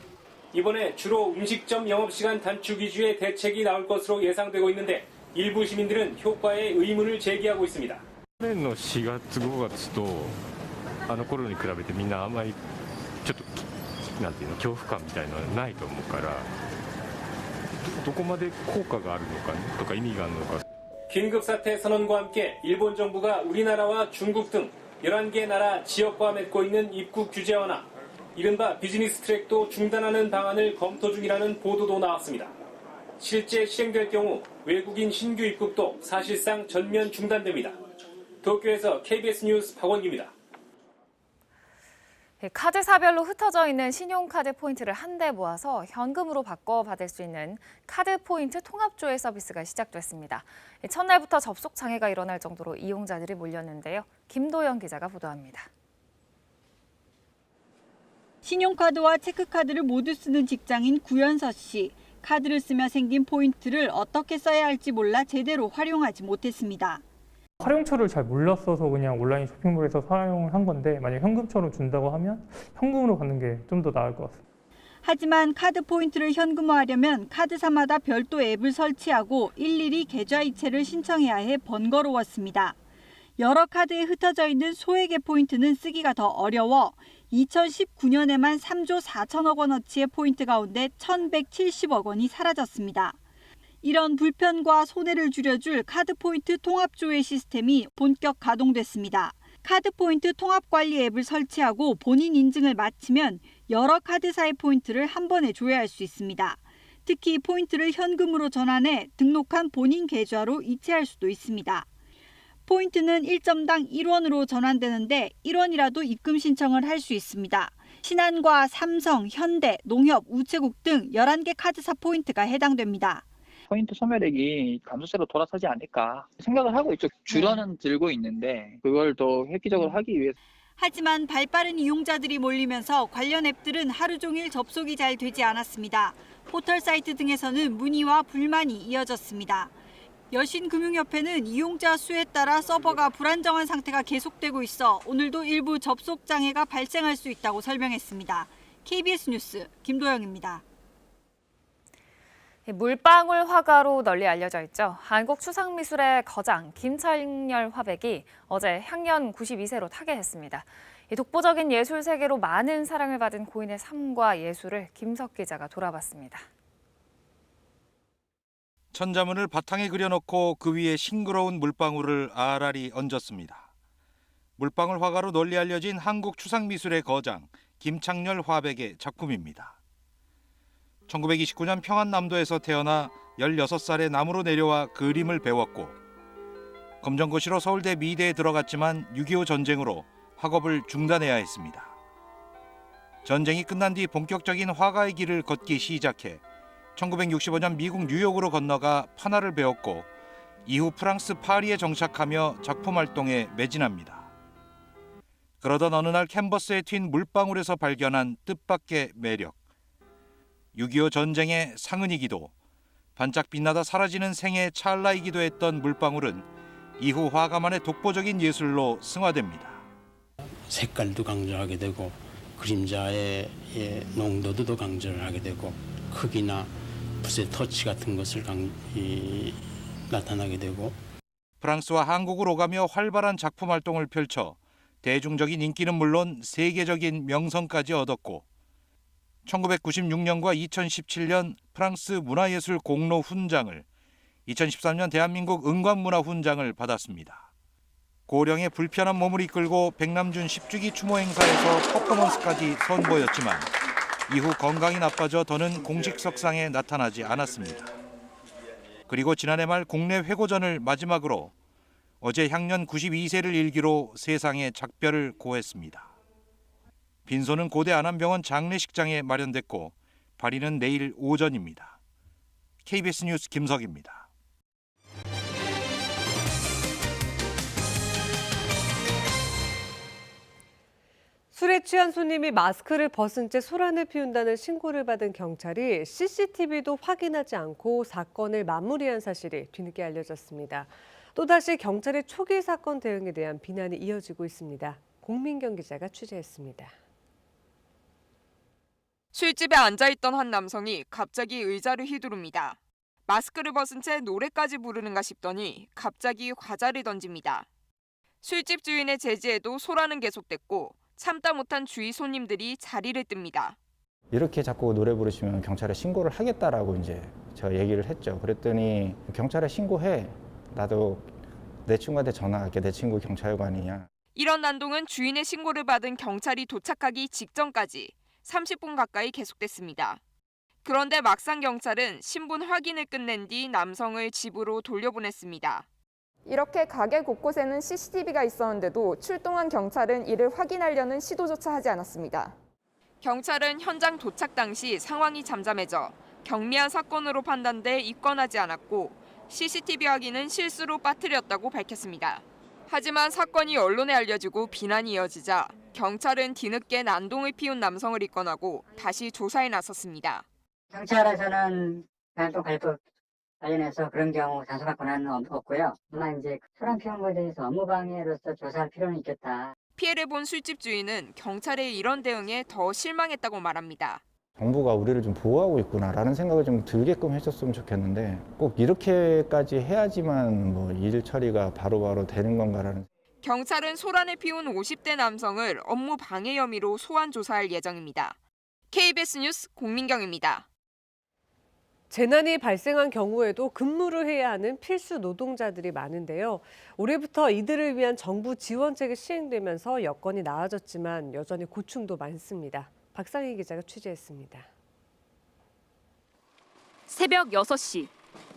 Speaker 14: 이번에 주로 음식점 영업시간 단축 위주의 대책이 나올 것으로 예상되고 있는데 일부 시민들은 효과에 의문을 제기하고 있습니다.
Speaker 16: 去年の4月5月とあの頃に比べてみんなあんまりちょっとなんていうの恐怖感みたいなのはないと思うからどこまで効果があるのかとか意味があるのか.
Speaker 14: 긴급 사태 선언과 함께 일본 정부가 우리나라와 중국 등 11개 나라 지역과 맺고 있는 입국 규제 완화, 이른바 비즈니스 트랙도 중단하는 방안을 검토 중이라는 보도도 나왔습니다. 실제 시행될 경우 외국인 신규 입국도 사실상 전면 중단됩니다. 도쿄에서 KBS 뉴스 박원기입니다.
Speaker 2: 카드사별로 흩어져 있는 신용카드 포인트를 한데 모아서 현금으로 바꿔 받을 수 있는 카드 포인트 통합조회 서비스가 시작됐습니다. 첫날부터 접속 장애가 일어날 정도로 이용자들이 몰렸는데요. 김도영 기자가 보도합니다.
Speaker 4: 신용카드와 체크카드를 모두 쓰는 직장인 구연서 씨. 카드를 쓰며 생긴 포인트를 어떻게 써야 할지 몰라 제대로 활용하지 못했습니다.
Speaker 9: 활용처를 잘 몰랐어서 그냥 온라인 쇼핑몰에서 사용을 한 건데 만약 현금처럼 준다고 하면 현금으로 받는 게 좀 더 나을 것 같습니다.
Speaker 4: 하지만 카드 포인트를 현금화하려면 카드사마다 별도 앱을 설치하고 일일이 계좌 이체를 신청해야 해 번거로웠습니다. 여러 카드에 흩어져 있는 소액의 포인트는 쓰기가 더 어려워 2019년에만 3조 4천억 원어치의 포인트 가운데 1,170억 원이 사라졌습니다. 이런 불편과 손해를 줄여줄 카드 포인트 통합조회 시스템이 본격 가동됐습니다. 카드 포인트 통합관리 앱을 설치하고 본인 인증을 마치면 여러 카드사의 포인트를 한 번에 조회할 수 있습니다. 특히 포인트를 현금으로 전환해 등록한 본인 계좌로 이체할 수도 있습니다. 포인트는 1점당 1원으로 전환되는데 1원이라도 입금 신청을 할 수 있습니다. 신한과 삼성, 현대, 농협, 우체국 등 11개 카드사 포인트가 해당됩니다.
Speaker 17: 포인트 소멸액이 감소세로 돌아서지 않을까 생각을 하고 있죠. 줄어는 들고 있는데 그걸 더 획기적으로 하기 위해서.
Speaker 4: 하지만 발빠른 이용자들이 몰리면서 관련 앱들은 하루 종일 접속이 잘 되지 않았습니다. 포털 사이트 등에서는 문의와 불만이 이어졌습니다. 여신금융협회는 이용자 수에 따라 서버가 불안정한 상태가 계속되고 있어 오늘도 일부 접속 장애가 발생할 수 있다고 설명했습니다. KBS 뉴스 김도영입니다.
Speaker 2: 물방울 화가로 널리 알려져 있죠. 한국추상미술의 거장 김창렬 화백이 어제 향년 92세로 타계했습니다. 독보적인 예술 세계로 많은 사랑을 받은 고인의 삶과 예술을 김석 기자가 돌아봤습니다.
Speaker 18: 천자문을 바탕에 그려놓고 그 위에 싱그러운 물방울을 알알이 얹었습니다. 물방울 화가로 널리 알려진 한국추상미술의 거장 김창렬 화백의 작품입니다. 1929년 평안남도에서 태어나 16살에 남으로 내려와 그림을 배웠고 검정고시로 서울대 미대에 들어갔지만 6.25 전쟁으로 학업을 중단해야 했습니다. 전쟁이 끝난 뒤 본격적인 화가의 길을 걷기 시작해 1965년 미국 뉴욕으로 건너가 판화를 배웠고 이후 프랑스 파리에 정착하며 작품 활동에 매진합니다. 그러던 어느 날 캔버스에 튄 물방울에서 발견한 뜻밖의 매력. 6.25 전쟁의 상흔이기도 반짝 빛나다 사라지는 생의 찰나이기도 했던 물방울은 이후 화가만의 독보적인 예술로 승화됩니다.
Speaker 19: 색깔도 강조하게 되고 그림자의 농도도 더 강조를 하게 되고 크기나 붓의 터치 같은 것을 나타나게 되고
Speaker 18: 프랑스와 한국을 오가며 활발한 작품 활동을 펼쳐 대중적인 인기는 물론 세계적인 명성까지 얻었고 1996년과 2017년 프랑스 문화예술 공로 훈장을, 2013년 대한민국 은관문화 훈장을 받았습니다. 고령의 불편한 몸을 이끌고 백남준 10주기 추모 행사에서 퍼포먼스까지 선보였지만 이후 건강이 나빠져 더는 공식석상에 나타나지 않았습니다. 그리고 지난해 말 국내 회고전을 마지막으로 어제 향년 92세를 일기로 세상에 작별을 고했습니다. 빈소는 고대 안암병원 장례식장에 마련됐고 발인은 내일 오전입니다. KBS 뉴스 김석입니다.
Speaker 20: 술에 취한 손님이 마스크를 벗은 채 소란을 피운다는 신고를 받은 경찰이 CCTV도 확인하지 않고 사건을 마무리한 사실이 뒤늦게 알려졌습니다. 또다시 경찰의 초기 사건 대응에 대한 비난이 이어지고 있습니다. 공민경 기자가 취재했습니다.
Speaker 22: 술집에 앉아있던 한 남성이 갑자기 의자를 휘두릅니다. 마스크를 벗은 채 노래까지 부르는가 싶더니 갑자기 과자를 던집니다. 술집 주인의 제지에도 소란은 계속됐고 참다 못한 주위 손님들이 자리를 뜹니다.
Speaker 23: 이렇게 자꾸 노래 부르시면 경찰에 신고를 하겠다라고 이제 제가 얘기를 했죠. 그랬더니 경찰에 신고해. 나도 내 친구한테 전화할게. 내 친구 경찰관이냐.
Speaker 22: 이런 난동은 주인의 신고를 받은 경찰이 도착하기 직전까지 30분 가까이 계속됐습니다. 그런데 막상 경찰은 신분 확인을 끝낸 뒤 남성을 집으로 돌려보냈습니다.
Speaker 3: 이렇게 가게 곳곳에는 CCTV가 있었는데도 출동한 경찰은 이를 확인하려는 시도조차 하지 않았습니다.
Speaker 22: 경찰은 현장 도착 당시 상황이 잠잠해져 경미한 사건으로 판단돼 입건하지 않았고 CCTV 확인은 실수로 빠뜨렸다고 밝혔습니다. 하지만 사건이 언론에 알려지고 비난이 이어지자 경찰은 뒤늦게 난동을 피운 남성을 입건하고 다시 조사에 나섰습니다.
Speaker 5: 경찰에서는 단속 발법 관련해서 그런 경우 단속할 권한은 없고요. 다만 이제 소란 피운 것에 대해서 업무 방해로서 조사할 필요는 있겠다.
Speaker 22: 피해를 본 술집 주인은 경찰의 이런 대응에 더 실망했다고 말합니다.
Speaker 23: 정부가 우리를 좀 보호하고 있구나라는 생각을 좀 들게끔 해줬으면 좋겠는데 꼭 이렇게까지 해야지만 뭐 일 처리가 바로바로 되는 건가라는.
Speaker 22: 경찰은 소란을 피운 50대 남성을 업무 방해 혐의로 소환 조사할 예정입니다. KBS 뉴스 공민경입니다.
Speaker 20: 재난이 발생한 경우에도 근무를 해야 하는 필수 노동자들이 많은데요. 올해부터 이들을 위한 정부 지원책이 시행되면서 여건이 나아졌지만 여전히 고충도 많습니다. 박상희 기자가 취재했습니다.
Speaker 6: 새벽 6시,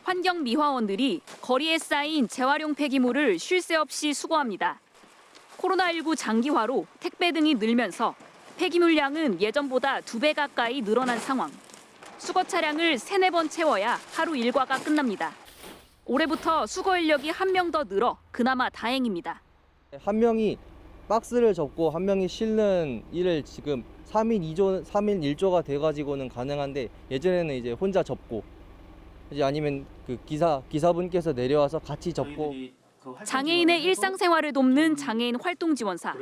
Speaker 6: 환경미화원들이 거리에 쌓인 재활용 폐기물을 쉴 새 없이 수거합니다. 코로나19 장기화로 택배 등이 늘면서 폐기물량은 예전보다 2배 가까이 늘어난 상황. 수거 차량을 3-4번 채워야 하루 일과가 끝납니다. 올해부터 수거 인력이 1명 더 늘어 그나마 다행입니다.
Speaker 8: 한 명이 박스를 접고 한 명이 싣는 일을 지금 3인 1조가 돼가지고는 가능한데 예전에는 이제 혼자 접고 이제 아니면 그 기사분께서 내려와서 같이 접고.
Speaker 6: 장애인의 일상생활을 돕는 장애인 활동지원사.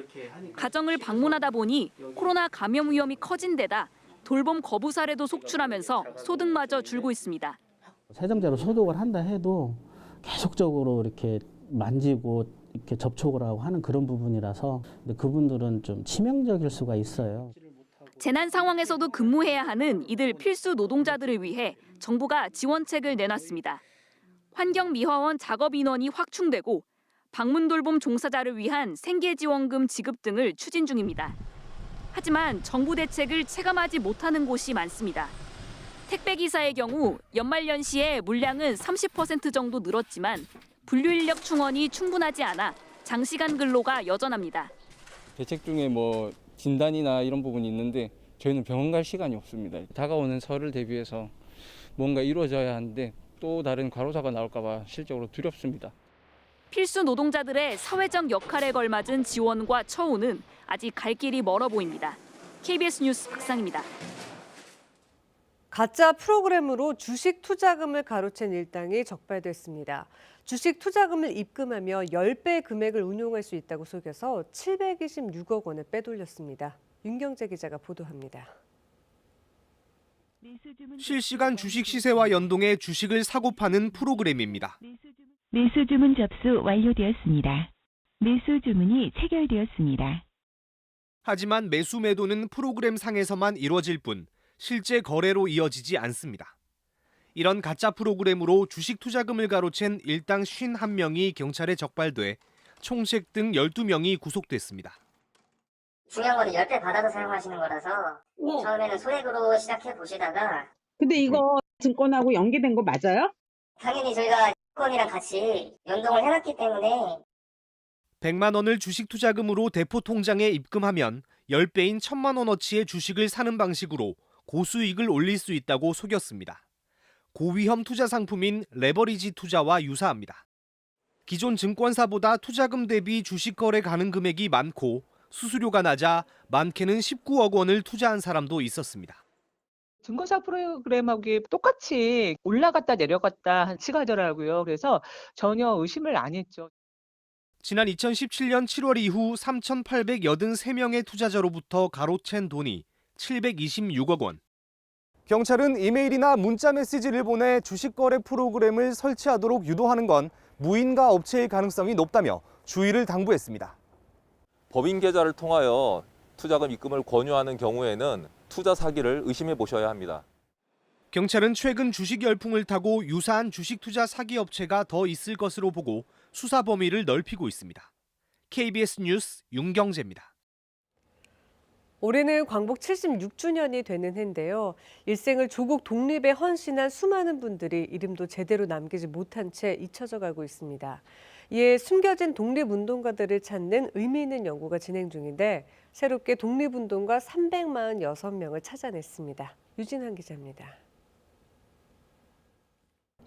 Speaker 6: 가정을 방문하다 보니 코로나 감염 위험이 커진 데다 돌봄 거부 사례도 속출하면서 소득마저 줄고 있습니다.
Speaker 21: 세정제로 소독을 한다 해도 계속적으로 이렇게 만지고 이렇게 접촉을 하고 하는 그런 부분이라서 그분들은 좀 치명적일 수가 있어요.
Speaker 6: 재난 상황에서도 근무해야 하는 이들 필수 노동자들을 위해 정부가 지원책을 내놨습니다. 환경미화원 작업 인원이 확충되고 방문 돌봄 종사자를 위한 생계지원금 지급 등을 추진 중입니다. 하지만 정부 대책을 체감하지 못하는 곳이 많습니다. 택배기사의 경우 연말연시에 물량은 30% 정도 늘었지만 분류인력 충원이 충분하지 않아 장시간 근로가 여전합니다.
Speaker 8: 대책 중에 뭐 진단이나 이런 부분이 있는데 저희는 병원 갈 시간이 없습니다. 다가오는 설을 대비해서 뭔가 이루어져야 하는데 또 다른 과로사가 나올까 봐 실적으로 두렵습니다.
Speaker 6: 필수 노동자들의 사회적 역할에 걸맞은 지원과 처우는 아직 갈 길이 멀어 보입니다. KBS 뉴스 박상입니다.
Speaker 20: 가짜 프로그램으로 주식 투자금을 가로챈 일당이 적발됐습니다. 주식 투자금을 입금하며 10배 금액을 운용할 수 있다고 속여서 726억 원을 빼돌렸습니다. 윤경재 기자가 보도합니다.
Speaker 25: 실시간 주식 시세와 연동해 주식을 사고 파는 프로그램입니다.
Speaker 26: 매수 주문 접수 완료되었습니다. 매수 주문이 체결되었습니다.
Speaker 25: 하지만 매수 매도는 프로그램 상에서만 이루어질 뿐 실제 거래로 이어지지 않습니다. 이런 가짜 프로그램으로 주식 투자금을 가로챈 일당 51명이 경찰에 적발돼 총책 등 12명이 구속됐습니다.
Speaker 5: 중요한 건 10배 받아서 사용하시는 거라서 처음에는 소액으로 시작해 보시다가
Speaker 27: 근데 이거 증권하고 연계된 거 맞아요?
Speaker 5: 당연히 저희가 증권이랑 같이 연동을 해놨기 때문에
Speaker 25: 100만 원을 주식 투자금으로 대포 통장에 입금하면 10배인 1,000만 원어치의 주식을 사는 방식으로 고수익을 올릴 수 있다고 속였습니다. 고위험 투자 상품인 레버리지 투자와 유사합니다. 기존 증권사보다 투자금 대비 주식 거래 가능 금액이 많고 수수료가 낮아 많게는 19억 원을 투자한 사람도 있었습니다.
Speaker 27: 증권사 프로그램하고 똑같이 올라갔다 내려갔다 시가더라고요. 그래서 전혀 의심을 안 했죠.
Speaker 25: 지난 2017년 7월 이후 3,883명의 투자자로부터 가로챈 돈이 726억 원. 경찰은 이메일이나 문자 메시지를 보내 주식 거래 프로그램을 설치하도록 유도하는 건 무인가 업체일 가능성이 높다며 주의를 당부했습니다.
Speaker 28: 법인 계좌를 통하여 투자금 입금을 권유하는 경우에는 투자 사기를 의심해 보셔야 합니다.
Speaker 25: 경찰은 최근 주식 열풍을 타고 유사한 주식 투자 사기 업체가 더 있을 것으로 보고 수사 범위를 넓히고 있습니다. KBS 뉴스 윤경재입니다.
Speaker 20: 올해는 광복 76주년이 되는 해인데요. 일생을 조국 독립에 헌신한 수많은 분들이 이름도 제대로 남기지 못한 채 잊혀져 가고 있습니다. 이에 숨겨진 독립운동가들을 찾는 의미 있는 연구가 진행 중인데 새롭게 독립운동가 346명을 찾아냈습니다. 유진한 기자입니다.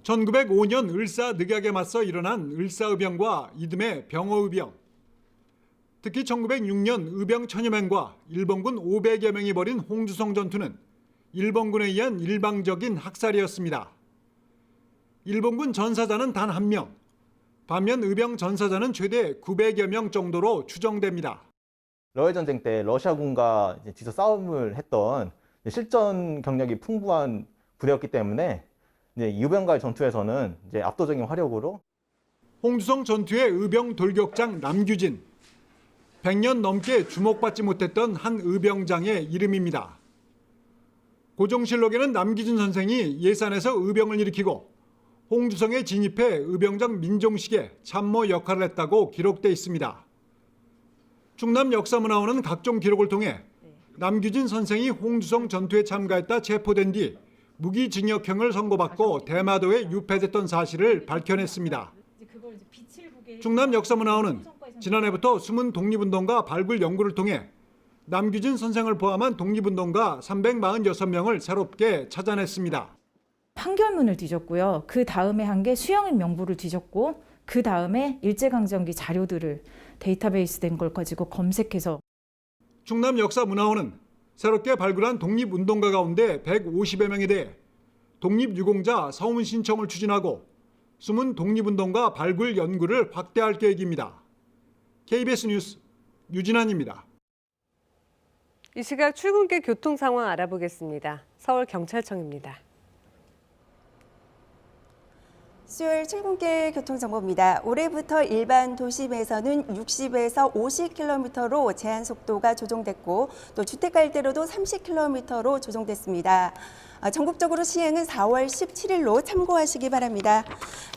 Speaker 1: 1905년 을사늑약에 맞서 일어난 을사의병과 이듬해 병어의병, 특히 1906년 의병 1000여 명과 일본군 500여 명이 벌인 홍두성 전투는 일본군에 의한 일방적인 학살이었습니다. 일본군 전사자는 단 1명, 반면 의병 전사자는 최대 900여 명 정도로 추정됩니다.
Speaker 7: 러일 전쟁 때 러시아군과 지속 싸움을 했던 실전 경력이 풍부한 부대였기 때문에 의병과의 전투에서는 압도적인 화력으로
Speaker 1: 홍두성 전투의 의병 돌격장 남규진, 100년 넘게 주목받지 못했던 한 의병장의 이름입니다. 고종실록에는 남규진 선생이 예산에서 의병을 일으키고 홍두성에 진입해 의병장 민종식에 참모 역할을 했다고 기록돼 있습니다. 충남 역사문화원은 각종 기록을 통해 남규진 선생이 홍두성 전투에 참가했다 체포된 뒤 무기징역형을 선고받고 대마도에 유폐됐던 사실을 밝혀냈습니다. 충남 역사문화원은 지난해부터 숨은 독립운동가 발굴 연구를 통해 남규진 선생을 포함한 독립운동가 346명을 새롭게 찾아냈습니다.
Speaker 10: 판결문을 뒤졌고요. 그 다음에 한 게 수영인 명부를 뒤졌고 그 다음에 일제강점기 자료들을 데이터베이스 된 걸 가지고 검색해서
Speaker 1: 충남 역사문화원은 새롭게 발굴한 독립운동가 가운데 150여 명에 대해 독립유공자 서문 신청을 추진하고 숨은 독립운동가 발굴 연구를 확대할 계획입니다. KBS 뉴스 유진환입니다.
Speaker 20: 이 시각 출근길 교통 상황 알아보겠습니다. 서울경찰청입니다.
Speaker 11: 수요일 출근길 교통정보입니다. 올해부터 일반 도심에서는 60에서 50km로 제한 속도가 조정됐고 또 주택 갈대로도 30km로 조정됐습니다. 전국적으로 시행은 4월 17일로 참고하시기 바랍니다.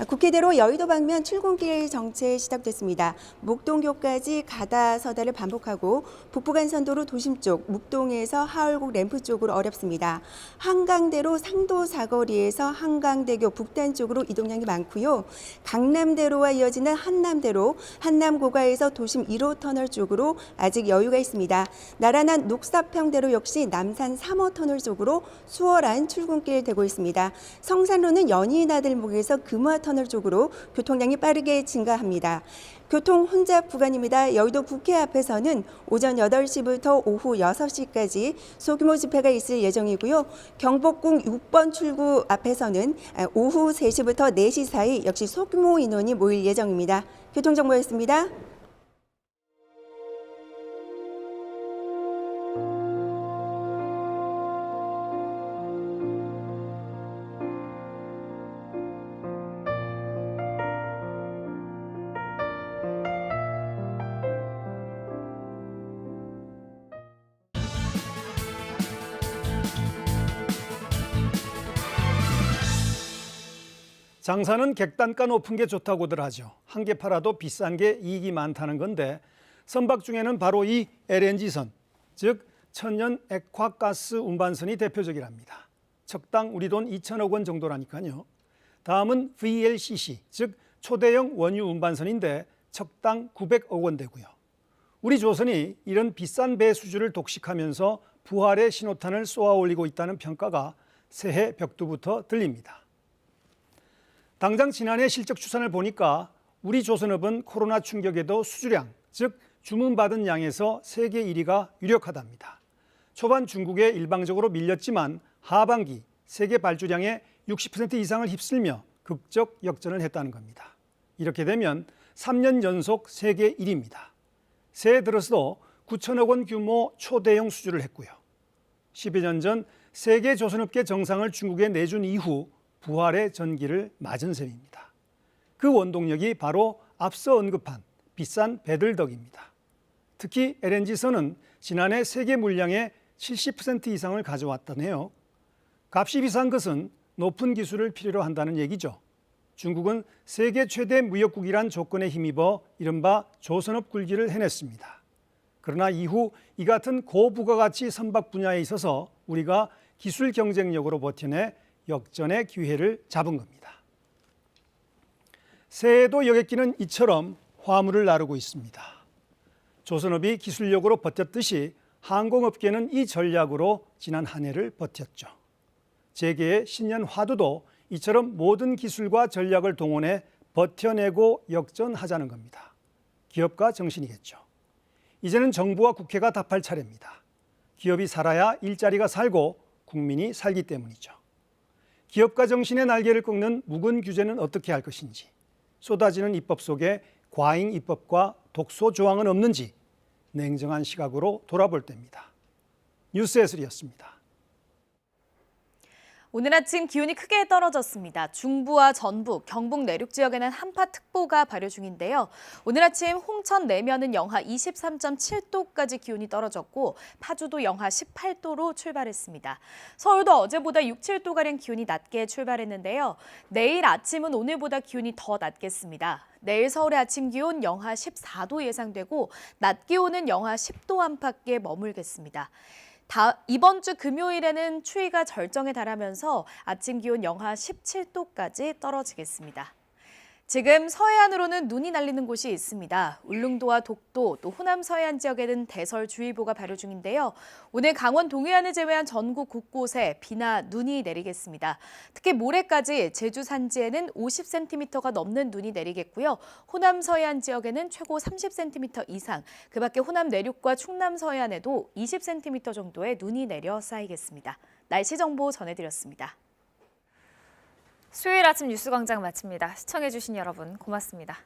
Speaker 11: 국회대로 여의도 방면 출근길 정체 시작됐습니다. 목동교까지 가다 서다를 반복하고 북부간선도로 도심 쪽 묵동에서 하월곡 램프 쪽으로 어렵습니다. 한강대로 상도 사거리에서 한강대교 북단 쪽으로 이동량이 많고요. 강남대로와 이어지는 한남대로 한남고가에서 도심 1호 터널 쪽으로 아직 여유가 있습니다. 나란한 녹사평대로 역시 남산 3호 터널 쪽으로 수월한 출근길 되고 있습니다. 성산로는 연희나들목에서 금화 터널 쪽으로 교통량이 빠르게 증가합니다. 교통 혼잡 구간입니다. 여의도 국회 앞에서는 오전 8시부터 오후 6시까지 소규모 집회가 있을 예정이고요. 경복궁 6번 출구 앞에서는 오후 3시부터 4시 사이 역시 소규모 인원이 모일 예정입니다. 교통정보였습니다.
Speaker 12: 장사는 객단가 높은 게 좋다고들 하죠. 한 개 팔아도 비싼 게 이익이 많다는 건데 선박 중에는 바로 이 LNG선, 즉 천연 액화가스 운반선이 대표적이랍니다. 척당 우리 돈 2천억 원 정도라니까요. 다음은 VLCC, 즉 초대형 원유 운반선인데 척당 900억 원 되고요. 우리 조선이 이런 비싼 배 수주를 독식하면서 부활의 신호탄을 쏘아 올리고 있다는 평가가 새해 벽두부터 들립니다. 당장 지난해 실적 추산을 보니까 우리 조선업은 코로나 충격에도 수주량, 즉 주문받은 양에서 세계 1위가 유력하답니다. 초반 중국에 일방적으로 밀렸지만 하반기 세계 발주량의 60% 이상을 휩쓸며 극적 역전을 했다는 겁니다. 이렇게 되면 3년 연속 세계 1위입니다. 새해 들어서도 9천억 원 규모 초대형 수주를 했고요. 10여 년 전 세계 조선업계 정상을 중국에 내준 이후 부활의 전기를 맞은 셈입니다. 그 원동력이 바로 앞서 언급한 비싼 배들 덕입니다. 특히 LNG선은 지난해 세계 물량의 70% 이상을 가져왔다네요. 값이 비싼 것은 높은 기술을 필요로 한다는 얘기죠. 중국은 세계 최대 무역국이란 조건에 힘입어 이른바 조선업 굴기를 해냈습니다. 그러나 이후 이 같은 고부가가치 선박 분야에 있어서 우리가 기술 경쟁력으로 버텨내 역전의 기회를 잡은 겁니다. 새해에도 여객기는 이처럼 화물을 나르고 있습니다. 조선업이 기술력으로 버텼듯이 항공업계는 이 전략으로 지난 한 해를 버텼죠. 재계의 신년 화두도 이처럼 모든 기술과 전략을 동원해 버텨내고 역전하자는 겁니다. 기업가 정신이겠죠. 이제는 정부와 국회가 답할 차례입니다. 기업이 살아야 일자리가 살고 국민이 살기 때문이죠. 기업가 정신의 날개를 꺾는 묵은 규제는 어떻게 할 것인지, 쏟아지는 입법 속에 과잉 입법과 독소 조항은 없는지 냉정한 시각으로 돌아볼 때입니다. 뉴스예술이었습니다.
Speaker 4: 오늘 아침 기온이 크게 떨어졌습니다. 중부와 전북, 경북 내륙 지역에는 한파특보가 발효 중인데요. 오늘 아침 홍천 내면은 영하 23.7도까지 기온이 떨어졌고 파주도 영하 18도로 출발했습니다. 서울도 어제보다 6, 7도가량 기온이 낮게 출발했는데요. 내일 아침은 오늘보다 기온이 더 낮겠습니다. 내일 서울의 아침 기온 영하 14도 예상되고 낮 기온은 영하 10도 안팎에 머물겠습니다. 이번 주 금요일에는 추위가 절정에 달하면서 아침 기온 영하 17도까지 떨어지겠습니다. 지금 서해안으로는 눈이 날리는 곳이 있습니다. 울릉도와 독도, 또 호남 서해안 지역에는 대설주의보가 발효 중인데요. 오늘 강원 동해안을 제외한 전국 곳곳에 비나 눈이 내리겠습니다. 특히 모레까지 제주 산지에는 50cm가 넘는 눈이 내리겠고요. 호남 서해안 지역에는 최고 30cm 이상, 그 밖에 호남 내륙과 충남 서해안에도 20cm 정도의 눈이 내려 쌓이겠습니다. 날씨 정보 전해드렸습니다.
Speaker 2: 수요일 아침 뉴스광장 마칩니다. 시청해주신 여러분 고맙습니다.